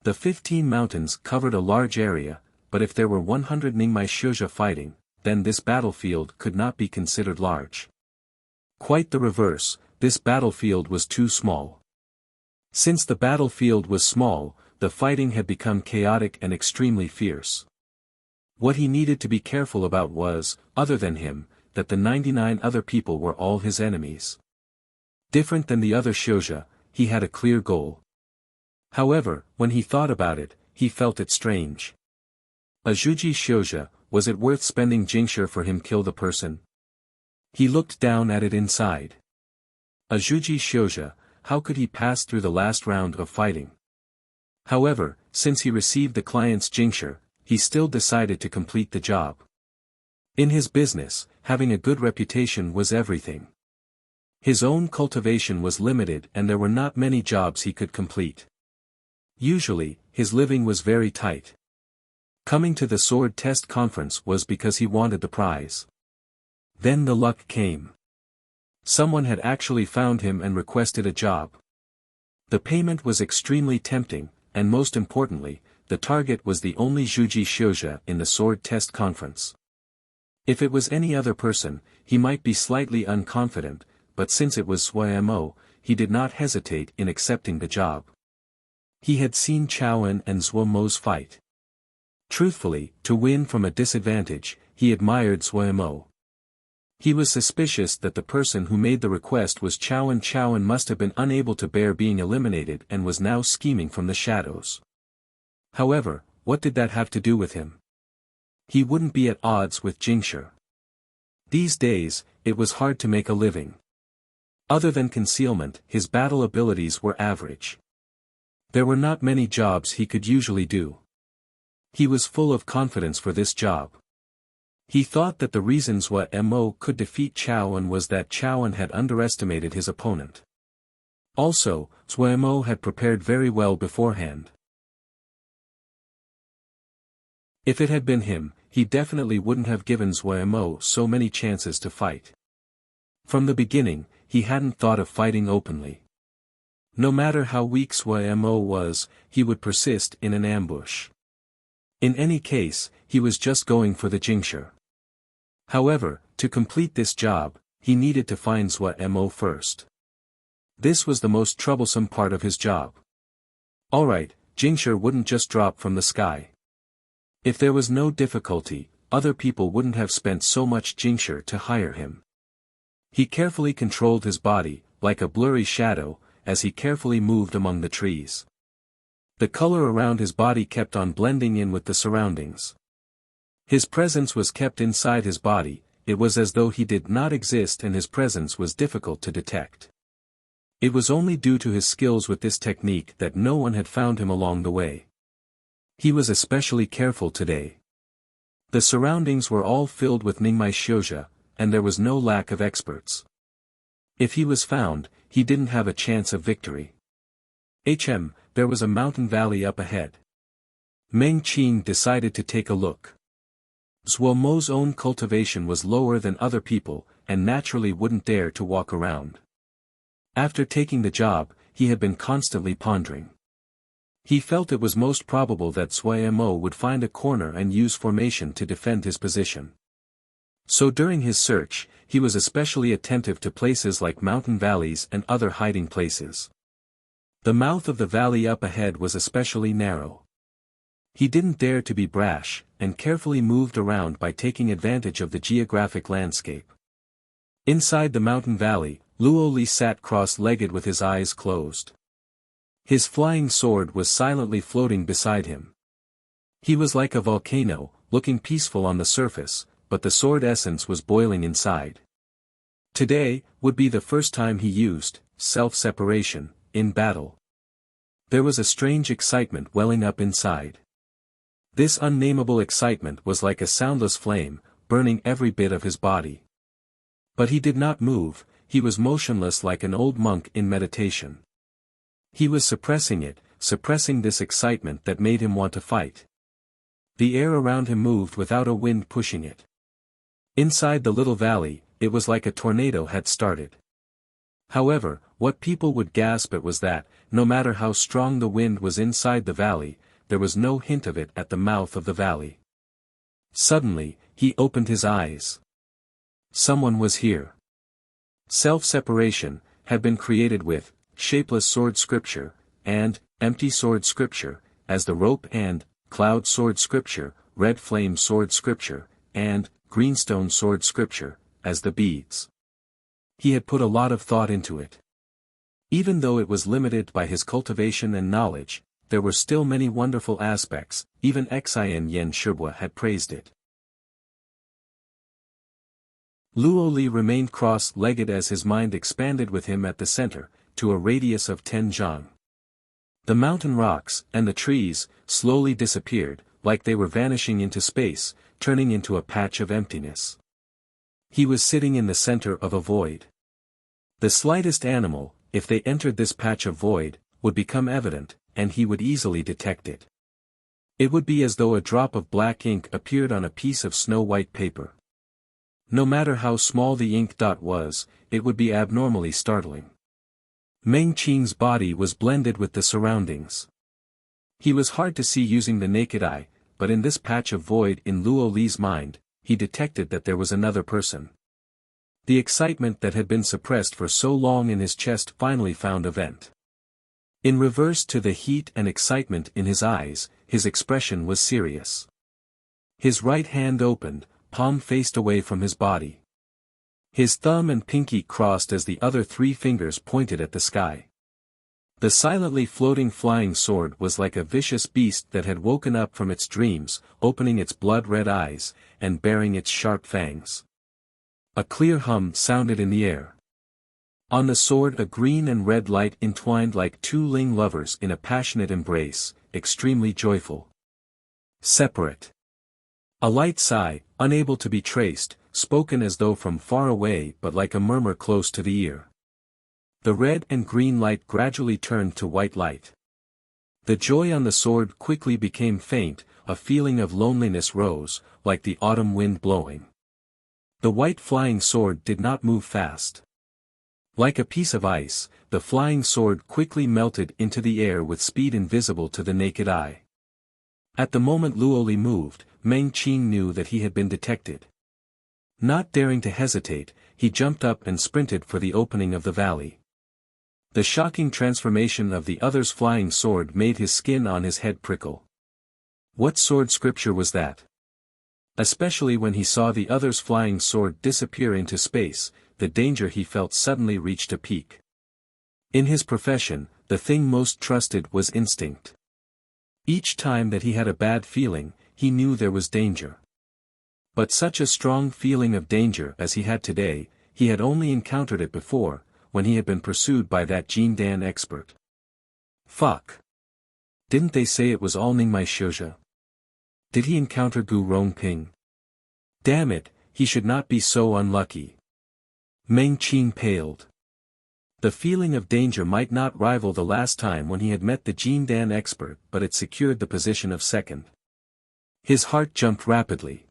The 15 mountains covered a large area, but if there were 100 Ningmai Shuzhe fighting, then this battlefield could not be considered large. Quite the reverse, this battlefield was too small. Since the battlefield was small, the fighting had become chaotic and extremely fierce. What he needed to be careful about was, other than him, that the 99 other people were all his enemies. Different than the other Shuzhe, he had a clear goal. However, when he thought about it, he felt it strange. A Zhuji Shuzhe, was it worth spending Jingshi for him kill the person? He looked down at it inside. A Zhuji Shuzhe, how could he pass through the last round of fighting? However, since he received the client's Jingshi, he still decided to complete the job. In his business, having a good reputation was everything. His own cultivation was limited and there were not many jobs he could complete. Usually, his living was very tight. Coming to the sword test conference was because he wanted the prize. Then the luck came. Someone had actually found him and requested a job. The payment was extremely tempting, and most importantly, the target was the only Zhuji Shuzhe in the sword test conference. If it was any other person, he might be slightly unconfident, but since it was Zhuo, he did not hesitate in accepting the job. He had seen Chaoan and Zhuo's fight. Truthfully, to win from a disadvantage, he admired Zhuo. He was suspicious that the person who made the request was Chaoan. Chaoan must have been unable to bear being eliminated and was now scheming from the shadows. However, what did that have to do with him? He wouldn't be at odds with Jingshi. These days, it was hard to make a living. Other than concealment, his battle abilities were average. There were not many jobs he could usually do. He was full of confidence for this job. He thought that the reason Zhuo could defeat Chaoan was that Chaoan had underestimated his opponent. Also, Zhuo had prepared very well beforehand. If it had been him, he definitely wouldn't have given Zhuo so many chances to fight. From the beginning, he hadn't thought of fighting openly. No matter how weak Zhuo was, he would persist in an ambush. In any case, he was just going for the Jingshi. However, to complete this job, he needed to find Zhuo first. This was the most troublesome part of his job. Alright, Jingshi wouldn't just drop from the sky. If there was no difficulty, other people wouldn't have spent so much Jingshi to hire him. He carefully controlled his body, like a blurry shadow, as he carefully moved among the trees. The color around his body kept on blending in with the surroundings. His presence was kept inside his body, it was as though he did not exist and his presence was difficult to detect. It was only due to his skills with this technique that no one had found him along the way. He was especially careful today. The surroundings were all filled with Ningmai Shuzhe, and there was no lack of experts. If he was found, he didn't have a chance of victory. There was a mountain valley up ahead. Meng Qin decided to take a look. Zhuo Mo's own cultivation was lower than other people, and naturally wouldn't dare to walk around. After taking the job, he had been constantly pondering. He felt it was most probable that Zhuo Mo would find a corner and use formation to defend his position. So during his search, he was especially attentive to places like mountain valleys and other hiding places. The mouth of the valley up ahead was especially narrow. He didn't dare to be brash, and carefully moved around by taking advantage of the geographic landscape. Inside the mountain valley, Luo Li sat cross-legged with his eyes closed. His flying sword was silently floating beside him. He was like a volcano, looking peaceful on the surface, but the sword essence was boiling inside. Today would be the first time he used self-separation in battle. There was a strange excitement welling up inside. This unnameable excitement was like a soundless flame, burning every bit of his body. But he did not move, he was motionless like an old monk in meditation. He was suppressing it, suppressing this excitement that made him want to fight. The air around him moved without a wind pushing it. Inside the little valley, it was like a tornado had started. However, what people would gasp at was that, no matter how strong the wind was inside the valley, there was no hint of it at the mouth of the valley. Suddenly, he opened his eyes. Someone was here. Self-separation had been created with shapeless sword scripture, and empty sword scripture, as the rope, and cloud sword scripture, red flame sword scripture, and greenstone sword scripture, as the beads. He had put a lot of thought into it. Even though it was limited by his cultivation and knowledge, there were still many wonderful aspects, even Xianxia had praised it. Luo Li remained cross-legged as his mind expanded with him at the center, to a radius of 10 zhang. The mountain rocks, and the trees, slowly disappeared, like they were vanishing into space, turning into a patch of emptiness. He was sitting in the center of a void. The slightest animal, if they entered this patch of void, would become evident, and he would easily detect it. It would be as though a drop of black ink appeared on a piece of snow-white paper. No matter how small the ink dot was, it would be abnormally startling. Meng Qing's body was blended with the surroundings. He was hard to see using the naked eye, but in this patch of void in Luo Li's mind, he detected that there was another person. The excitement that had been suppressed for so long in his chest finally found a vent. In reverse to the heat and excitement in his eyes, his expression was serious. His right hand opened, palm faced away from his body. His thumb and pinky crossed as the other 3 fingers pointed at the sky. The silently floating flying sword was like a vicious beast that had woken up from its dreams, opening its blood-red eyes, and baring its sharp fangs. A clear hum sounded in the air. On the sword a green and red light entwined like 2 Ling lovers in a passionate embrace, extremely joyful. Separate. A light sigh, unable to be traced, spoken as though from far away but like a murmur close to the ear. The red and green light gradually turned to white light. The joy on the sword quickly became faint, a feeling of loneliness rose, like the autumn wind blowing. The white flying sword did not move fast. Like a piece of ice, the flying sword quickly melted into the air with speed invisible to the naked eye. At the moment Luo Li moved, Meng Qing knew that he had been detected. Not daring to hesitate, he jumped up and sprinted for the opening of the valley. The shocking transformation of the other's flying sword made his skin on his head prickle. What sword scripture was that? Especially when he saw the other's flying sword disappear into space, the danger he felt suddenly reached a peak. In his profession, the thing most trusted was instinct. Each time that he had a bad feeling, he knew there was danger. But such a strong feeling of danger as he had today, he had only encountered it before, when he had been pursued by that Jindan expert. Fuck. Didn't they say it was all Ningmai Shouja? Did he encounter Gu Rongping? Damn it, he should not be so unlucky. Meng Qing paled. The feeling of danger might not rival the last time when he had met the Jindan expert, but it secured the position of second. His heart jumped rapidly.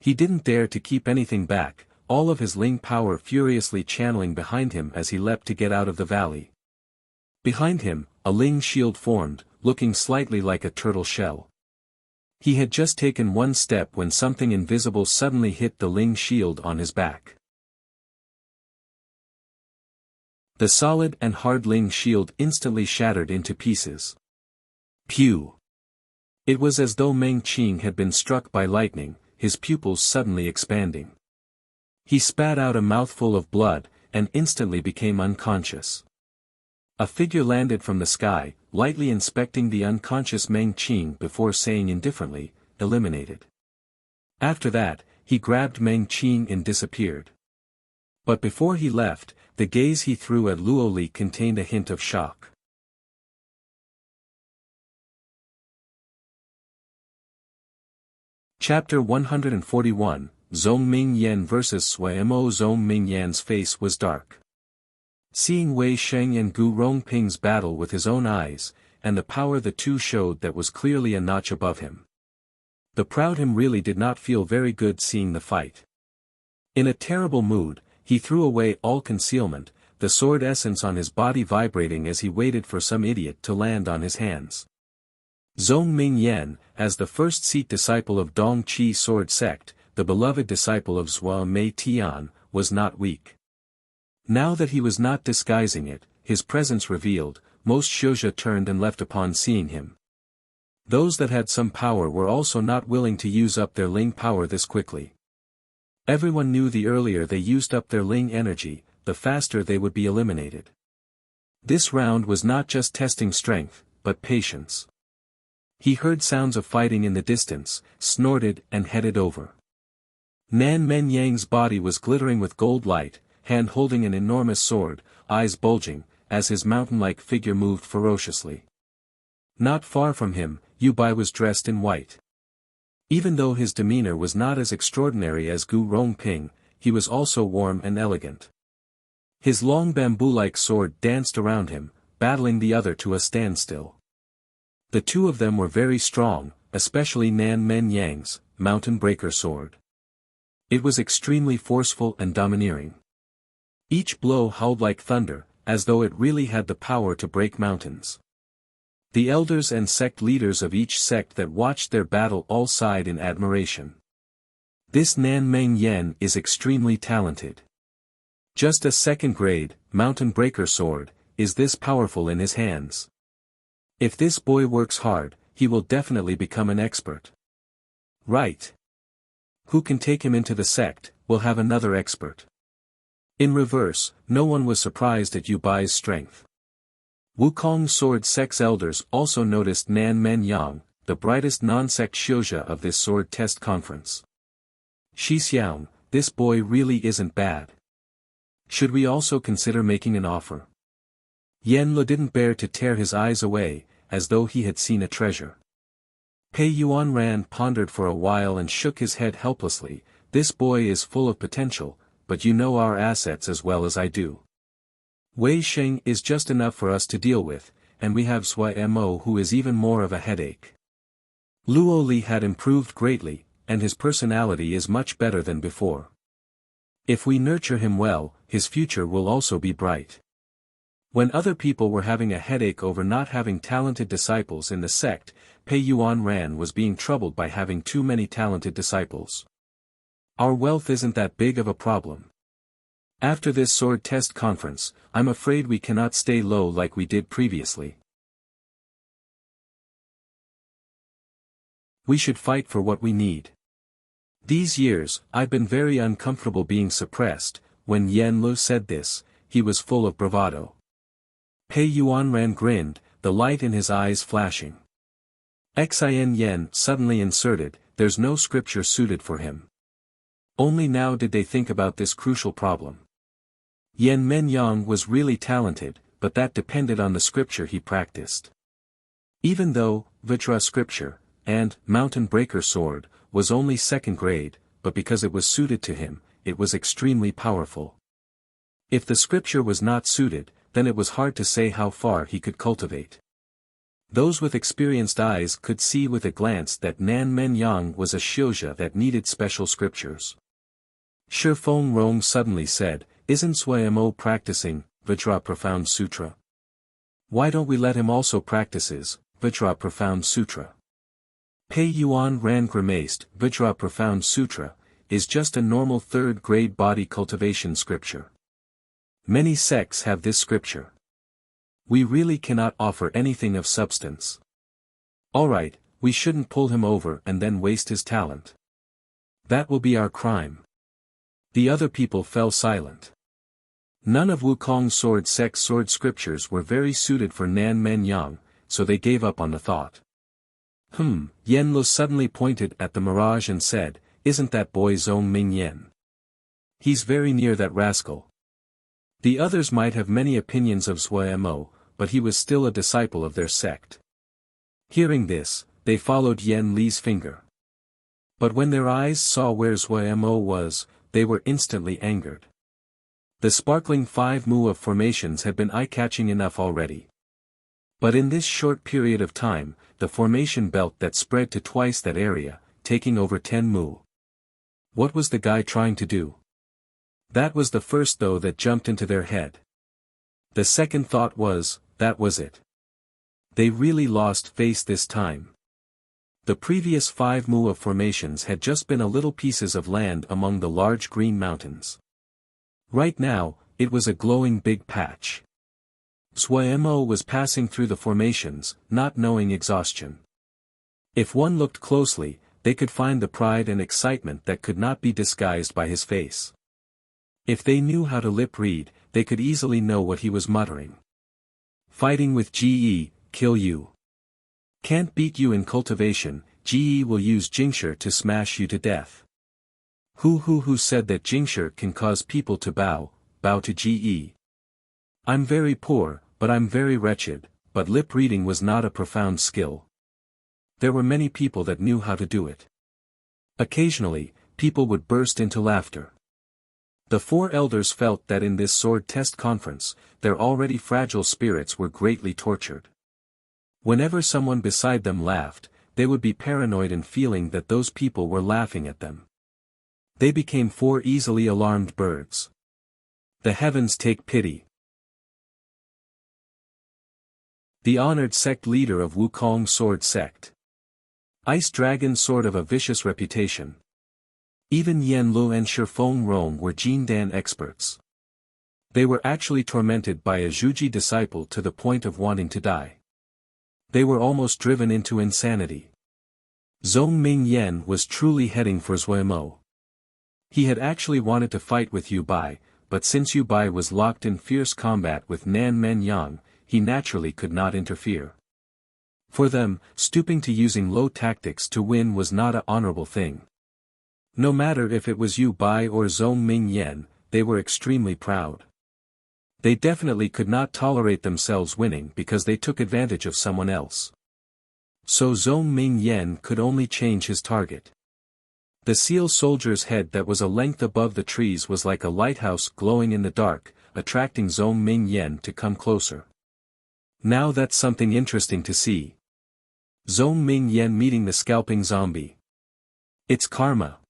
He didn't dare to keep anything back, all of his Ling power furiously channeling behind him as he leapt to get out of the valley. Behind him, a Ling shield formed, looking slightly like a turtle shell. He had just taken one step when something invisible suddenly hit the Ling shield on his back. The solid and hard Ling shield instantly shattered into pieces. Pew! It was as though Meng Qing had been struck by lightning, his pupils suddenly expanding. He spat out a mouthful of blood, and instantly became unconscious. A figure landed from the sky, lightly inspecting the unconscious Meng Qing before saying indifferently, "Eliminated." After that, he grabbed Meng Qing and disappeared. But before he left, the gaze he threw at Luo Li contained a hint of shock. Chapter 141, Zhong Mingyan vs. Sui Mo. Zhong Mingyan's face was dark. Seeing Wei Sheng and Gu Rongping's battle with his own eyes, and the power the two showed that was clearly a notch above him. The proud him really did not feel very good seeing the fight. In a terrible mood, he threw away all concealment, the sword essence on his body vibrating as he waited for some idiot to land on his hands. Zhong Mingyan, as the first seat disciple of Dong Qi sword sect, the beloved disciple of Zhua Mei Tian, was not weak. Now that he was not disguising it, his presence revealed, most Xiuzha turned and left upon seeing him. Those that had some power were also not willing to use up their Ling power this quickly. Everyone knew the earlier they used up their Ling energy, the faster they would be eliminated. This round was not just testing strength, but patience. He heard sounds of fighting in the distance, snorted and headed over. Nan Men Yang's body was glittering with gold light, hand holding an enormous sword, eyes bulging, as his mountain-like figure moved ferociously. Not far from him, Yu Bai was dressed in white. Even though his demeanor was not as extraordinary as Gu Rongping, he was also warm and elegant. His long bamboo-like sword danced around him, battling the other to a standstill. The two of them were very strong, especially Nan Men Yang's mountain breaker sword. It was extremely forceful and domineering. Each blow howled like thunder, as though it really had the power to break mountains. The elders and sect leaders of each sect that watched their battle all sighed in admiration. This Nan Meng Yan is extremely talented. Just a second-grade, mountain breaker sword, is this powerful in his hands. If this boy works hard, he will definitely become an expert. Right. Who can take him into the sect, will have another expert. In reverse, no one was surprised at Yu Bai's strength. Wukong sword sect's elders also noticed Nan Men Yang, the brightest non-sect Xiuzha of this sword test conference. Xixiang, this boy really isn't bad. Should we also consider making an offer? Yan Lu didn't bear to tear his eyes away, as though he had seen a treasure. Pei Yuanran pondered for a while and shook his head helplessly. This boy is full of potential, but you know our assets as well as I do. Wei Sheng is just enough for us to deal with, and we have Sui Mo who is even more of a headache. Luo Li had improved greatly, and his personality is much better than before. If we nurture him well, his future will also be bright. When other people were having a headache over not having talented disciples in the sect, Pei Yuanran was being troubled by having too many talented disciples. Our wealth isn't that big of a problem. After this sword test conference, I'm afraid we cannot stay low like we did previously. We should fight for what we need. These years, I've been very uncomfortable being suppressed. When Yan Lu said this, he was full of bravado. Pei Yuanran grinned, the light in his eyes flashing. Xin Yen suddenly inserted, there's no scripture suited for him. Only now did they think about this crucial problem. Yan Menyang was really talented, but that depended on the scripture he practiced. Even though, Vajra scripture, and Mountain Breaker sword, was only second grade, but because it was suited to him, it was extremely powerful. If the scripture was not suited, then it was hard to say how far he could cultivate. Those with experienced eyes could see with a glance that Nan Men Yang was a xiuzha that needed special scriptures. Shi Feng Rong suddenly said, "Isn't Sui Mo practicing Vajra Profound Sutra? Why don't we let him also practices Vajra Profound Sutra?" Pei Yuan Ran grimaced. "Vajra Profound Sutra is just a normal third-grade body cultivation scripture. Many sects have this scripture. We really cannot offer anything of substance. Alright, we shouldn't pull him over and then waste his talent. That will be our crime." The other people fell silent. None of Wukong's sword sect's sword scriptures were very suited for Nan Men Yang, so they gave up on the thought. Yen Lo suddenly pointed at the mirage and said, "Isn't that boy Zhong Ming Yen? He's very near that rascal." The others might have many opinions of Sui Mo, but he was still a disciple of their sect. Hearing this, they followed Yen Li's finger. But when their eyes saw where Sui Mo was, they were instantly angered. The sparkling 5 mu of formations had been eye-catching enough already. But in this short period of time, the formation belt that spread to twice that area, taking over 10 mu. What was the guy trying to do? That was the first though that jumped into their head. The second thought was, that was it. They really lost face this time. The previous 5 mu of formations had just been a little pieces of land among the large green mountains. Right now, it was a glowing big patch. Sui Mo was passing through the formations, not knowing exhaustion. If one looked closely, they could find the pride and excitement that could not be disguised by his face. If they knew how to lip read, they could easily know what he was muttering. "Fighting with GE, kill you. Can't beat you in cultivation, GE will use Jingshi to smash you to death. Who said that Jingshi can cause people to bow to GE? I'm very poor, but I'm very wretched," but lip reading was not a profound skill. There were many people that knew how to do it. Occasionally, people would burst into laughter. The 4 elders felt that in this sword test conference, their already fragile spirits were greatly tortured. Whenever someone beside them laughed, they would be paranoid in feeling that those people were laughing at them. They became 4 easily alarmed birds. The heavens take pity. The honored sect leader of Wukong Sword Sect. Ice Dragon Sword of a vicious reputation. Even Yen Lu and Shi Feng Rong were Jindan experts. They were actually tormented by a Zhuji disciple to the point of wanting to die. They were almost driven into insanity. Zhong Ming Yen was truly heading for Sui Mo. He had actually wanted to fight with Yu Bai, but since Yu Bai was locked in fierce combat with Nan Men Yang, he naturally could not interfere. For them, stooping to using low tactics to win was not an honorable thing. No matter if it was Yu Bai or Zhong Ming Yen, they were extremely proud. They definitely could not tolerate themselves winning because they took advantage of someone else. So Zhong Ming Yen could only change his target. The seal soldier's head that was a length above the trees was like a lighthouse glowing in the dark, attracting Zhong Ming Yen to come closer. Now that's something interesting to see. Zhong Ming Yen meeting the scalping zombie. It's karma.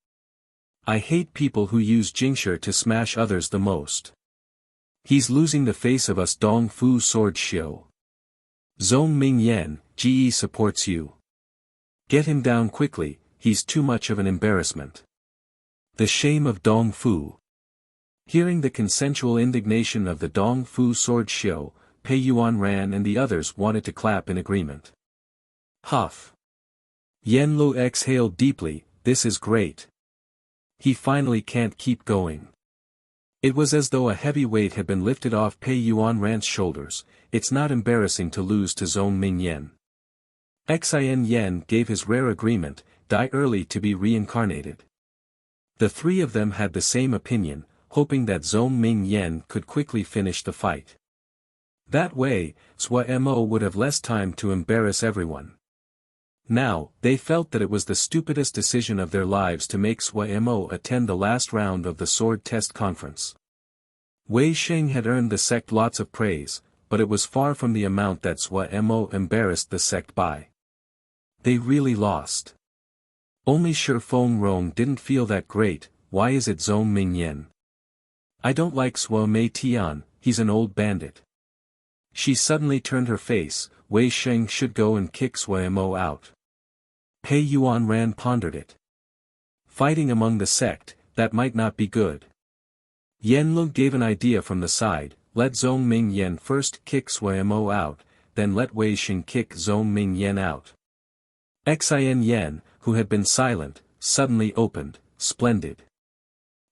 I hate people who use Jingshi to smash others the most. He's losing the face of us Dong Fu Sword Shio. Zhong Ming Yen, GE supports you. Get him down quickly, he's too much of an embarrassment. The shame of Dong Fu. Hearing the consensual indignation of the Dong Fu Sword Shio, Pei Yuan Ran and the others wanted to clap in agreement. Huff. Yen Lu exhaled deeply, this is great. He finally can't keep going. It was as though a heavy weight had been lifted off Pei Yuan Ran's shoulders. It's not embarrassing to lose to Zhong Ming Yen. Xin Yen gave his rare agreement, die early to be reincarnated. The 3 of them had the same opinion, hoping that Zhong Ming Yen could quickly finish the fight. That way, Sui Mo would have less time to embarrass everyone. Now, they felt that it was the stupidest decision of their lives to make Sui Mo attend the last round of the sword test conference. Wei Sheng had earned the sect lots of praise, but it was far from the amount that Mo embarrassed the sect by. They really lost. Only Shi Feng Rong didn't feel that great. Why is it Zhong Mingyan? I don't like Sua Mei Tian, he's an old bandit. She suddenly turned her face. Wei Sheng should go and kick Sua Mo out. Pei Yuan Ran pondered it. Fighting among the sect, that might not be good. Yan Lu gave an idea from the side. Let Zhong Mingyan first kick Sua Mo out, then let Wei Sheng kick Zhong Mingyan out. Xin Yan, who had been silent, suddenly opened. Splendid.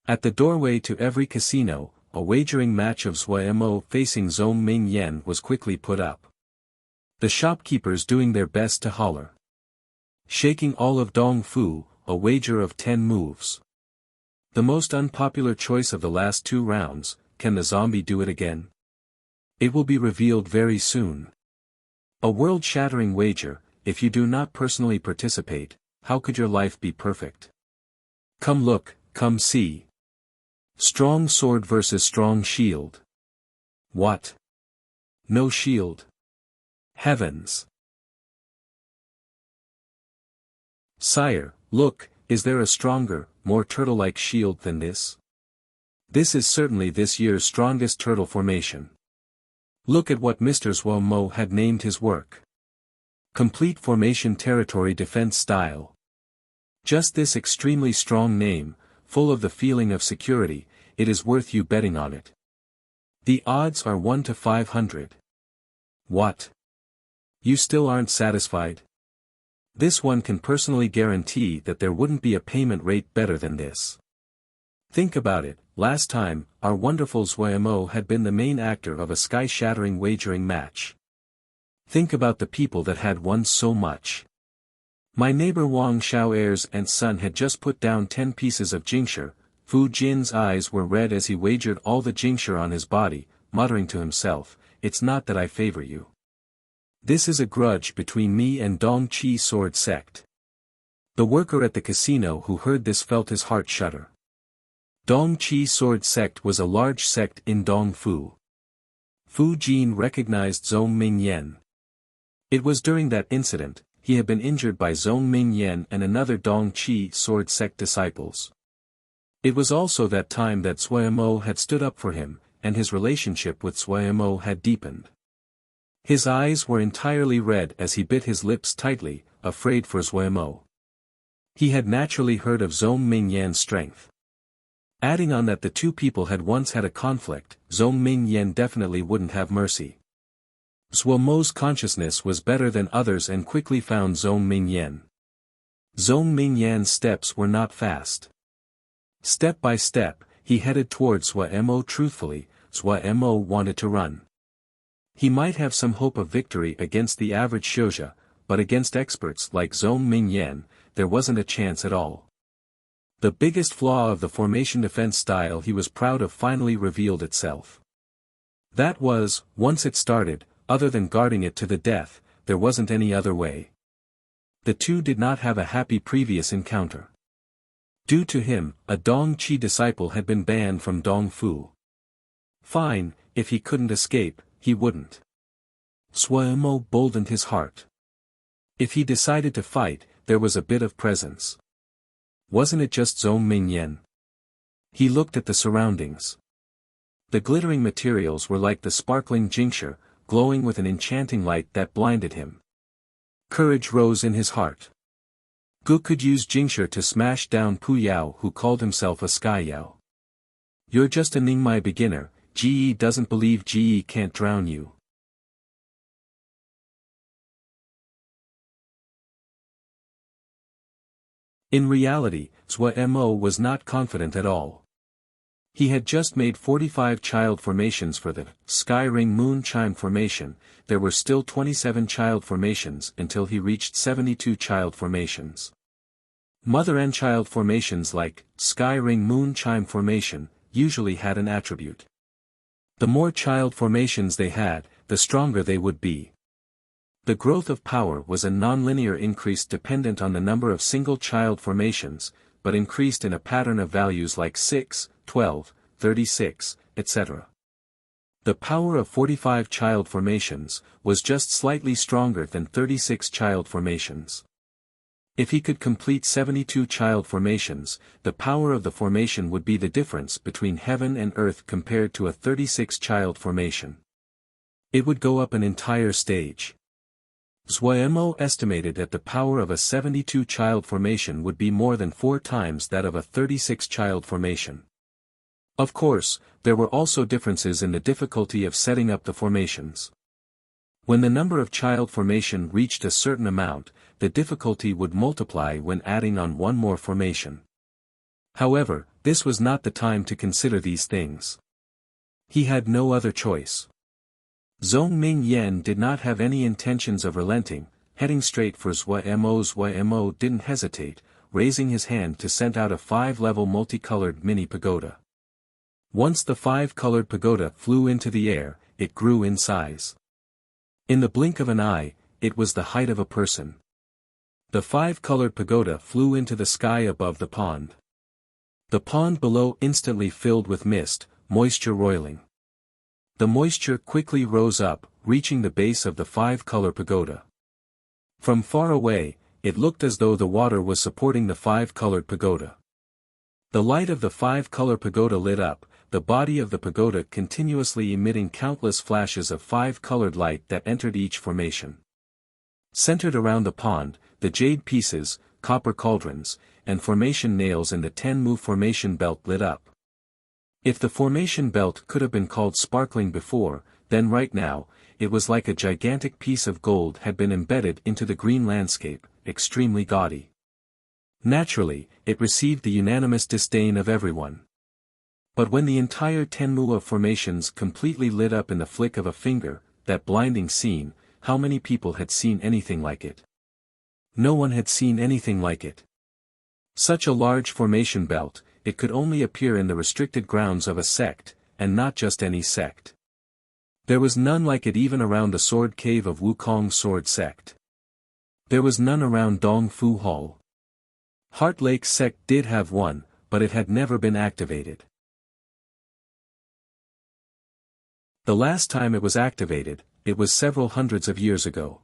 At the doorway to every casino, a wagering match of Sua Mo facing Zhong Mingyan was quickly put up. The shopkeepers doing their best to holler. Shaking all of Dong Fu, a wager of 10 moves. The most unpopular choice of the last 2 rounds. Can the zombie do it again? It will be revealed very soon. A world-shattering wager. If you do not personally participate, how could your life be perfect? Come look, come see. Strong sword versus strong shield. What? No shield. Heavens. Sire, look, is there a stronger, more turtle-like shield than this? This is certainly this year's strongest turtle formation. Look at what Mr. Sua Mo had named his work. Complete Formation Territory Defense Style. Just this extremely strong name, full of the feeling of security, it is worth you betting on it. The odds are 1 to 500. What? You still aren't satisfied? This one can personally guarantee that there wouldn't be a payment rate better than this. Think about it, last time, our wonderful Sua Mo had been the main actor of a sky-shattering wagering match. Think about the people that had won so much. My neighbor Wang Xiao'er's and son had just put down 10 pieces of Jingshi. Fu Jin's eyes were red as he wagered all the Jingshi on his body, muttering to himself, it's not that I favor you. This is a grudge between me and Dong Qi Sword Sect. The worker at the casino who heard this felt his heart shudder. Dong Qi Sword Sect was a large sect in Dongfu. Fu Jin recognized Zhong Mingyan. It was during that incident, he had been injured by Zhong Mingyan and another Dong Qi Sword Sect disciples. It was also that time that Sua Mo had stood up for him, and his relationship with Sua Mo had deepened. His eyes were entirely red as he bit his lips tightly, afraid for Sua Mo. He had naturally heard of Zhong Mingyan's strength. Adding on that the two people had once had a conflict, Zhong Mingyan definitely wouldn't have mercy. Sua Mo's consciousness was better than others and quickly found Zhong Mingyan. Zhong Mingyan's steps were not fast. Step by step, he headed towards Sua Mo truthfully. Sua Mo wanted to run. He might have some hope of victory against the average Shouja, but against experts like Zhong Mingyan, there wasn't a chance at all. The biggest flaw of the formation defense style he was proud of finally revealed itself. That was, once it started, other than guarding it to the death, there wasn't any other way. The two did not have a happy previous encounter. Due to him, a Dong Qi disciple had been banned from Dongfu. Fine, if he couldn't escape, he wouldn't. Sua Mo boldened his heart. If he decided to fight, there was a bit of presence. Wasn't it just Zhong Mingyan? He looked at the surroundings. The glittering materials were like the sparkling Jingshi, glowing with an enchanting light that blinded him. Courage rose in his heart. Gu could use Jingshi to smash down Pu Yao, who called himself a Sky Yao. You're just a Ningmai beginner, GE doesn't believe GE can't drown you. In reality, Sua Mo was not confident at all. He had just made 45 child formations for the Sky Ring Moon Chime formation. There were still 27 child formations until he reached 72 child formations. Mother and child formations like Sky Ring Moon Chime formation usually had an attribute. The more child formations they had, the stronger they would be. The growth of power was a nonlinear increase dependent on the number of single child formations, but increased in a pattern of values like 6, 12, 36, etc. The power of 45 child formations was just slightly stronger than 36 child formations. If he could complete 72 child formations, the power of the formation would be the difference between heaven and earth compared to a 36 child formation. It would go up an entire stage. Xuemo estimated that the power of a 72 child formation would be more than 4 times that of a 36 child formation. Of course, there were also differences in the difficulty of setting up the formations. When the number of child formation reached a certain amount, the difficulty would multiply when adding on one more formation. However, this was not the time to consider these things. He had no other choice. Zhongming Yan did not have any intentions of relenting, heading straight for Xuemo. Xuemo didn't hesitate, raising his hand to send out a 5-level multicolored mini pagoda. Once the 5-colored pagoda flew into the air, it grew in size. In the blink of an eye, it was the height of a person. The 5-colored pagoda flew into the sky above the pond. The pond below instantly filled with mist, moisture roiling. The moisture quickly rose up, reaching the base of the 5-color pagoda. From far away, it looked as though the water was supporting the 5-colored pagoda. The light of the 5-color pagoda lit up, the body of the pagoda continuously emitting countless flashes of 5-colored light that entered each formation. Centered around the pond, the jade pieces, copper cauldrons, and formation nails in the Tenmu formation belt lit up. If the formation belt could have been called sparkling before, then right now, it was like a gigantic piece of gold had been embedded into the green landscape, extremely gaudy. Naturally, it received the unanimous disdain of everyone. But when the entire Tenmu of formations completely lit up in the flick of a finger, that blinding scene, how many people had seen anything like it? No one had seen anything like it. Such a large formation belt, it could only appear in the restricted grounds of a sect, and not just any sect. There was none like it even around the sword cave of Wukong sword sect. There was none around Dongfu Hall. Heart Lake sect did have one, but it had never been activated. The last time it was activated, it was several hundreds of years ago.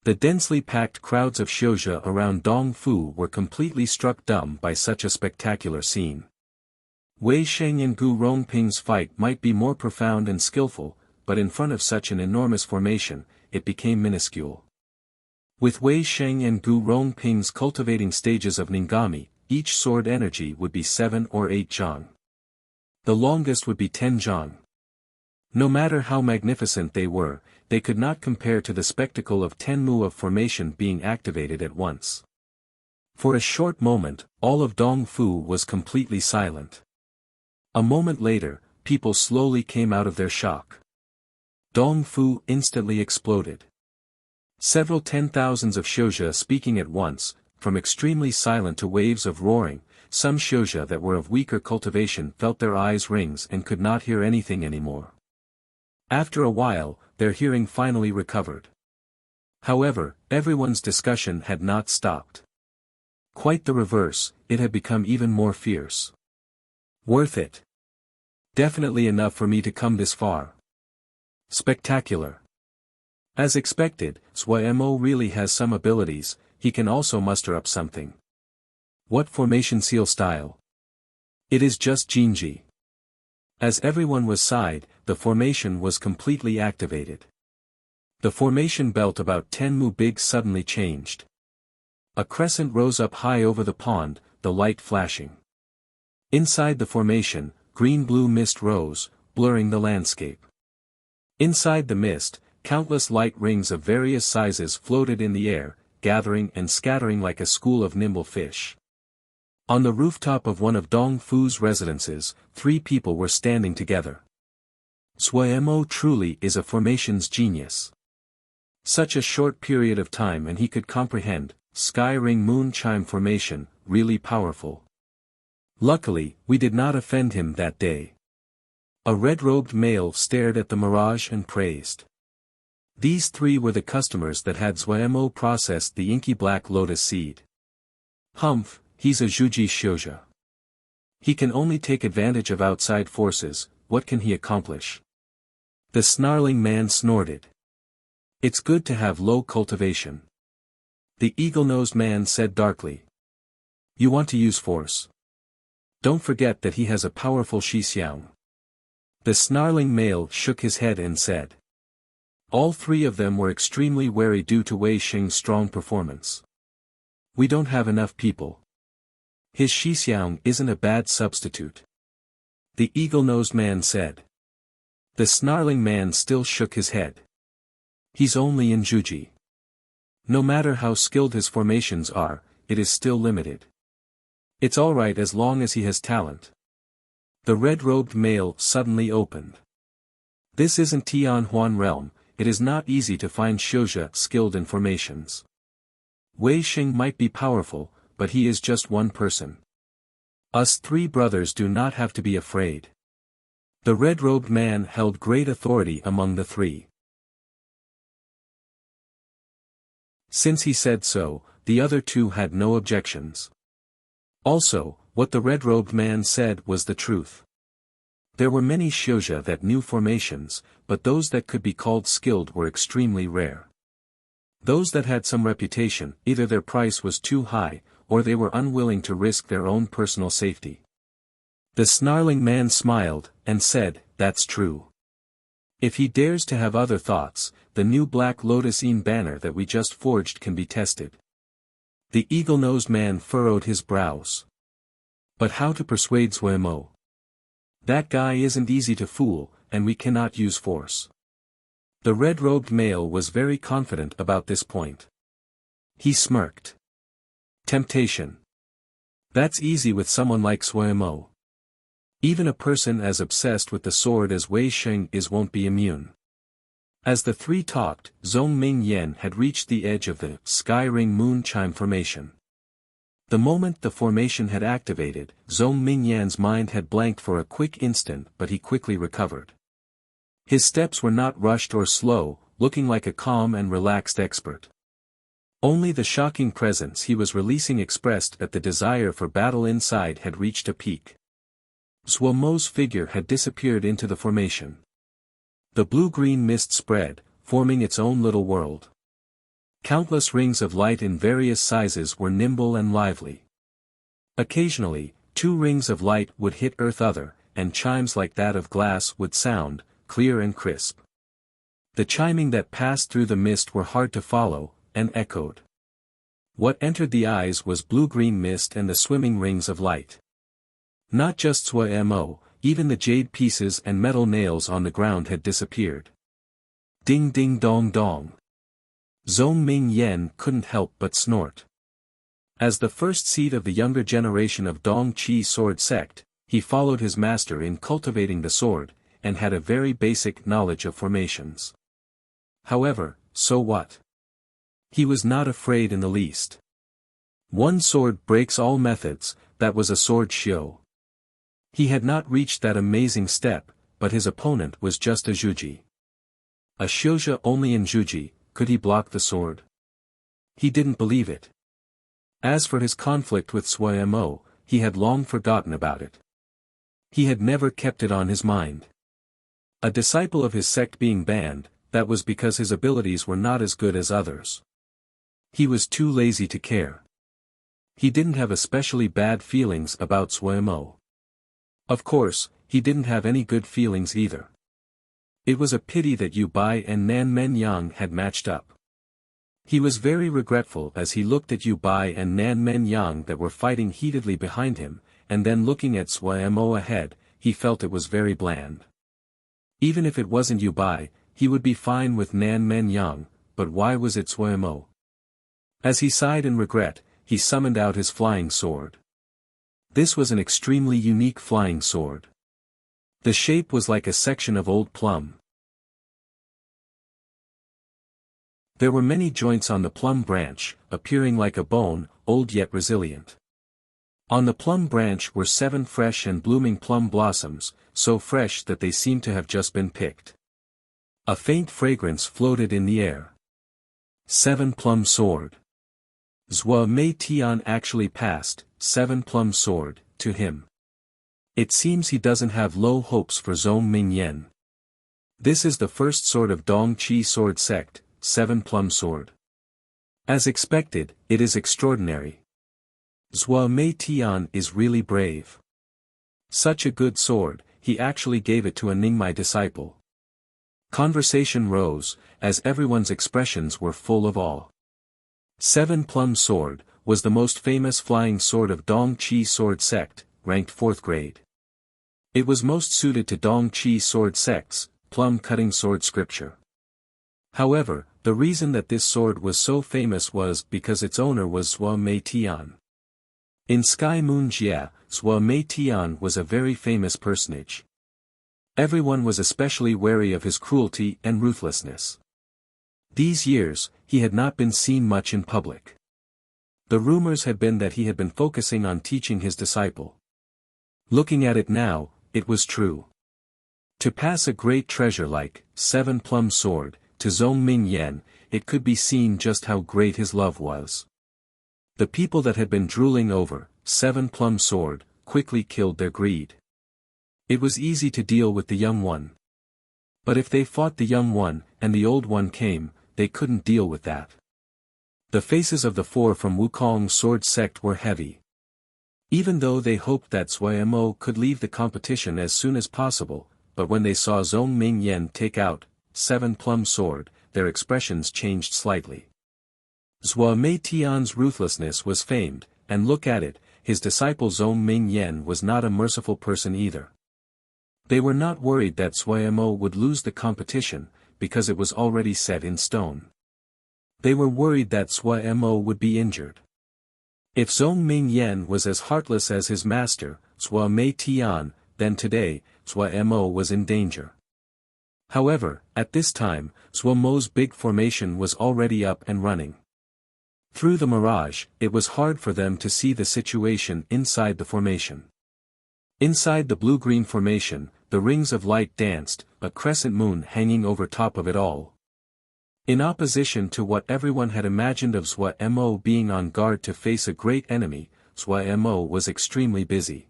The densely packed crowds of Xiaoxia around Dongfu were completely struck dumb by such a spectacular scene. Wei Sheng and Gu Rongping's fight might be more profound and skillful, but in front of such an enormous formation, it became minuscule. With Wei Sheng and Gu Rongping's cultivating stages of Ningami, each sword energy would be 7 or 8 zhang. The longest would be 10 zhang. No matter how magnificent they were, they could not compare to the spectacle of Tenmu of formation being activated at once. For a short moment, all of Dongfu was completely silent. A moment later, people slowly came out of their shock. Dongfu instantly exploded. Several 10,000s of Xiaoxia speaking at once, from extremely silent to waves of roaring, some Xiaoxia that were of weaker cultivation felt their eyes rings and could not hear anything anymore. After a while, their hearing finally recovered. However, everyone's discussion had not stopped. Quite the reverse, it had become even more fierce. Worth it. Definitely enough for me to come this far. Spectacular. As expected, Xuemo really has some abilities, he can also muster up something. What formation seal style? It is just Jinji. As everyone was sighed, the formation was completely activated. The formation belt about Tenmu big suddenly changed. A crescent rose up high over the pond, the light flashing. Inside the formation, green-blue mist rose, blurring the landscape. Inside the mist, countless light rings of various sizes floated in the air, gathering and scattering like a school of nimble fish. On the rooftop of one of Dongfu's residences, 3 people were standing together. Xuemo truly is a formations genius. Such a short period of time and he could comprehend, sky ring moon chime formation, really powerful. Luckily, we did not offend him that day. A red-robed male stared at the mirage and praised. These 3 were the customers that had Xuemo processed the inky black lotus seed. Humph, he's a Zhuji Xiaoxia. He can only take advantage of outside forces, what can he accomplish? The snarling man snorted. It's good to have low cultivation. The eagle-nosed man said darkly. You want to use force. Don't forget that he has a powerful Xixiang. The snarling male shook his head and said. All three of them were extremely wary due to Wei Xing's strong performance. We don't have enough people. His Xixiang isn't a bad substitute. The eagle-nosed man said. The snarling man still shook his head. He's only in Juji. No matter how skilled his formations are, it is still limited. It's alright as long as he has talent. The red-robed male suddenly opened. This isn't Tianhuan realm, it is not easy to find Xiuzha skilled in formations. Wei Xing might be powerful, but he is just one person. Us three brothers do not have to be afraid. The red-robed man held great authority among the three. Since he said so, the other two had no objections. Also, what the red-robed man said was the truth. There were many Xiuzha that knew formations, but those that could be called skilled were extremely rare. Those that had some reputation, either their price was too high, or they were unwilling to risk their own personal safety. The snarling man smiled, and said, that's true. If he dares to have other thoughts, the new Black Lotus Eam banner that we just forged can be tested. The eagle-nosed man furrowed his brows. But how to persuade Zuemo? That guy isn't easy to fool, and we cannot use force. The red-robed male was very confident about this point. He smirked. Temptation. That's easy with someone like Zuemo. Even a person as obsessed with the sword as Wei Xing is won't be immune. As the three talked, Zhong Mingyan had reached the edge of the Sky Ring Moon Chime formation. The moment the formation had activated, Zhong Mingyan's mind had blanked for a quick instant, but he quickly recovered. His steps were not rushed or slow, looking like a calm and relaxed expert. Only the shocking presence he was releasing expressed that the desire for battle inside had reached a peak. Zuomo's figure had disappeared into the formation. The blue-green mist spread, forming its own little world. Countless rings of light in various sizes were nimble and lively. Occasionally, 2 rings of light would hit earth other, and chimes like that of glass would sound, clear and crisp. The chiming that passed through the mist were hard to follow, and echoed. What entered the eyes was blue-green mist and the swimming rings of light. Not just Zuemo, even the jade pieces and metal nails on the ground had disappeared. Ding ding dong dong. Zhong Mingyan couldn't help but snort. As the first seed of the younger generation of Dong Qi sword sect, he followed his master in cultivating the sword, and had a very basic knowledge of formations. However, so what? He was not afraid in the least. One sword breaks all methods, that was a sword shio. He had not reached that amazing step, but his opponent was just a Juji. A Xiuzha only in Juji, could he block the sword? He didn't believe it. As for his conflict with Zuemo, he had long forgotten about it. He had never kept it on his mind. A disciple of his sect being banned, that was because his abilities were not as good as others. He was too lazy to care. He didn't have especially bad feelings about Zuemo. Of course, he didn't have any good feelings either. It was a pity that Yu Bai and Nan Menyang had matched up. He was very regretful as he looked at Yu Bai and Nan Menyang that were fighting heatedly behind him, and then looking at Zuemo ahead, he felt it was very bland. Even if it wasn't Yu Bai, he would be fine with Nan Menyang, but why was it Zuemo? As he sighed in regret, he summoned out his flying sword. This was an extremely unique flying sword. The shape was like a section of old plum. There were many joints on the plum branch, appearing like a bone, old yet resilient. On the plum branch were 7 fresh and blooming plum blossoms, so fresh that they seemed to have just been picked. A faint fragrance floated in the air. 7 plum sword. Zhua Mei Tian actually passed, 7 plum sword, to him. It seems he doesn't have low hopes for Zhong Mingyan. This is the first sword of Dong Qi sword sect, 7-plum sword. As expected, it is extraordinary. Zhua Mei Tian is really brave. Such a good sword, he actually gave it to a Ningmai disciple. Conversation rose, as everyone's expressions were full of awe. 7-plum sword was the most famous flying sword of Dong Qi sword sect, ranked 4th grade. It was most suited to Dong Qi sword sect's plum-cutting sword scripture. However, the reason that this sword was so famous was because its owner was Zhua Mei Tian. In Sky Moon Jia, Zhua Mei Tian was a very famous personage. Everyone was especially wary of his cruelty and ruthlessness. These years, he had not been seen much in public. The rumors had been that he had been focusing on teaching his disciple. Looking at it now, it was true. To pass a great treasure like 7-plum sword to Zhong Ming Yan, it could be seen just how great his love was. The people that had been drooling over 7-plum sword quickly killed their greed. It was easy to deal with the young one. But if they fought the young one, and the old one came, they couldn't deal with that. The faces of the 4 from Wukong sword sect were heavy. Even though they hoped that Sui Mo could leave the competition as soon as possible, but when they saw Zhong Ming Yan take out 7-plum sword, their expressions changed slightly. Zhua Mei Tian's ruthlessness was famed, and look at it, his disciple Zhong Ming Yan was not a merciful person either. They were not worried that Sui Mo would lose the competition, because it was already set in stone. They were worried that Sui Mo would be injured. If Zhong Ming Yan was as heartless as his master, Zhua Mei Tian, then today, Sui Mo was in danger. However, at this time, Sui Mo's big formation was already up and running. Through the mirage, it was hard for them to see the situation inside the formation. Inside the blue-green formation, the rings of light danced, a crescent moon hanging over top of it all. In opposition to what everyone had imagined of Sui Mo being on guard to face a great enemy, Sui Mo was extremely busy.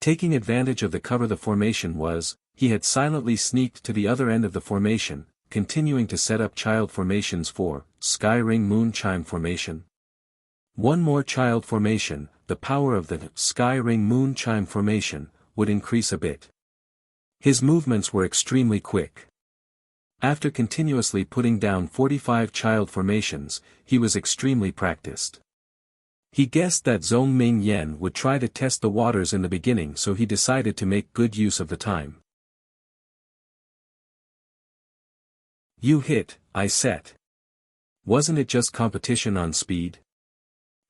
Taking advantage of the cover the formation was, he had silently sneaked to the other end of the formation, continuing to set up child formations for Sky Ring Moon Chime formation. One more child formation, the power of the Sky Ring Moon Chime formation, would increase a bit. His movements were extremely quick. After continuously putting down 45 child formations, he was extremely practiced. He guessed that Zhong Ming Yan would try to test the waters in the beginning, so he decided to make good use of the time. You hit, I set. Wasn't it just competition on speed?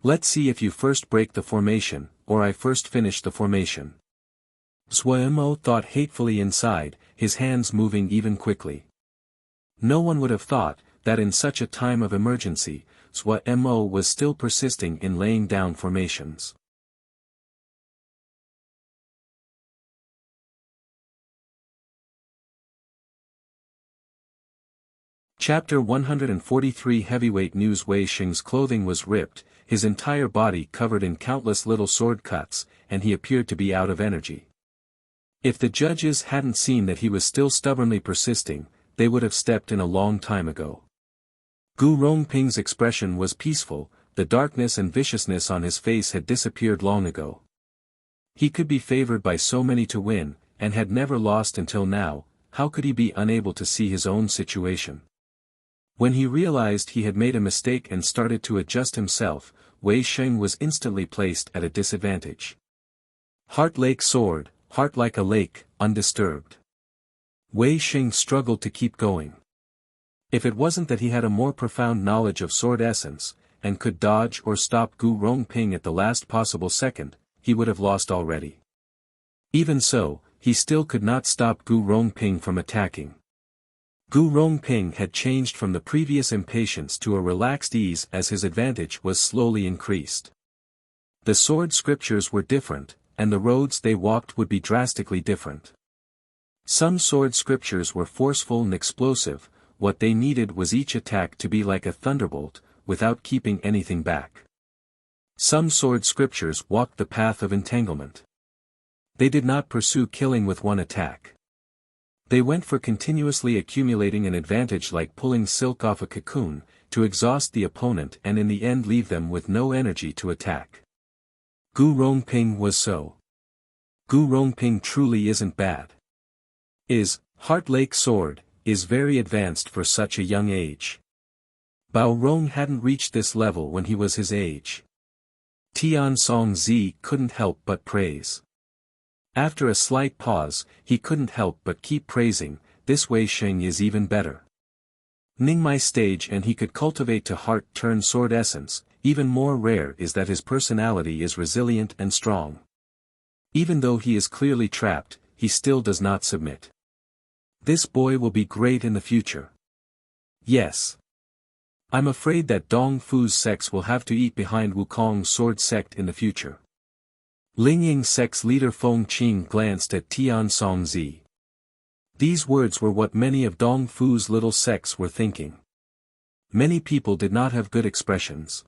Let's see if you first break the formation, or I first finish the formation. Sui Mo thought hatefully inside, his hands moving even quickly. No one would have thought that in such a time of emergency, Sui Mo was still persisting in laying down formations. Chapter 143 Heavyweight News. Wei Xing's clothing was ripped, his entire body covered in countless little sword cuts, and he appeared to be out of energy. If the judges hadn't seen that he was still stubbornly persisting, they would have stepped in a long time ago. Gu Rongping's expression was peaceful, the darkness and viciousness on his face had disappeared long ago. He could be favored by so many to win, and had never lost until now, how could he be unable to see his own situation? When he realized he had made a mistake and started to adjust himself, Wei Xing was instantly placed at a disadvantage. Heart Lake Sword, heart like a lake, undisturbed. Wei Xing struggled to keep going. If it wasn't that he had a more profound knowledge of sword essence, and could dodge or stop Gu Rongping at the last possible second, he would have lost already. Even so, he still could not stop Gu Rongping from attacking. Gu Rongping had changed from the previous impatience to a relaxed ease as his advantage was slowly increased. The sword scriptures were different, and the roads they walked would be drastically different. Some sword scriptures were forceful and explosive, what they needed was each attack to be like a thunderbolt, without keeping anything back. Some sword scriptures walked the path of entanglement. They did not pursue killing with one attack. They went for continuously accumulating an advantage like pulling silk off a cocoon, to exhaust the opponent and in the end leave them with no energy to attack. Gu Rongping was so. Gu Rongping truly isn't bad. Heart Lake Sword, is very advanced for such a young age. Bao Rong hadn't reached this level when he was his age. Tian Song Zi couldn't help but praise. After a slight pause, he couldn't help but keep praising, this Wei Sheng is even better. Ning my stage and he could cultivate to heart-turn sword essence, even more rare is that his personality is resilient and strong. Even though he is clearly trapped, he still does not submit. This boy will be great in the future. Yes. I'm afraid that Dong Fu's sects will have to eat behind Wukong's sword sect in the future. Lingying sect's leader Feng Qing glanced at Tian Songzi. These words were what many of Dong Fu's little sects were thinking. Many people did not have good expressions.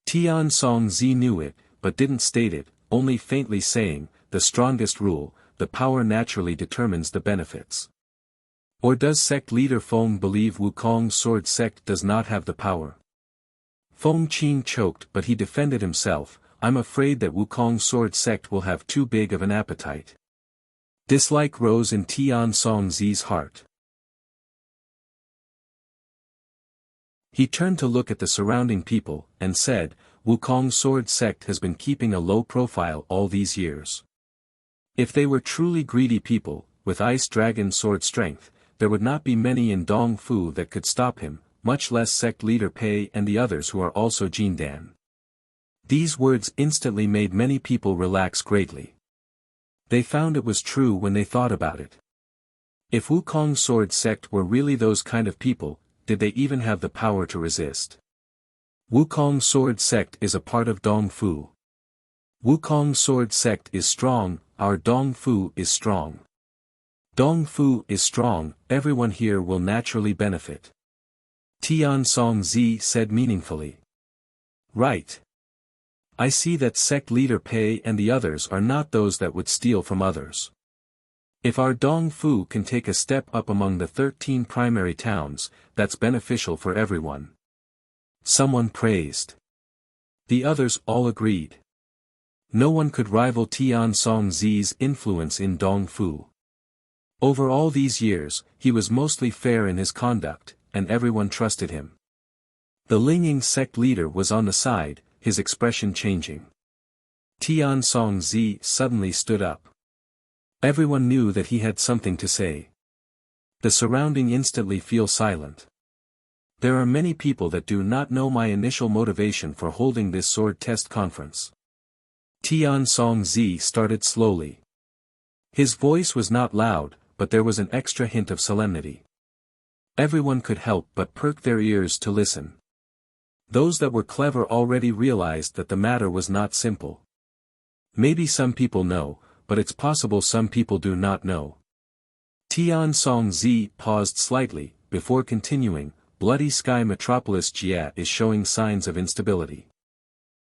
Tian Songzi knew it, but didn't state it, only faintly saying, the strongest rule, the power naturally determines the benefits. Or does sect leader Feng believe Wukong's sword sect does not have the power? Feng Qing choked but he defended himself, I'm afraid that Wukong's sword sect will have too big of an appetite. Dislike rose in Tian Songzi's heart. He turned to look at the surrounding people, and said, Wukong's sword sect has been keeping a low profile all these years. If they were truly greedy people, with ice dragon sword strength, there would not be many in Dong Fu that could stop him, much less sect leader Pei and the others who are also Jindan. These words instantly made many people relax greatly. They found it was true when they thought about it. If Wukong's sword sect were really those kind of people, did they even have the power to resist? Wukong's sword sect is a part of Dong Fu. Wukong's sword sect is strong, our Dong Fu is strong. Dong Fu is strong, everyone here will naturally benefit. Tian Songzi said meaningfully. Right. I see that sect leader Pei and the others are not those that would steal from others. If our Dong Fu can take a step up among the 13 primary towns, that's beneficial for everyone. Someone praised. The others all agreed. No one could rival Tian Songzi's influence in Dong Fu. Over all these years, he was mostly fair in his conduct, and everyone trusted him. The Lingying sect leader was on the side, his expression changing. Tian Songzi suddenly stood up. Everyone knew that he had something to say. The surrounding instantly feel silent. There are many people that do not know my initial motivation for holding this sword test conference. Tian Songzi started slowly. His voice was not loud, but there was an extra hint of solemnity. Everyone could help but perk their ears to listen. Those that were clever already realized that the matter was not simple. Maybe some people know, but it's possible some people do not know. Tian Songzi paused slightly, before continuing, Bloody Sky Metropolis Jia is showing signs of instability.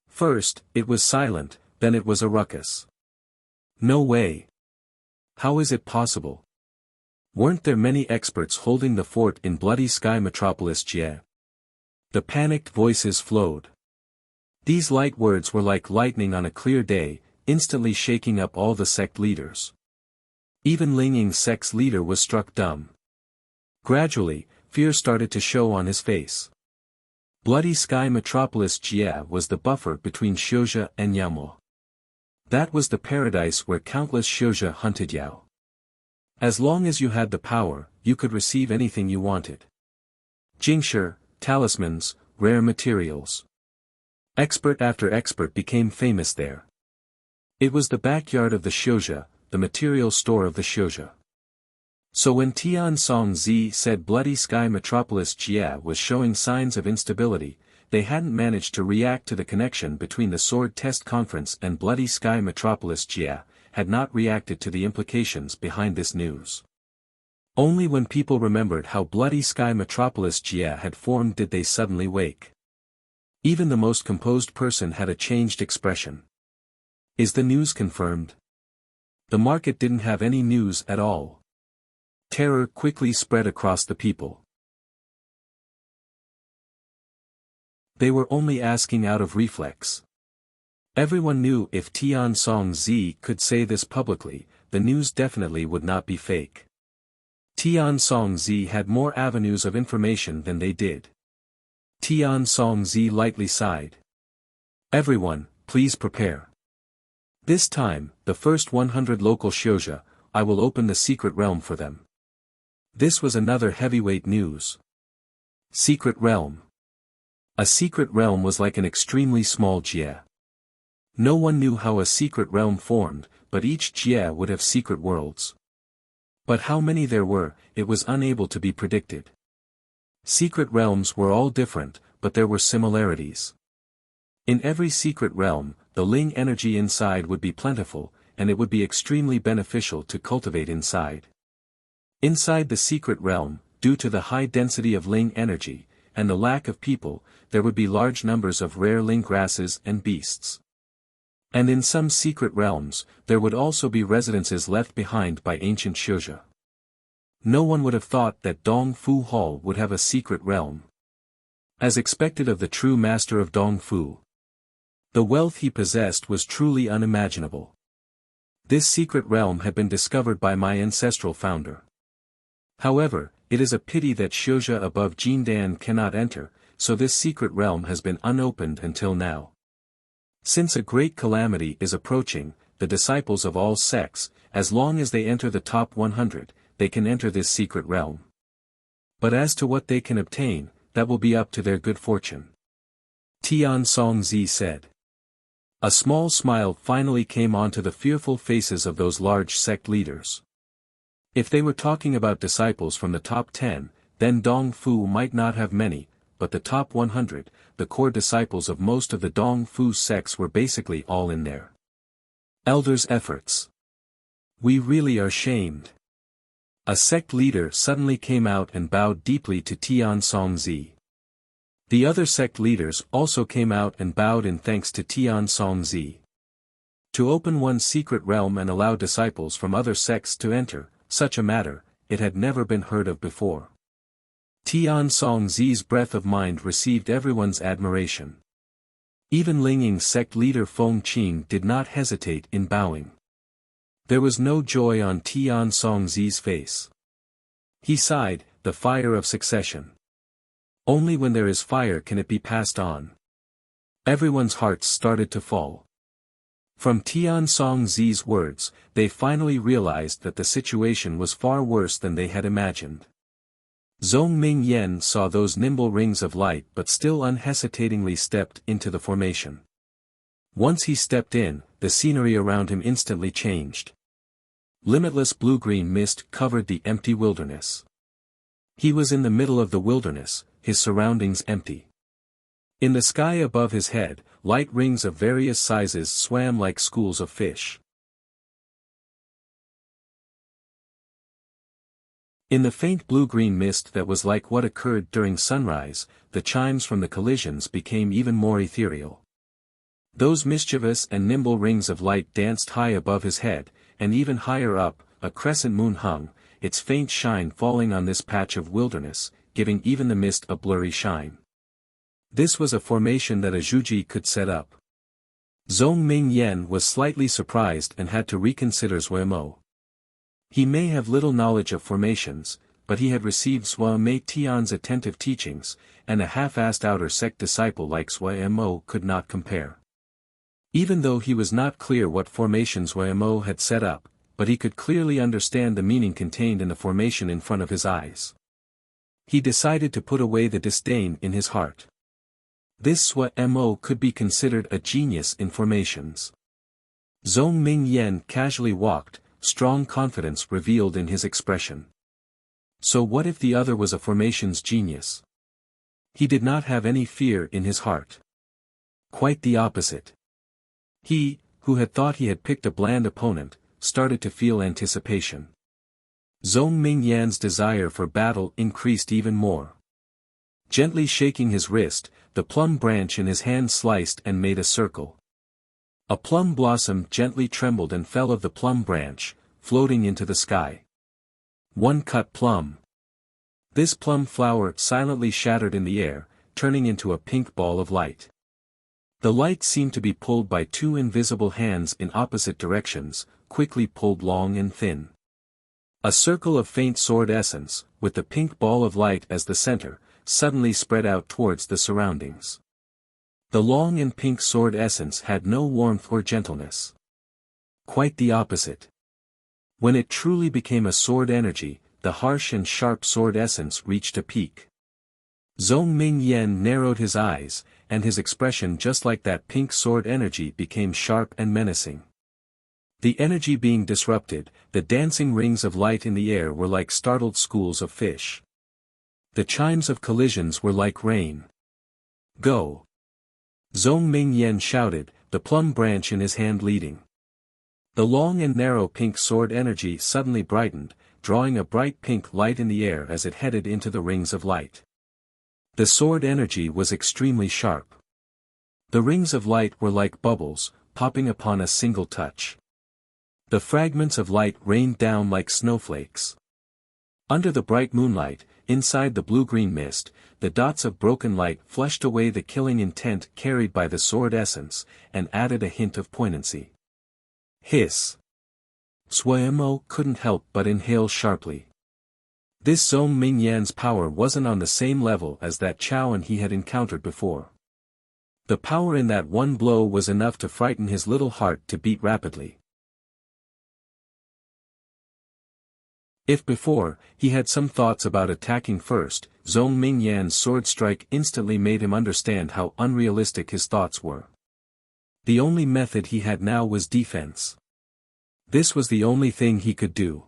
First, it was silent, then it was a ruckus. No way. How is it possible? Weren't there many experts holding the fort in Bloody Sky Metropolis Jie? The panicked voices flowed. These light words were like lightning on a clear day, instantly shaking up all the sect leaders. Even Lingying's sect's leader was struck dumb. Gradually, fear started to show on his face. Bloody Sky Metropolis Jie was the buffer between Xiuzha and Yamo. That was the paradise where countless Xiuzha hunted Yao. As long as you had the power, you could receive anything you wanted. Jingshi, talismans, rare materials. Expert after expert became famous there. It was the backyard of the Xiuzha, the material store of the Xiuzha. So when Tian Songzi said Bloody Sky Metropolis Jia was showing signs of instability, they hadn't managed to react to the connection between the Sword Test Conference and Bloody Sky Metropolis Jia, had not reacted to the implications behind this news. Only when people remembered how Bloody Sky Metropolis Jia had formed did they suddenly wake. Even the most composed person had a changed expression. Is the news confirmed? The market didn't have any news at all. Terror quickly spread across the people. They were only asking out of reflex. Everyone knew if Tian Song-zi could say this publicly, the news definitely would not be fake. Tian Song-zi had more avenues of information than they did. Tian Song-zi lightly sighed. Everyone, please prepare. This time, the first 100 local shoujo, I will open the secret realm for them. This was another heavyweight news. Secret realm. A secret realm was like an extremely small jie. No one knew how a secret realm formed, but each jie would have secret worlds. But how many there were, it was unable to be predicted. Secret realms were all different, but there were similarities. In every secret realm, the Ling energy inside would be plentiful, and it would be extremely beneficial to cultivate inside. Inside the secret realm, due to the high density of Ling energy, and the lack of people, there would be large numbers of rare Ling grasses and beasts. And in some secret realms, there would also be residences left behind by ancient shoujo. No one would have thought that Dong Fu Hall would have a secret realm. As expected of the true master of Dong Fu. The wealth he possessed was truly unimaginable. This secret realm had been discovered by my ancestral founder. However, it is a pity that shoujo above Jindan cannot enter, so this secret realm has been unopened until now. Since a great calamity is approaching, the disciples of all sects, as long as they enter the top 100, they can enter this secret realm. But as to what they can obtain, that will be up to their good fortune. Tian Song-zi said. A small smile finally came onto the fearful faces of those large sect leaders. If they were talking about disciples from the top 10, then Dong Fu might not have many, but the top 100, the core disciples of most of the Dong Fu sects were basically all in there. Elders' efforts. We really are shamed. A sect leader suddenly came out and bowed deeply to Tian Song-zi. The other sect leaders also came out and bowed in thanks to Tian Song-zi. To open one secret realm and allow disciples from other sects to enter, such a matter, it had never been heard of before. Tian Song-zi's breadth of mind received everyone's admiration. Even Lingying's sect leader Feng Qing did not hesitate in bowing. There was no joy on Tian Song-zi's face. He sighed, the fire of succession. Only when there is fire can it be passed on. Everyone's hearts started to fall. From Tian Song-zi's words, they finally realized that the situation was far worse than they had imagined. Zhong Mingyan saw those nimble rings of light but still unhesitatingly stepped into the formation. Once he stepped in, the scenery around him instantly changed. Limitless blue-green mist covered the empty wilderness. He was in the middle of the wilderness, his surroundings empty. In the sky above his head, light rings of various sizes swam like schools of fish. In the faint blue-green mist that was like what occurred during sunrise, the chimes from the collisions became even more ethereal. Those mischievous and nimble rings of light danced high above his head, and even higher up, a crescent moon hung, its faint shine falling on this patch of wilderness, giving even the mist a blurry shine. This was a formation that a Zhuji could set up. Zhong Mingyan was slightly surprised and had to reconsider Zuemo. He may have little knowledge of formations, but he had received Zueme Tian's attentive teachings, and a half-assed outer sect disciple like Zuemo could not compare. Even though he was not clear what formation Zuemo had set up, but he could clearly understand the meaning contained in the formation in front of his eyes. He decided to put away the disdain in his heart. This Zuemo could be considered a genius in formations. Zhong Mingyan casually walked, strong confidence revealed in his expression. So what if the other was a formations genius? He did not have any fear in his heart. Quite the opposite. He, who had thought he had picked a bland opponent, started to feel anticipation. Zhong Mingyan's desire for battle increased even more. Gently shaking his wrist, the plum branch in his hand sliced and made a circle. A plum blossom gently trembled and fell of the plum branch, floating into the sky. One cut plum. This plum flower silently shattered in the air, turning into a pink ball of light. The light seemed to be pulled by two invisible hands in opposite directions, quickly pulled long and thin. A circle of faint sword essence, with the pink ball of light as the center, suddenly spread out towards the surroundings. The long and pink sword essence had no warmth or gentleness. Quite the opposite. When it truly became a sword energy, the harsh and sharp sword essence reached a peak. Zhong Mingyan narrowed his eyes, and his expression just like that pink sword energy became sharp and menacing. The energy being disrupted, the dancing rings of light in the air were like startled schools of fish. The chimes of collisions were like rain. Go! Zhong Mingyan shouted, the plum branch in his hand leading. The long and narrow pink sword energy suddenly brightened, drawing a bright pink light in the air as it headed into the rings of light. The sword energy was extremely sharp. The rings of light were like bubbles, popping upon a single touch. The fragments of light rained down like snowflakes. Under the bright moonlight, inside the blue-green mist, the dots of broken light flushed away the killing intent carried by the sword essence, and added a hint of poignancy. Hiss. Suemo couldn't help but inhale sharply. This Zhong Mingyan's power wasn't on the same level as that Chaoan he had encountered before. The power in that one blow was enough to frighten his little heart to beat rapidly. If before, he had some thoughts about attacking first, Zhong Mingyan's sword strike instantly made him understand how unrealistic his thoughts were. The only method he had now was defense. This was the only thing he could do.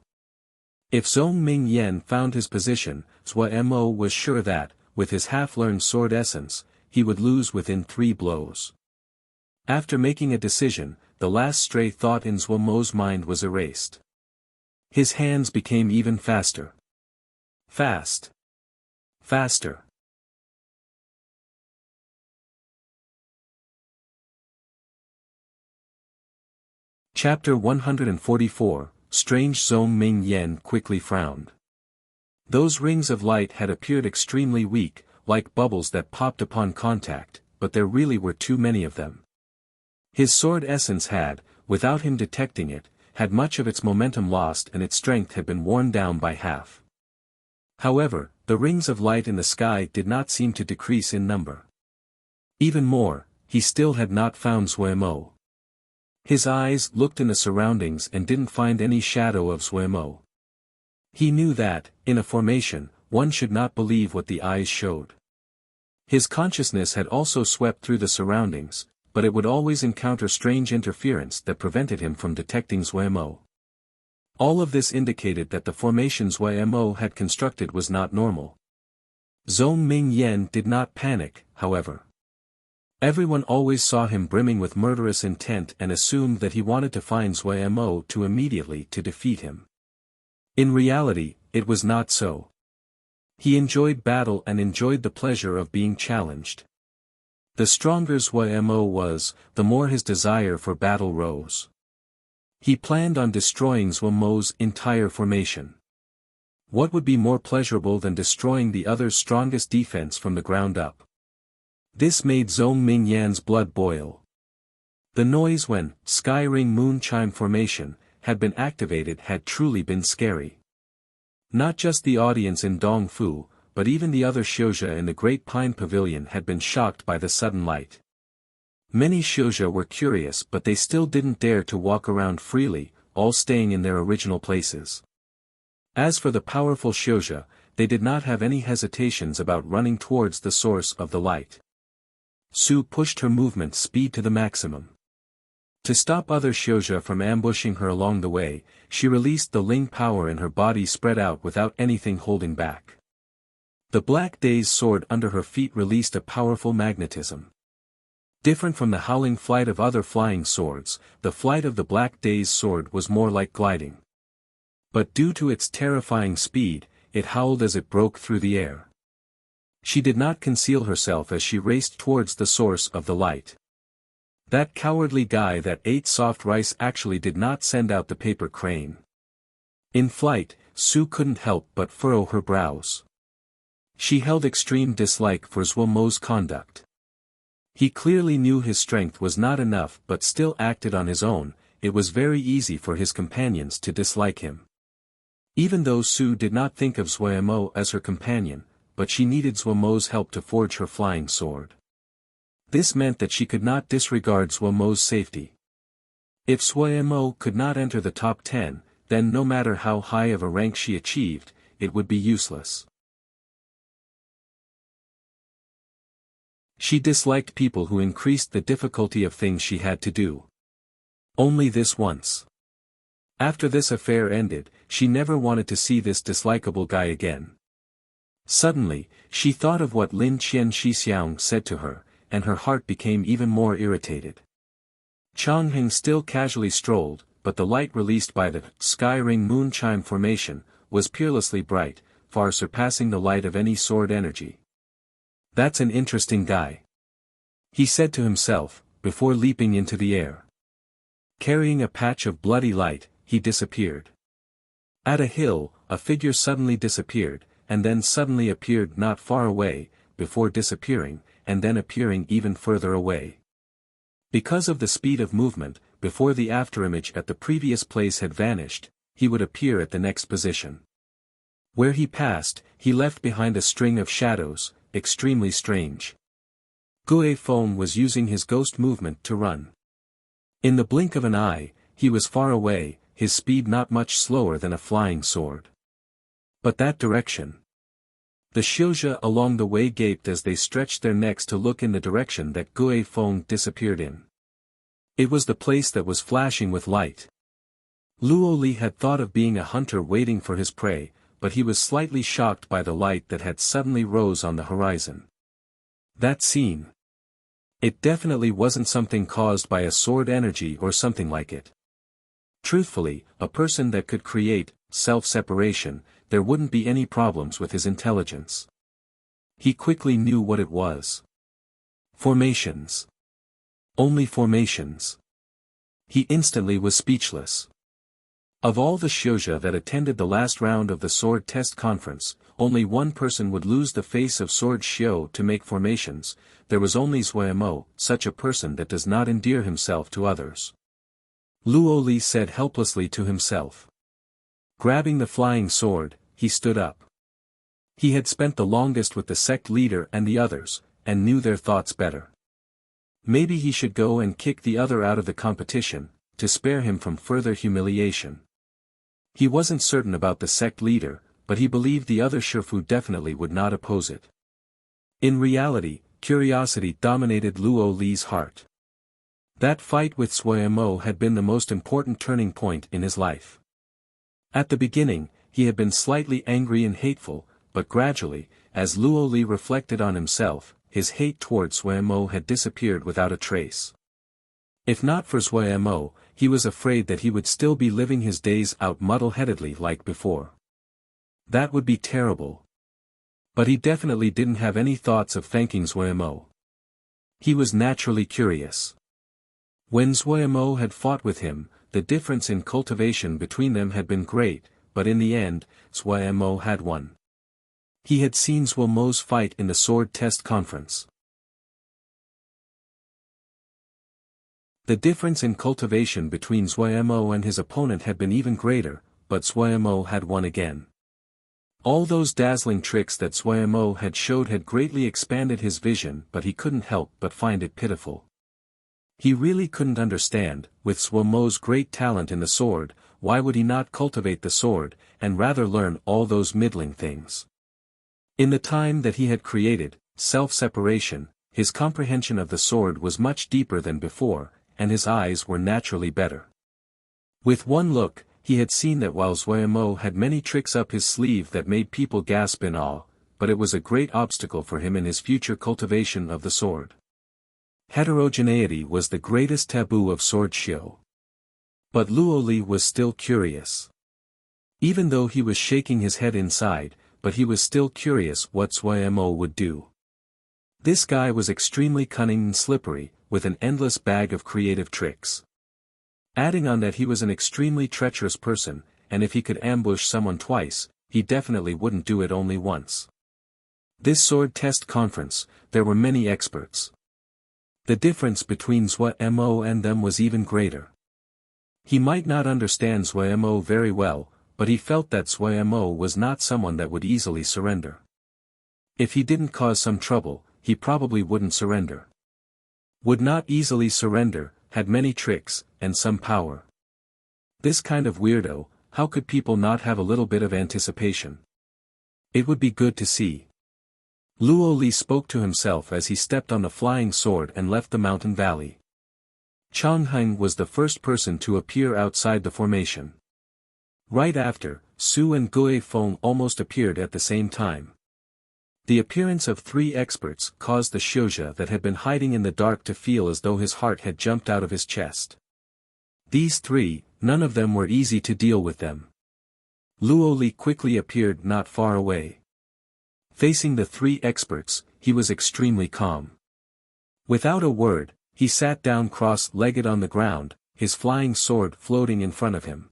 If Zhong Mingyan found his position, Suemo was sure that, with his half-learned sword essence, he would lose within 3 blows. After making a decision, the last stray thought in Suemo's mind was erased. His hands became even faster. Fast. Faster. Chapter 144, Strange Zhong Mingyan quickly frowned. Those rings of light had appeared extremely weak, like bubbles that popped upon contact, but there really were too many of them. His sword essence had, without him detecting it, had much of its momentum lost and its strength had been worn down by half. However, the rings of light in the sky did not seem to decrease in number. Even more, he still had not found Suemo. His eyes looked in the surroundings and didn't find any shadow of Suemo. He knew that, in a formation, one should not believe what the eyes showed. His consciousness had also swept through the surroundings, but it would always encounter strange interference that prevented him from detecting Suemo. All of this indicated that the formation Suemo had constructed was not normal. Zhong Mingyan did not panic, however. Everyone always saw him brimming with murderous intent and assumed that he wanted to find Suemo to immediately to defeat him. In reality, it was not so. He enjoyed battle and enjoyed the pleasure of being challenged. The stronger Suemo was, the more his desire for battle rose. He planned on destroying Suemo's entire formation. What would be more pleasurable than destroying the other's strongest defense from the ground up? This made Zhong Mingyan's blood boil. The noise when Sky Ring Moon Chime formation had been activated had truly been scary. Not just the audience in Dongfu, but even the other Xianxia in the Great Pine Pavilion had been shocked by the sudden light. Many Xianxia were curious but they still didn't dare to walk around freely, all staying in their original places. As for the powerful Xianxia, they did not have any hesitations about running towards the source of the light. Su pushed her movement speed to the maximum. To stop other Xianxia from ambushing her along the way, she released the Ling power in her body spread out without anything holding back. The Black Day's sword under her feet released a powerful magnetism. Different from the howling flight of other flying swords, the flight of the Black Day's sword was more like gliding. But due to its terrifying speed, it howled as it broke through the air. She did not conceal herself as she raced towards the source of the light. That cowardly guy that ate soft rice actually did not send out the paper crane. In flight, Su couldn't help but furrow her brows. She held extreme dislike for Zhuo Mo's conduct. He clearly knew his strength was not enough but still acted on his own. It was very easy for his companions to dislike him. Even though Su did not think of Zhuo Mo as her companion, but she needed Zhuo Mo's help to forge her flying sword. This meant that she could not disregard Zhuo Mo's safety. If Zhuo Mo could not enter the top 10, then no matter how high of a rank she achieved, it would be useless. She disliked people who increased the difficulty of things she had to do. Only this once. After this affair ended, she never wanted to see this dislikable guy again. Suddenly, she thought of what Lin Xianxia said to her, and her heart became even more irritated. Changheng still casually strolled, but the light released by the sky ring moonchime formation was peerlessly bright, far surpassing the light of any sword energy. That's an interesting guy, he said to himself, before leaping into the air. Carrying a patch of bloody light, he disappeared. At a hill, a figure suddenly disappeared, and then suddenly appeared not far away, before disappearing, and then appearing even further away. Because of the speed of movement, before the afterimage at the previous place had vanished, he would appear at the next position. Where he passed, he left behind a string of shadows, extremely strange. Gue Feng was using his ghost movement to run. In the blink of an eye, he was far away, his speed not much slower than a flying sword. But that direction. The Xiuzha along the way gaped as they stretched their necks to look in the direction that Gue Feng disappeared in. It was the place that was flashing with light. Luo Li had thought of being a hunter waiting for his prey, but he was slightly shocked by the light that had suddenly rose on the horizon. That scene. It definitely wasn't something caused by a sword energy or something like it. Truthfully, a person that could create self-separation, there wouldn't be any problems with his intelligence. He quickly knew what it was. Formations. Only formations. He instantly was speechless. Of all the Xiuzha that attended the last round of the sword test conference, only one person would lose the face of sword Xiu to make formations. There was only Zhuo Mo, such a person that does not endear himself to others. Luo Li said helplessly to himself. Grabbing the flying sword, he stood up. He had spent the longest with the sect leader and the others, and knew their thoughts better. Maybe he should go and kick the other out of the competition, to spare him from further humiliation. He wasn't certain about the sect leader, but he believed the other Shifu definitely would not oppose it. In reality, curiosity dominated Luo Li's heart. That fight with Zhuo Mo had been the most important turning point in his life. At the beginning, he had been slightly angry and hateful, but gradually, as Luo Li reflected on himself, his hate towards Zhuo Mo had disappeared without a trace. If not for Zhuo Mo, he was afraid that he would still be living his days out muddle-headedly like before. That would be terrible. But he definitely didn't have any thoughts of thanking Zhuo Mo. He was naturally curious. When Zhuo Mo had fought with him, the difference in cultivation between them had been great, but in the end, Zhuo Mo had won. He had seen Zhuo Mo's fight in the sword test conference. The difference in cultivation between Zhuo Mo and his opponent had been even greater, but Zhuo Mo had won again. All those dazzling tricks that Zhuo Mo had showed had greatly expanded his vision, but he couldn't help but find it pitiful. He really couldn't understand, with Zhuo Mo's great talent in the sword, why would he not cultivate the sword, and rather learn all those middling things. In the time that he had created, self-separation, his comprehension of the sword was much deeper than before, and his eyes were naturally better. With one look, he had seen that while Zhuo Mo had many tricks up his sleeve that made people gasp in awe, but it was a great obstacle for him in his future cultivation of the sword. Heterogeneity was the greatest taboo of sword Xiu. But Luo Li was still curious. Even though he was shaking his head inside, but he was still curious what Zhuo Mo would do. This guy was extremely cunning and slippery, with an endless bag of creative tricks. Adding on that he was an extremely treacherous person, and if he could ambush someone twice, he definitely wouldn't do it only once. This sword test conference, there were many experts. The difference between Mo and them was even greater. He might not understand Mo very well, but he felt that Mo was not someone that would easily surrender. If he didn't cause some trouble, he probably wouldn't surrender. Would not easily surrender, had many tricks, and some power. This kind of weirdo, how could people not have a little bit of anticipation? It would be good to see. Luo Li spoke to himself as he stepped on the flying sword and left the mountain valley. Chang Heng was the first person to appear outside the formation. Right after, Su and Gui Feng almost appeared at the same time. The appearance of three experts caused the Xianxia that had been hiding in the dark to feel as though his heart had jumped out of his chest. These three, none of them were easy to deal with them. Luo Li quickly appeared not far away. Facing the three experts, he was extremely calm. Without a word, he sat down cross-legged on the ground, his flying sword floating in front of him.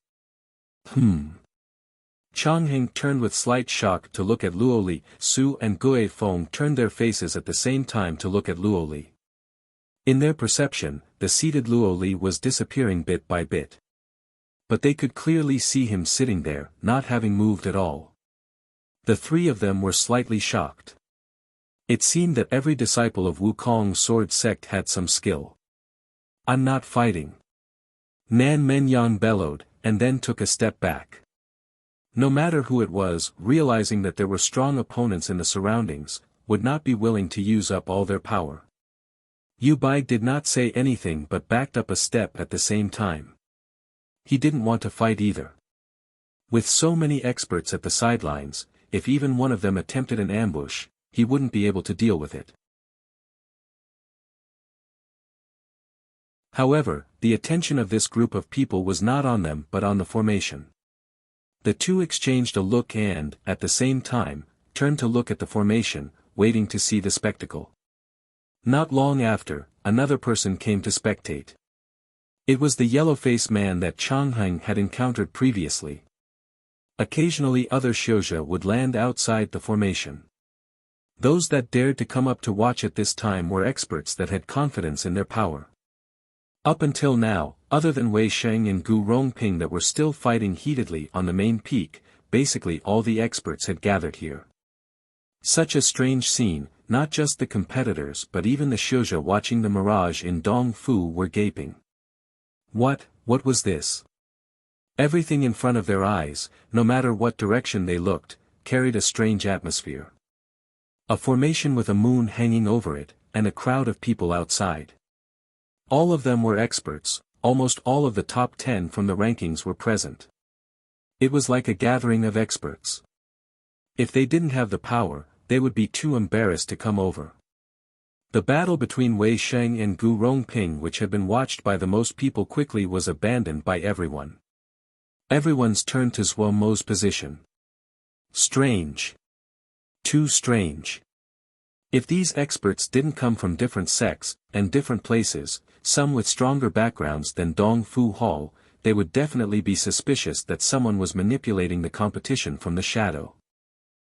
Chang Heng turned with slight shock to look at Luo Li. Su and Gui Feng turned their faces at the same time to look at Luo Li. In their perception, the seated Luo Li was disappearing bit by bit. But they could clearly see him sitting there, not having moved at all. The three of them were slightly shocked. It seemed that every disciple of Wukong's sword sect had some skill. "I'm not fighting." Nan Menyan bellowed, and then took a step back. No matter who it was, realizing that there were strong opponents in the surroundings, would not be willing to use up all their power. Yu Bai did not say anything but backed up a step at the same time. He didn't want to fight either. With so many experts at the sidelines, if even one of them attempted an ambush, he wouldn't be able to deal with it. However, the attention of this group of people was not on them but on the formation. The two exchanged a look and, at the same time, turned to look at the formation, waiting to see the spectacle. Not long after, another person came to spectate. It was the yellow-faced man that Chang Heng had encountered previously. Occasionally other Xianxia would land outside the formation. Those that dared to come up to watch at this time were experts that had confidence in their power. Up until now, other than Wei Sheng and Gu Rongping that were still fighting heatedly on the main peak, basically all the experts had gathered here. Such a strange scene, not just the competitors but even the Xianxia watching the mirage in Dongfu were gaping. What was this? Everything in front of their eyes, no matter what direction they looked, carried a strange atmosphere. A formation with a moon hanging over it, and a crowd of people outside. All of them were experts, almost all of the top 10 from the rankings were present. It was like a gathering of experts. If they didn't have the power, they would be too embarrassed to come over. The battle between Wei Sheng and Gu Rongping, which had been watched by the most people quickly, was abandoned by everyone. Everyone's turned to Zhuo Mo's position. Strange. Too strange. If these experts didn't come from different sects, and different places, some with stronger backgrounds than Dongfu Hall, they would definitely be suspicious that someone was manipulating the competition from the shadow.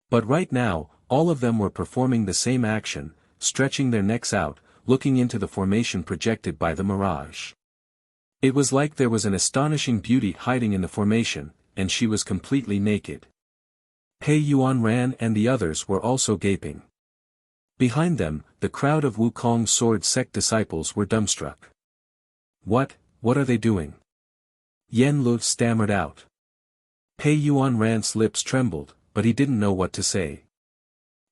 But right now, all of them were performing the same action, stretching their necks out, looking into the formation projected by the mirage. It was like there was an astonishing beauty hiding in the formation, and she was completely naked. Pei Yuanran and the others were also gaping. Behind them, the crowd of Wukong's sword sect disciples were dumbstruck. What are they doing? Yen Lu stammered out. Pei Yuanran's lips trembled, but he didn't know what to say.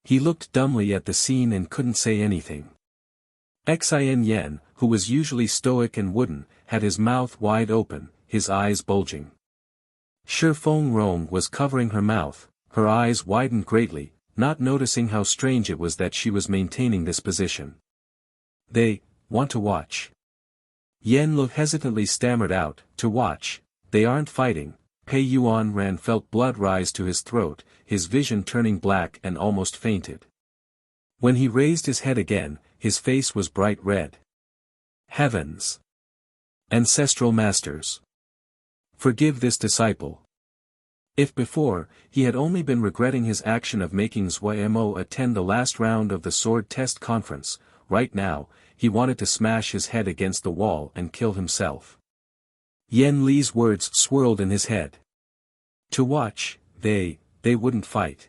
He looked dumbly at the scene and couldn't say anything. Xin Yen, who was usually stoic and wooden, had his mouth wide open, his eyes bulging. Shi Feng Rong was covering her mouth, her eyes widened greatly, not noticing how strange it was that she was maintaining this position. They want to watch. Yen Lu hesitantly stammered out, to watch, they aren't fighting. Pei Yuanran felt blood rise to his throat, his vision turning black and almost fainted. When he raised his head again, his face was bright red. Heavens! Ancestral masters! Forgive this disciple. If before, he had only been regretting his action of making Zhuai Mo attend the last round of the sword test conference, right now, he wanted to smash his head against the wall and kill himself. Yan Li's words swirled in his head. To watch, they wouldn't fight.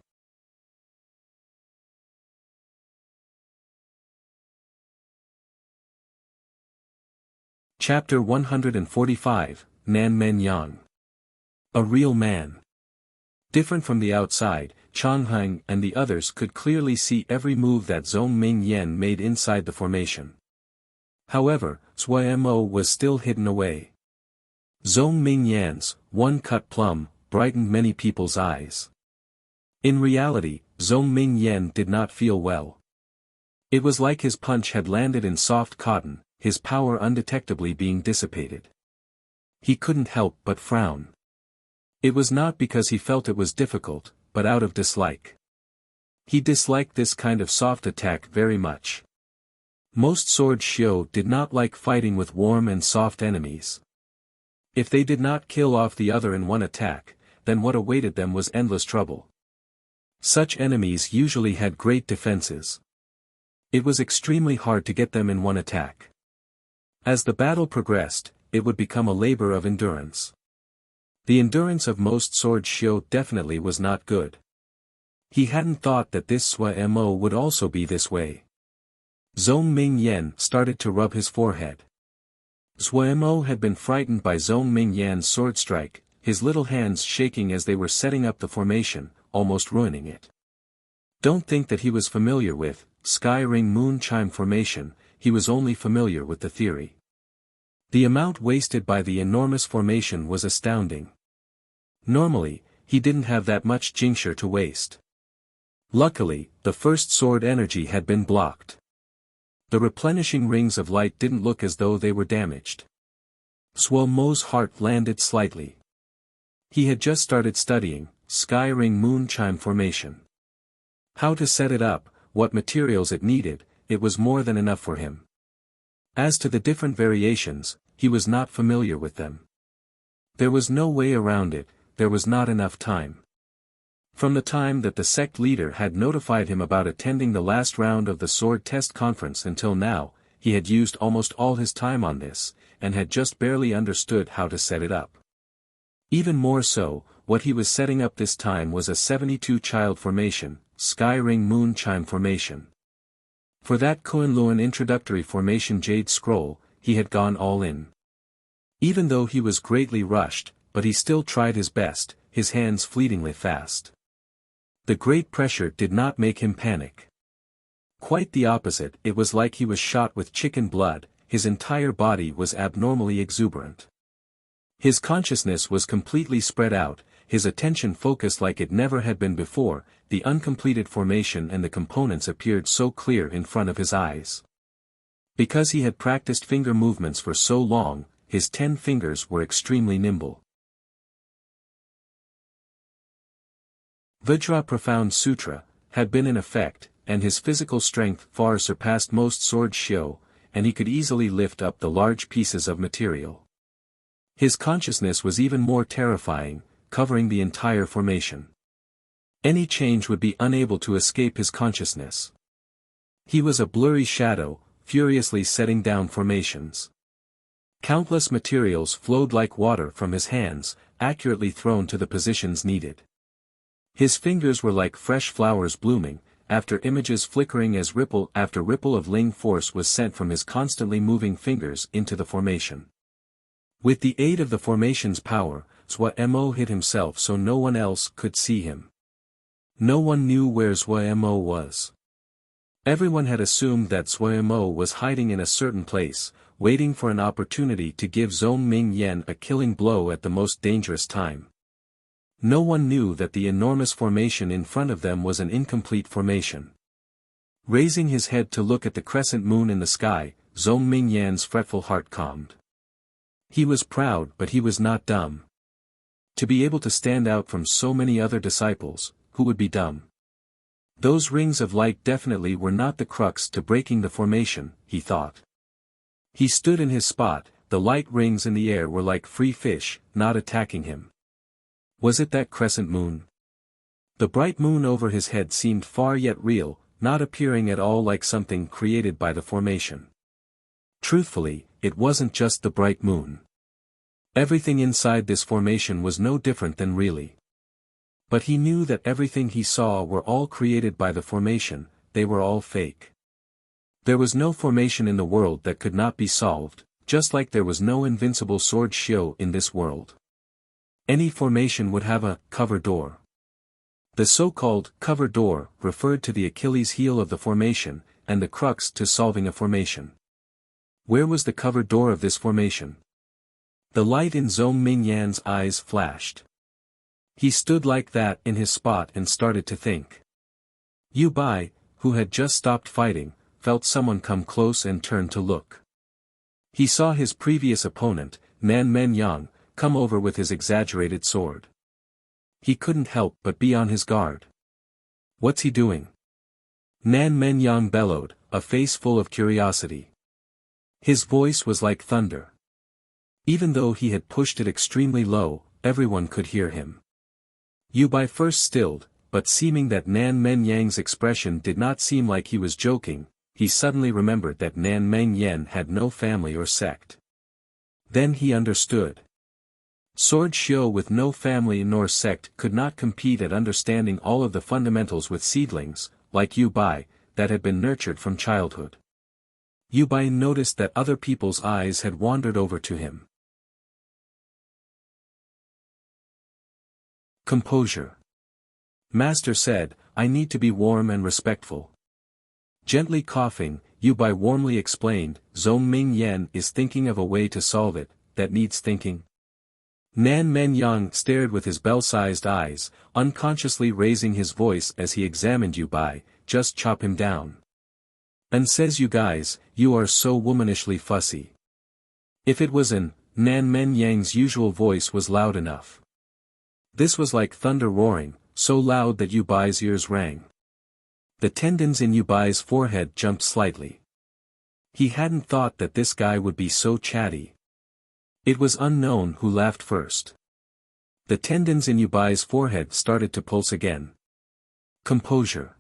Chapter 145, Nan Men Yang. A real man. Different from the outside, Changhang and the others could clearly see every move that Zhong Mingyan made inside the formation. However, Zhuai Mo was still hidden away. Zhong Mingyan's one-cut plum brightened many people's eyes. In reality, Zhong Mingyan did not feel well. It was like his punch had landed in soft cotton, his power undetectably being dissipated. He couldn't help but frown. It was not because he felt it was difficult, but out of dislike. He disliked this kind of soft attack very much. Most sword shio did not like fighting with warm and soft enemies. If they did not kill off the other in one attack, then what awaited them was endless trouble. Such enemies usually had great defenses. It was extremely hard to get them in one attack. As the battle progressed, it would become a labor of endurance. The endurance of most sword shio definitely was not good. He hadn't thought that this Zhuai Mo would also be this way. Zhong Mingyan started to rub his forehead. Zhuai Mo had been frightened by Zhong Mingyan's sword strike, his little hands shaking as they were setting up the formation, almost ruining it. Don't think that he was familiar with Sky Ring Moon Chime formation, he was only familiar with the theory. The amount wasted by the enormous formation was astounding. Normally, he didn't have that much Jingshi to waste. Luckily, the first sword energy had been blocked. The replenishing rings of light didn't look as though they were damaged. Zhuai Mo's heart landed slightly. He had just started studying Sky Ring Moon Chime formation. How to set it up, what materials it needed, it was more than enough for him. As to the different variations, he was not familiar with them. There was no way around it, there was not enough time. From the time that the sect leader had notified him about attending the last round of the sword test conference until now, he had used almost all his time on this, and had just barely understood how to set it up. Even more so, what he was setting up this time was a 72-child formation, Sky Ring Moon Chime formation. For that Kunlun introductory formation Jade Scroll, he had gone all in. Even though he was greatly rushed, but he still tried his best, his hands fleetingly fast. The great pressure did not make him panic. Quite the opposite, it was like he was shot with chicken blood, his entire body was abnormally exuberant. His consciousness was completely spread out, his attention focused like it never had been before, the uncompleted formation and the components appeared so clear in front of his eyes. Because he had practiced finger movements for so long, his 10 fingers were extremely nimble. Vajra Profound Sutra had been in effect, and his physical strength far surpassed most sword shio, and he could easily lift up the large pieces of material. His consciousness was even more terrifying, covering the entire formation. Any change would be unable to escape his consciousness. He was a blurry shadow, furiously setting down formations. Countless materials flowed like water from his hands, accurately thrown to the positions needed. His fingers were like fresh flowers blooming, after images flickering as ripple after ripple of Ling force was sent from his constantly moving fingers into the formation. With the aid of the formation's power, Zhuai Mo hid himself so no one else could see him. No one knew where Zhuai Mo was. Everyone had assumed that Zhuai Mo was hiding in a certain place, waiting for an opportunity to give Zhong Mingyan a killing blow at the most dangerous time. No one knew that the enormous formation in front of them was an incomplete formation. Raising his head to look at the crescent moon in the sky, Zhong Mingyan's fretful heart calmed. He was proud but he was not dumb. To be able to stand out from so many other disciples, who would be dumb? Those rings of light definitely were not the crux to breaking the formation, he thought. He stood in his spot, the light rings in the air were like free fish, not attacking him. Was it that crescent moon? The bright moon over his head seemed far yet real, not appearing at all like something created by the formation. Truthfully, it wasn't just the bright moon. Everything inside this formation was no different than really. But he knew that everything he saw were all created by the formation, they were all fake. There was no formation in the world that could not be solved, just like there was no invincible sword Xiao in this world. Any formation would have a cover door. The so-called cover door referred to the Achilles heel of the formation, and the crux to solving a formation. Where was the cover door of this formation? The light in Zhong Mingyan's eyes flashed. He stood like that in his spot and started to think. Yu Bai, who had just stopped fighting, felt someone come close and turned to look. He saw his previous opponent, Nan Menyang, come over with his exaggerated sword. He couldn't help but be on his guard. What's he doing? Nan Menyang bellowed, a face full of curiosity. His voice was like thunder. Even though he had pushed it extremely low, everyone could hear him. Yu Bai first stilled, but seeming that Nan Menyang's expression did not seem like he was joking, he suddenly remembered that Nan Mengyan had no family or sect. Then he understood. Sword Xiao with no family nor sect could not compete at understanding all of the fundamentals with seedlings, like Yu Bai, that had been nurtured from childhood. Yu Bai noticed that other people's eyes had wandered over to him. Composure. Master said, I need to be warm and respectful. Gently coughing, Yu Bai warmly explained, Zhong Mingyan is thinking of a way to solve it, that needs thinking. Nan Menyang stared with his bell-sized eyes, unconsciously raising his voice as he examined Yu Bai, just chop him down. And says you guys, you are so womanishly fussy. If it was Nan Menyang's usual voice was loud enough. This was like thunder roaring, so loud that Yu Bai's ears rang. The tendons in Yu Bai's forehead jumped slightly. He hadn't thought that this guy would be so chatty. It was unknown who laughed first. The tendons in Yu Bai's forehead started to pulse again. Composure.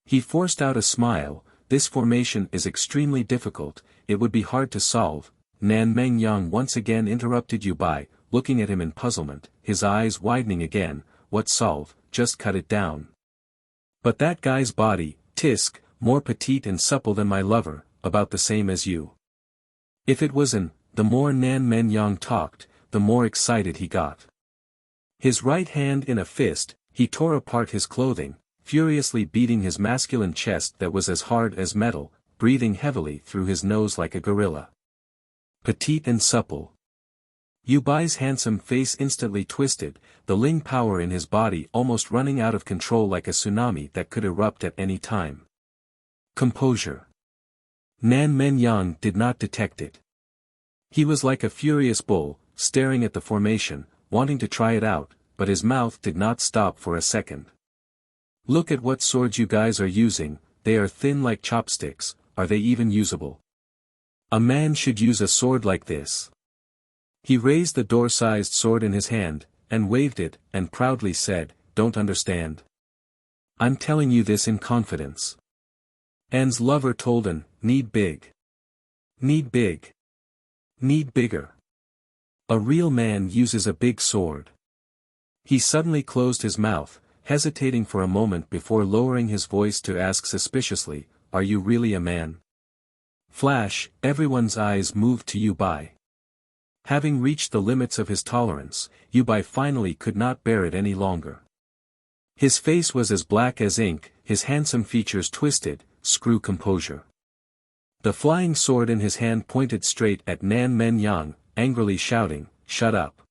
He forced out a smile. This formation is extremely difficult, it would be hard to solve. Nan Mengyang once again interrupted Yu Bai, looking at him in puzzlement, his eyes widening again. What solve, just cut it down. But that guy's body, tisk, more petite and supple than my lover, about the same as you. If it was the more Nan Menyang talked, the more excited he got. His right hand in a fist, he tore apart his clothing, furiously beating his masculine chest that was as hard as metal, breathing heavily through his nose like a gorilla. Petite and supple. Yu Bai's handsome face instantly twisted, the Ling power in his body almost running out of control like a tsunami that could erupt at any time. Composure. Nan Menyang did not detect it. He was like a furious bull, staring at the formation, wanting to try it out, but his mouth did not stop for a second. Look at what swords you guys are using, they are thin like chopsticks, are they even usable? A man should use a sword like this. He raised the door-sized sword in his hand, and waved it, and proudly said, don't understand. I'm telling you this in confidence. Anne's lover told Anne, need big. Need big. Need bigger. A real man uses a big sword. He suddenly closed his mouth, hesitating for a moment before lowering his voice to ask suspiciously, are you really a man? Flash, everyone's eyes moved to Yu Bai. Having reached the limits of his tolerance, Yu Bai finally could not bear it any longer. His face was as black as ink, his handsome features twisted, screw composure. The flying sword in his hand pointed straight at Nan Menyang, angrily shouting, shut up.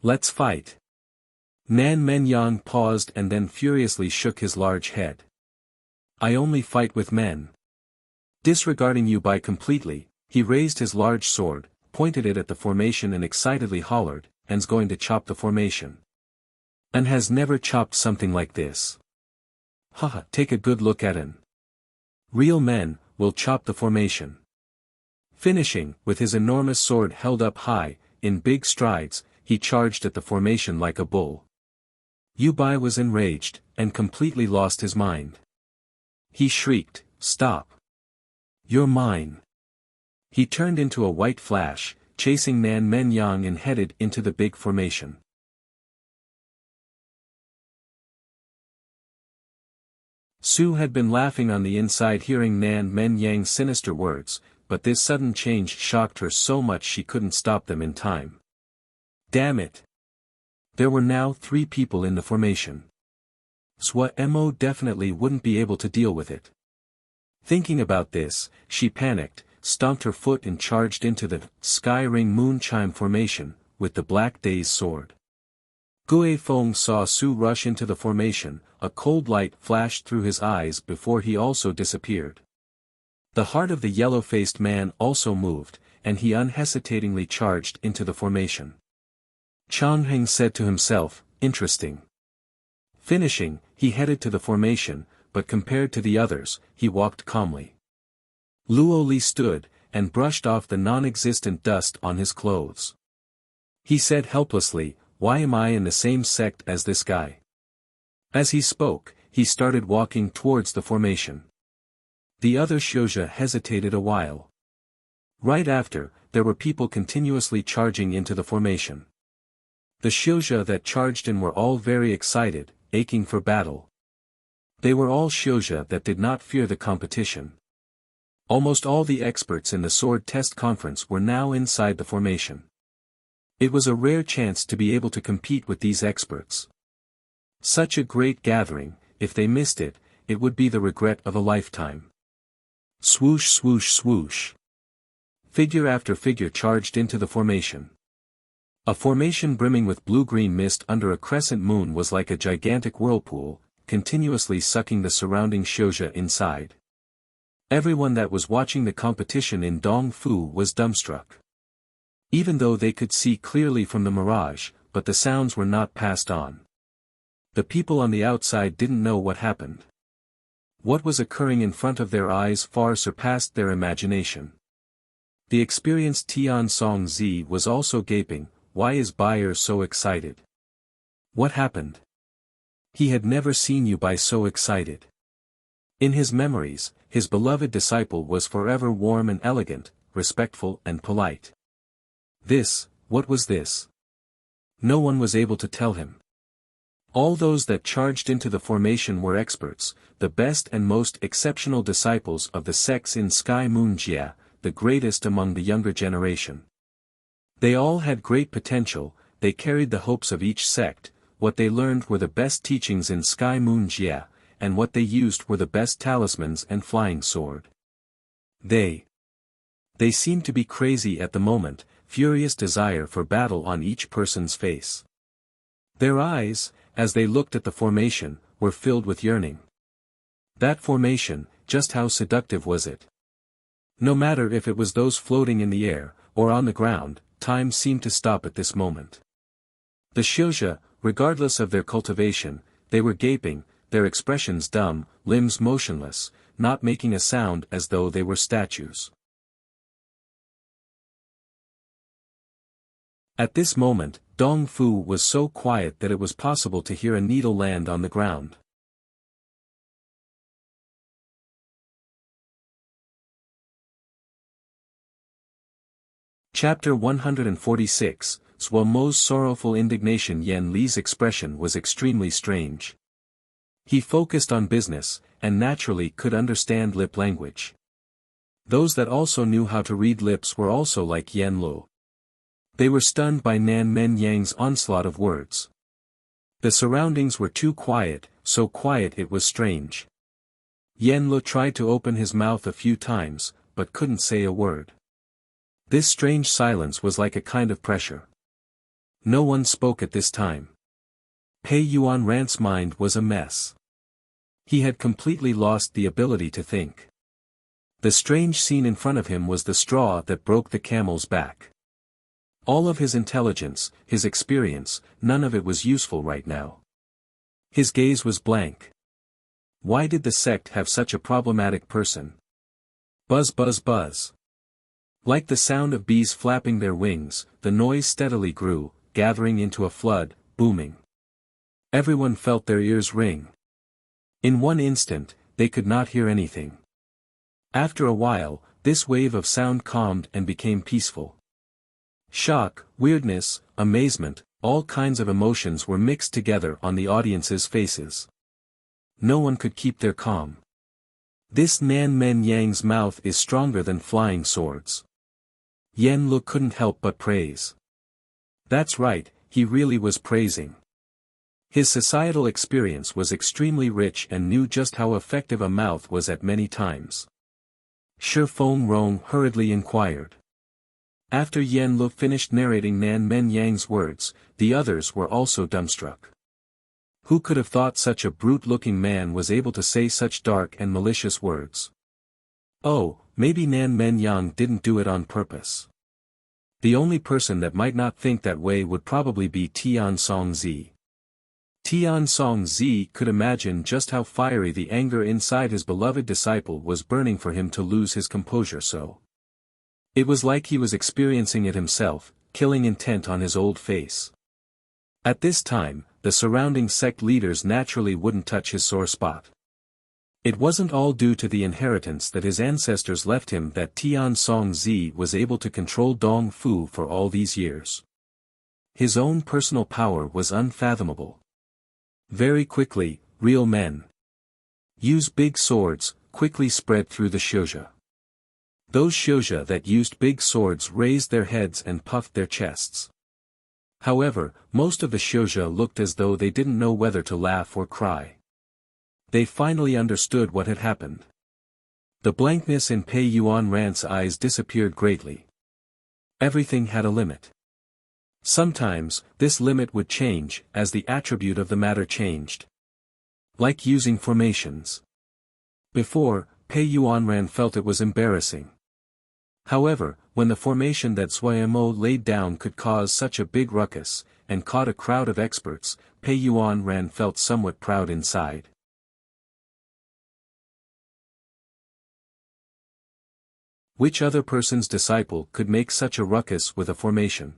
Let's fight. Nan Menyang paused and then furiously shook his large head. I only fight with men. Disregarding Yu Bai completely, he raised his large sword, pointed it at the formation and excitedly hollered, An's going to chop the formation. An has never chopped something like this. Haha, take a good look at An. Real men will chop the formation. Finishing, with his enormous sword held up high, in big strides, he charged at the formation like a bull. Yu Bai was enraged, and completely lost his mind. He shrieked, "Stop! You're mine!" He turned into a white flash, chasing Nan Men Yang and headed into the big formation. Su had been laughing on the inside hearing Nan Men Yang's sinister words, but this sudden change shocked her so much she couldn't stop them in time. Damn it! There were now 3 people in the formation. Mo definitely wouldn't be able to deal with it. Thinking about this, she panicked, stomped her foot and charged into the Sky Ring Moon Chime formation, with the Black Day's sword. Gue Feng saw Su rush into the formation, a cold light flashed through his eyes before he also disappeared. The heart of the yellow-faced man also moved, and he unhesitatingly charged into the formation. Chang Heng said to himself, "Interesting." Finishing, he headed to the formation, but compared to the others, he walked calmly. Luo Li stood, and brushed off the non-existent dust on his clothes. He said helplessly, "Why am I in the same sect as this guy?" As he spoke, he started walking towards the formation. The other Xianxia hesitated a while. Right after, there were people continuously charging into the formation. The Xianxia that charged in were all very excited, aching for battle. They were all Xianxia that did not fear the competition. Almost all the experts in the sword test conference were now inside the formation. It was a rare chance to be able to compete with these experts. Such a great gathering, if they missed it, it would be the regret of a lifetime. Swoosh swoosh swoosh. Figure after figure charged into the formation. A formation brimming with blue-green mist under a crescent moon was like a gigantic whirlpool, continuously sucking the surrounding Xianxia inside. Everyone that was watching the competition in Dongfu was dumbstruck. Even though they could see clearly from the mirage, but the sounds were not passed on. The people on the outside didn't know what happened. What was occurring in front of their eyes far surpassed their imagination. The experienced Tian Song Zi was also gaping, "Why is Bayer so excited? What happened?" He had never seen Yu Bai so excited. In his memories, his beloved disciple was forever warm and elegant, respectful and polite. What was this? No one was able to tell him. All those that charged into the formation were experts, the best and most exceptional disciples of the sects in Sky Moon Jia, the greatest among the younger generation. They all had great potential, they carried the hopes of each sect, what they learned were the best teachings in Sky Moon Jia, and what they used were the best talismans and flying sword. They seemed to be crazy at the moment, furious desire for battle on each person's face. Their eyes, as they looked at the formation, were filled with yearning. That formation, just how seductive was it? No matter if it was those floating in the air, or on the ground, time seemed to stop at this moment. The Xianxia, regardless of their cultivation, they were gaping, their expressions dumb, limbs motionless, not making a sound as though they were statues. At this moment, Dongfu was so quiet that it was possible to hear a needle land on the ground. Chapter 146, Mo's sorrowful indignation. Yan Li's expression was extremely strange. He focused on business, and naturally could understand lip language. Those that also knew how to read lips were also like Yan Lu. They were stunned by Nan Men Yang's onslaught of words. The surroundings were too quiet, so quiet it was strange. Yan Lu tried to open his mouth a few times, but couldn't say a word. This strange silence was like a kind of pressure. No one spoke at this time. Pei Yuan Rant's mind was a mess. He had completely lost the ability to think. The strange scene in front of him was the straw that broke the camel's back. All of his intelligence, his experience, none of it was useful right now. His gaze was blank. Why did the sect have such a problematic person? Buzz buzz buzz. Like the sound of bees flapping their wings, the noise steadily grew, gathering into a flood, booming. Everyone felt their ears ring. In one instant, they could not hear anything. After a while, this wave of sound calmed and became peaceful. Shock, weirdness, amazement, all kinds of emotions were mixed together on the audience's faces. No one could keep their calm. This Nan Men Yang's mouth is stronger than flying swords. Yen Lu couldn't help but praise. That's right, he really was praising. His societal experience was extremely rich and knew just how effective a mouth was at many times. Shi Feng Rong hurriedly inquired. After Yen Lu finished narrating Nan Men Yang's words, the others were also dumbstruck. Who could have thought such a brute-looking man was able to say such dark and malicious words? Oh, maybe Nan Men Yang didn't do it on purpose. The only person that might not think that way would probably be Tian Songzi. Tian Songzi could imagine just how fiery the anger inside his beloved disciple was burning for him to lose his composure so. It was like he was experiencing it himself, killing intent on his old face. At this time, the surrounding sect leaders naturally wouldn't touch his sore spot. It wasn't all due to the inheritance that his ancestors left him that Tian Songzi was able to control Dong Fu for all these years. His own personal power was unfathomable. Very quickly, real men use big swords, quickly spread through the Xiuzha. Those Xiuzha that used big swords raised their heads and puffed their chests. However, most of the Xiuzha looked as though they didn't know whether to laugh or cry. They finally understood what had happened. The blankness in Pei Yuanran's eyes disappeared greatly. Everything had a limit. Sometimes, this limit would change as the attribute of the matter changed. Like using formations. Before, Pei Yuanran felt it was embarrassing. However, when the formation that Suemo laid down could cause such a big ruckus, and caught a crowd of experts, Pei Yuanran felt somewhat proud inside. Which other person's disciple could make such a ruckus with a formation?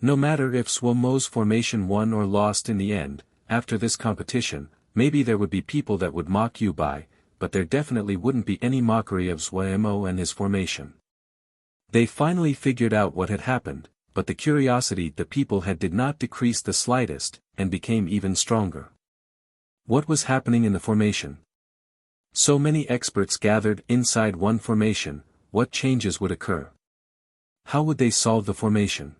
No matter if Suomo's formation won or lost in the end, after this competition, maybe there would be people that would mock you by, but there definitely wouldn't be any mockery of Suemo and his formation. They finally figured out what had happened, but the curiosity the people had did not decrease the slightest, and became even stronger. What was happening in the formation? So many experts gathered inside one formation, what changes would occur? How would they solve the formation?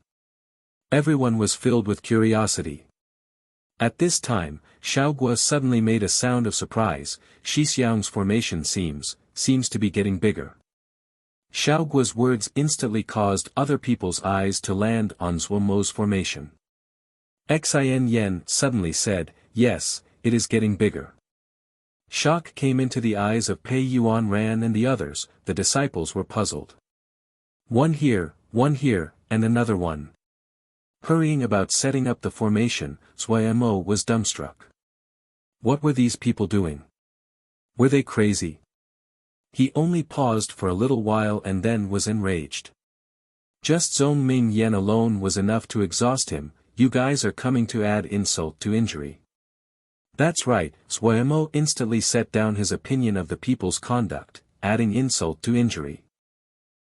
Everyone was filled with curiosity. At this time, Xiaogua suddenly made a sound of surprise. Xixiang's formation seems to be getting bigger. Xiaogua's words instantly caused other people's eyes to land on Zuomo's formation. Xin Yen suddenly said, yes, it is getting bigger. Shock came into the eyes of Pei Yuanran and the others, the disciples were puzzled. One here, and another one. Hurrying about setting up the formation, Suemo was dumbstruck. What were these people doing? Were they crazy? He only paused for a little while and then was enraged. Just Zhongming Yen alone was enough to exhaust him. You guys are coming to add insult to injury. That's right, Suemo instantly set down his opinion of the people's conduct, adding insult to injury.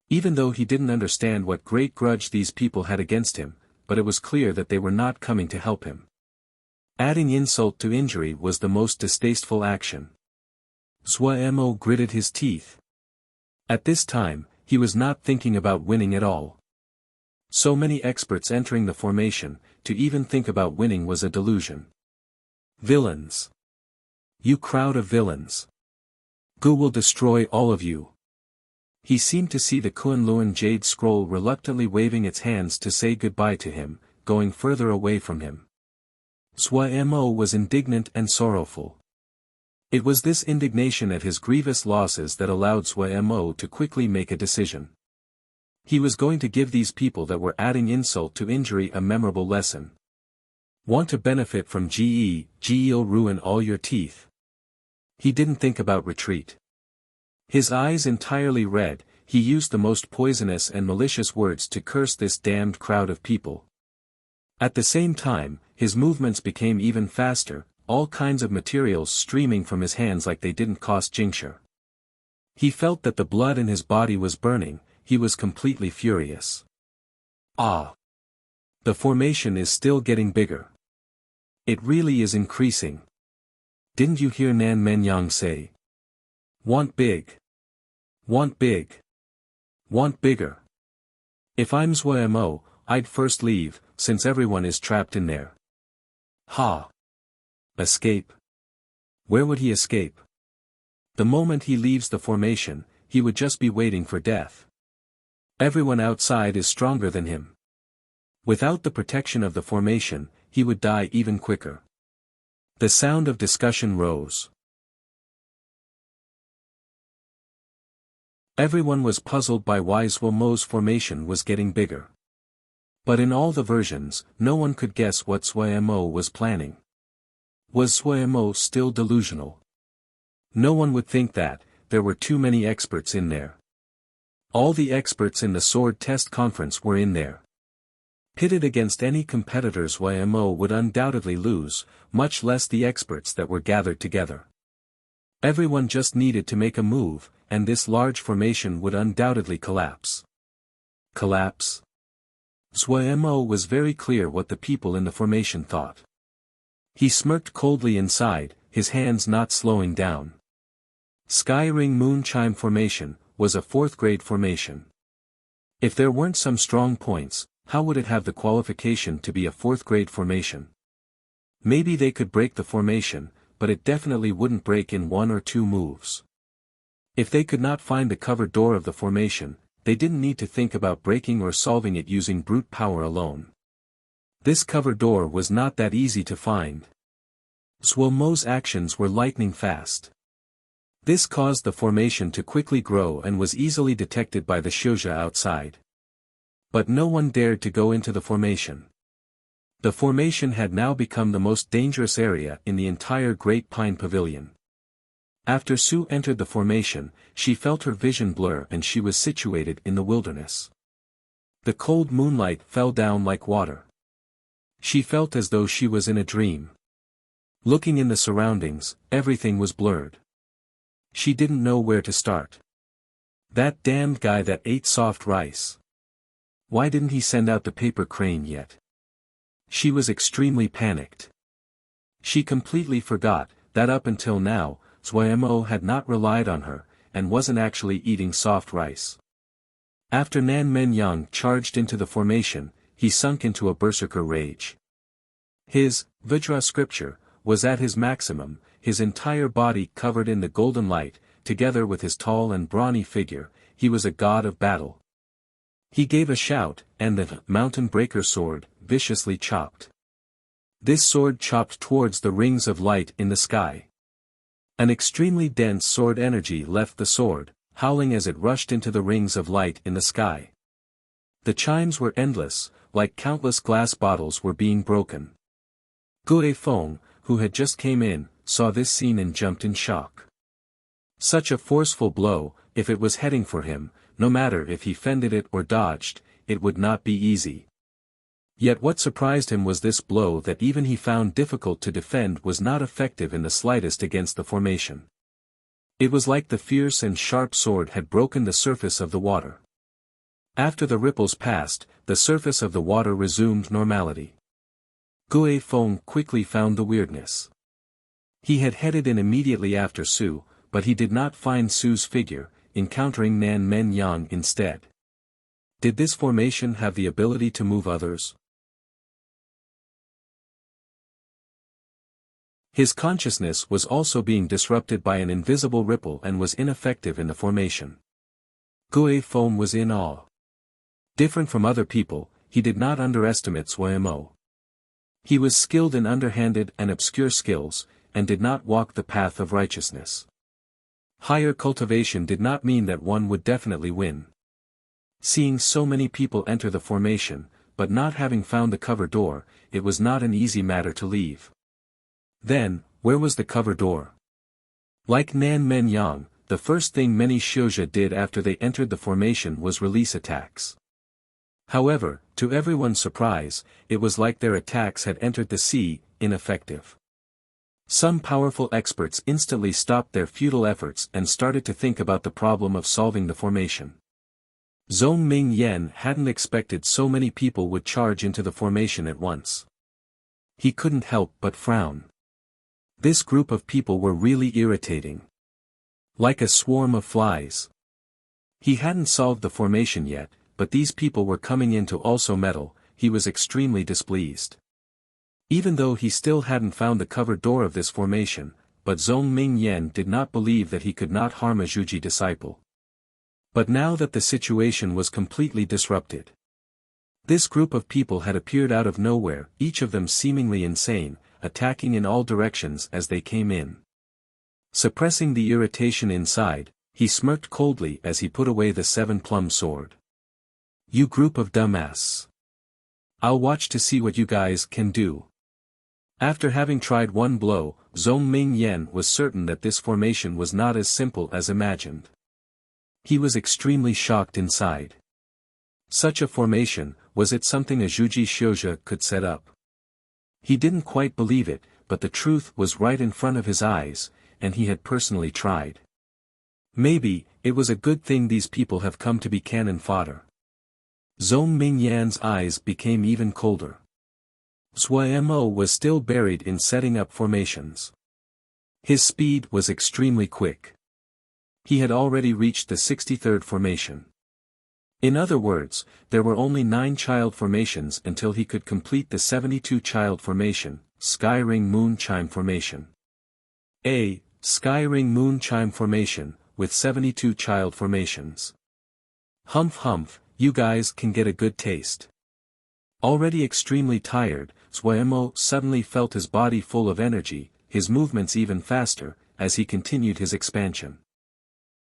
Even though he didn't understand what great grudge these people had against him, but it was clear that they were not coming to help him. Adding insult to injury was the most distasteful action. Suemo gritted his teeth. At this time, he was not thinking about winning at all. So many experts entering the formation, to even think about winning was a delusion. Villains. You crowd of villains. Gu will destroy all of you. He seemed to see the Kunlun jade scroll reluctantly waving its hands to say goodbye to him, going further away from him. Suemo was indignant and sorrowful. It was this indignation at his grievous losses that allowed Suemo to quickly make a decision. He was going to give these people that were adding insult to injury a memorable lesson. Want to benefit from GE'll ruin all your teeth. He didn't think about retreat. His eyes entirely red, he used the most poisonous and malicious words to curse this damned crowd of people. At the same time, his movements became even faster, all kinds of materials streaming from his hands like they didn't cost Jingxia. He felt that the blood in his body was burning, he was completely furious. Ah! The formation is still getting bigger. It really is increasing. Didn't you hear Nan Menyang say? Want big. Want big. Want bigger. If I'm Zhuemo, I'd first leave, since everyone is trapped in there. Ha! Escape? Where would he escape? The moment he leaves the formation, he would just be waiting for death. Everyone outside is stronger than him. Without the protection of the formation, he would die even quicker. The sound of discussion rose. Everyone was puzzled by why Zhuemo's formation was getting bigger. But in all the versions, no one could guess what Zhuemo was planning. Was Zhuemo still delusional? No one would think that, there were too many experts in there. All the experts in the sword test conference were in there. Pitted against any competitors, Zhuemo would undoubtedly lose, much less the experts that were gathered together. Everyone just needed to make a move, and this large formation would undoubtedly collapse. Collapse? Zhuemo was very clear what the people in the formation thought. He smirked coldly inside, his hands not slowing down. Sky Ring Moon Chime Formation was a 4th grade formation. If there weren't some strong points, how would it have the qualification to be a 4th grade formation? Maybe they could break the formation, but it definitely wouldn't break in 1 or 2 moves. If they could not find the cover door of the formation, they didn't need to think about breaking or solving it using brute power alone. This cover door was not that easy to find. Zhuemo's actions were lightning fast. This caused the formation to quickly grow and was easily detected by the Xianxia outside. But no one dared to go into the formation. The formation had now become the most dangerous area in the entire Great Pine Pavilion. After Su entered the formation, she felt her vision blur and she was situated in the wilderness. The cold moonlight fell down like water. She felt as though she was in a dream. Looking in the surroundings, everything was blurred. She didn't know where to start. That damned guy that ate soft rice. Why didn't he send out the paper crane yet? She was extremely panicked. She completely forgot that up until now, Zhuemo had not relied on her, and wasn't actually eating soft rice. After Nan Menyang charged into the formation, he sunk into a berserker rage. His Vajra scripture was at his maximum, his entire body covered in the golden light, together with his tall and brawny figure, he was a god of battle. He gave a shout, and the mountain breaker sword viciously chopped. This sword chopped towards the rings of light in the sky. An extremely dense sword energy left the sword, howling as it rushed into the rings of light in the sky. The chimes were endless, like countless glass bottles were being broken. Gue Feng, who had just came in, saw this scene and jumped in shock. Such a forceful blow, if it was heading for him, no matter if he fended it or dodged, it would not be easy. Yet what surprised him was this blow that even he found difficult to defend was not effective in the slightest against the formation. It was like the fierce and sharp sword had broken the surface of the water. After the ripples passed, the surface of the water resumed normality. Gue Feng quickly found the weirdness. He had headed in immediately after Su, but he did not find Su's figure, encountering Nan Menyang instead. Did this formation have the ability to move others? His consciousness was also being disrupted by an invisible ripple and was ineffective in the formation. Gue Feng was in awe. Different from other people, he did not underestimate Zhuemo. He was skilled in underhanded and obscure skills, and did not walk the path of righteousness. Higher cultivation did not mean that one would definitely win. Seeing so many people enter the formation, but not having found the cover door, it was not an easy matter to leave. Then, where was the cover door? Like Nan Menyang, the first thing many Xianxia did after they entered the formation was release attacks. However, to everyone's surprise, it was like their attacks had entered the sea, ineffective. Some powerful experts instantly stopped their futile efforts and started to think about the problem of solving the formation. Zhong Ming Yen hadn't expected so many people would charge into the formation at once. He couldn't help but frown. This group of people were really irritating. Like a swarm of flies. He hadn't solved the formation yet, but these people were coming in to also meddle. He was extremely displeased. Even though he still hadn't found the cover door of this formation, but Zhong Ming Yen did not believe that he could not harm a Zhuji disciple. But now that the situation was completely disrupted. This group of people had appeared out of nowhere, each of them seemingly insane, attacking in all directions as they came in. Suppressing the irritation inside, he smirked coldly as he put away the seven-plumb sword. "You group of dumbasses. I'll watch to see what you guys can do." After having tried one blow, Zhong Ming Yen was certain that this formation was not as simple as imagined. He was extremely shocked inside. Such a formation, was it something a Zhuji Xiuzhe could set up? He didn't quite believe it, but the truth was right in front of his eyes, and he had personally tried. Maybe, it was a good thing these people have come to be cannon fodder. Zhong Ming Yan's eyes became even colder. Zhuai Mo was still buried in setting up formations. His speed was extremely quick. He had already reached the 63rd formation. In other words, there were only 9 child formations until he could complete the 72 child formation, Sky Ring Moon Chime formation. Sky Ring Moon Chime formation, with 72 child formations. Humph humph, you guys can get a good taste. Already extremely tired, Zhuai suddenly felt his body full of energy, his movements even faster, as he continued his expansion.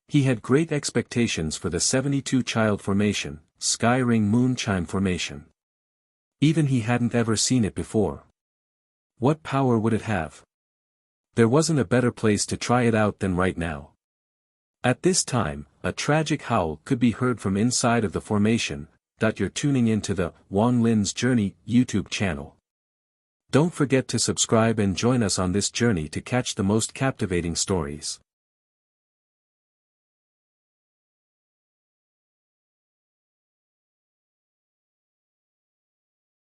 He had great expectations for the 72 child formation, Sky Ring Moon Chime formation. Even he hadn't ever seen it before. What power would it have? There wasn't a better place to try it out than right now. At this time, a tragic howl could be heard from inside of the formation. You're tuning into the Wang Lin's Journey YouTube channel. Don't forget to subscribe and join us on this journey to catch the most captivating stories.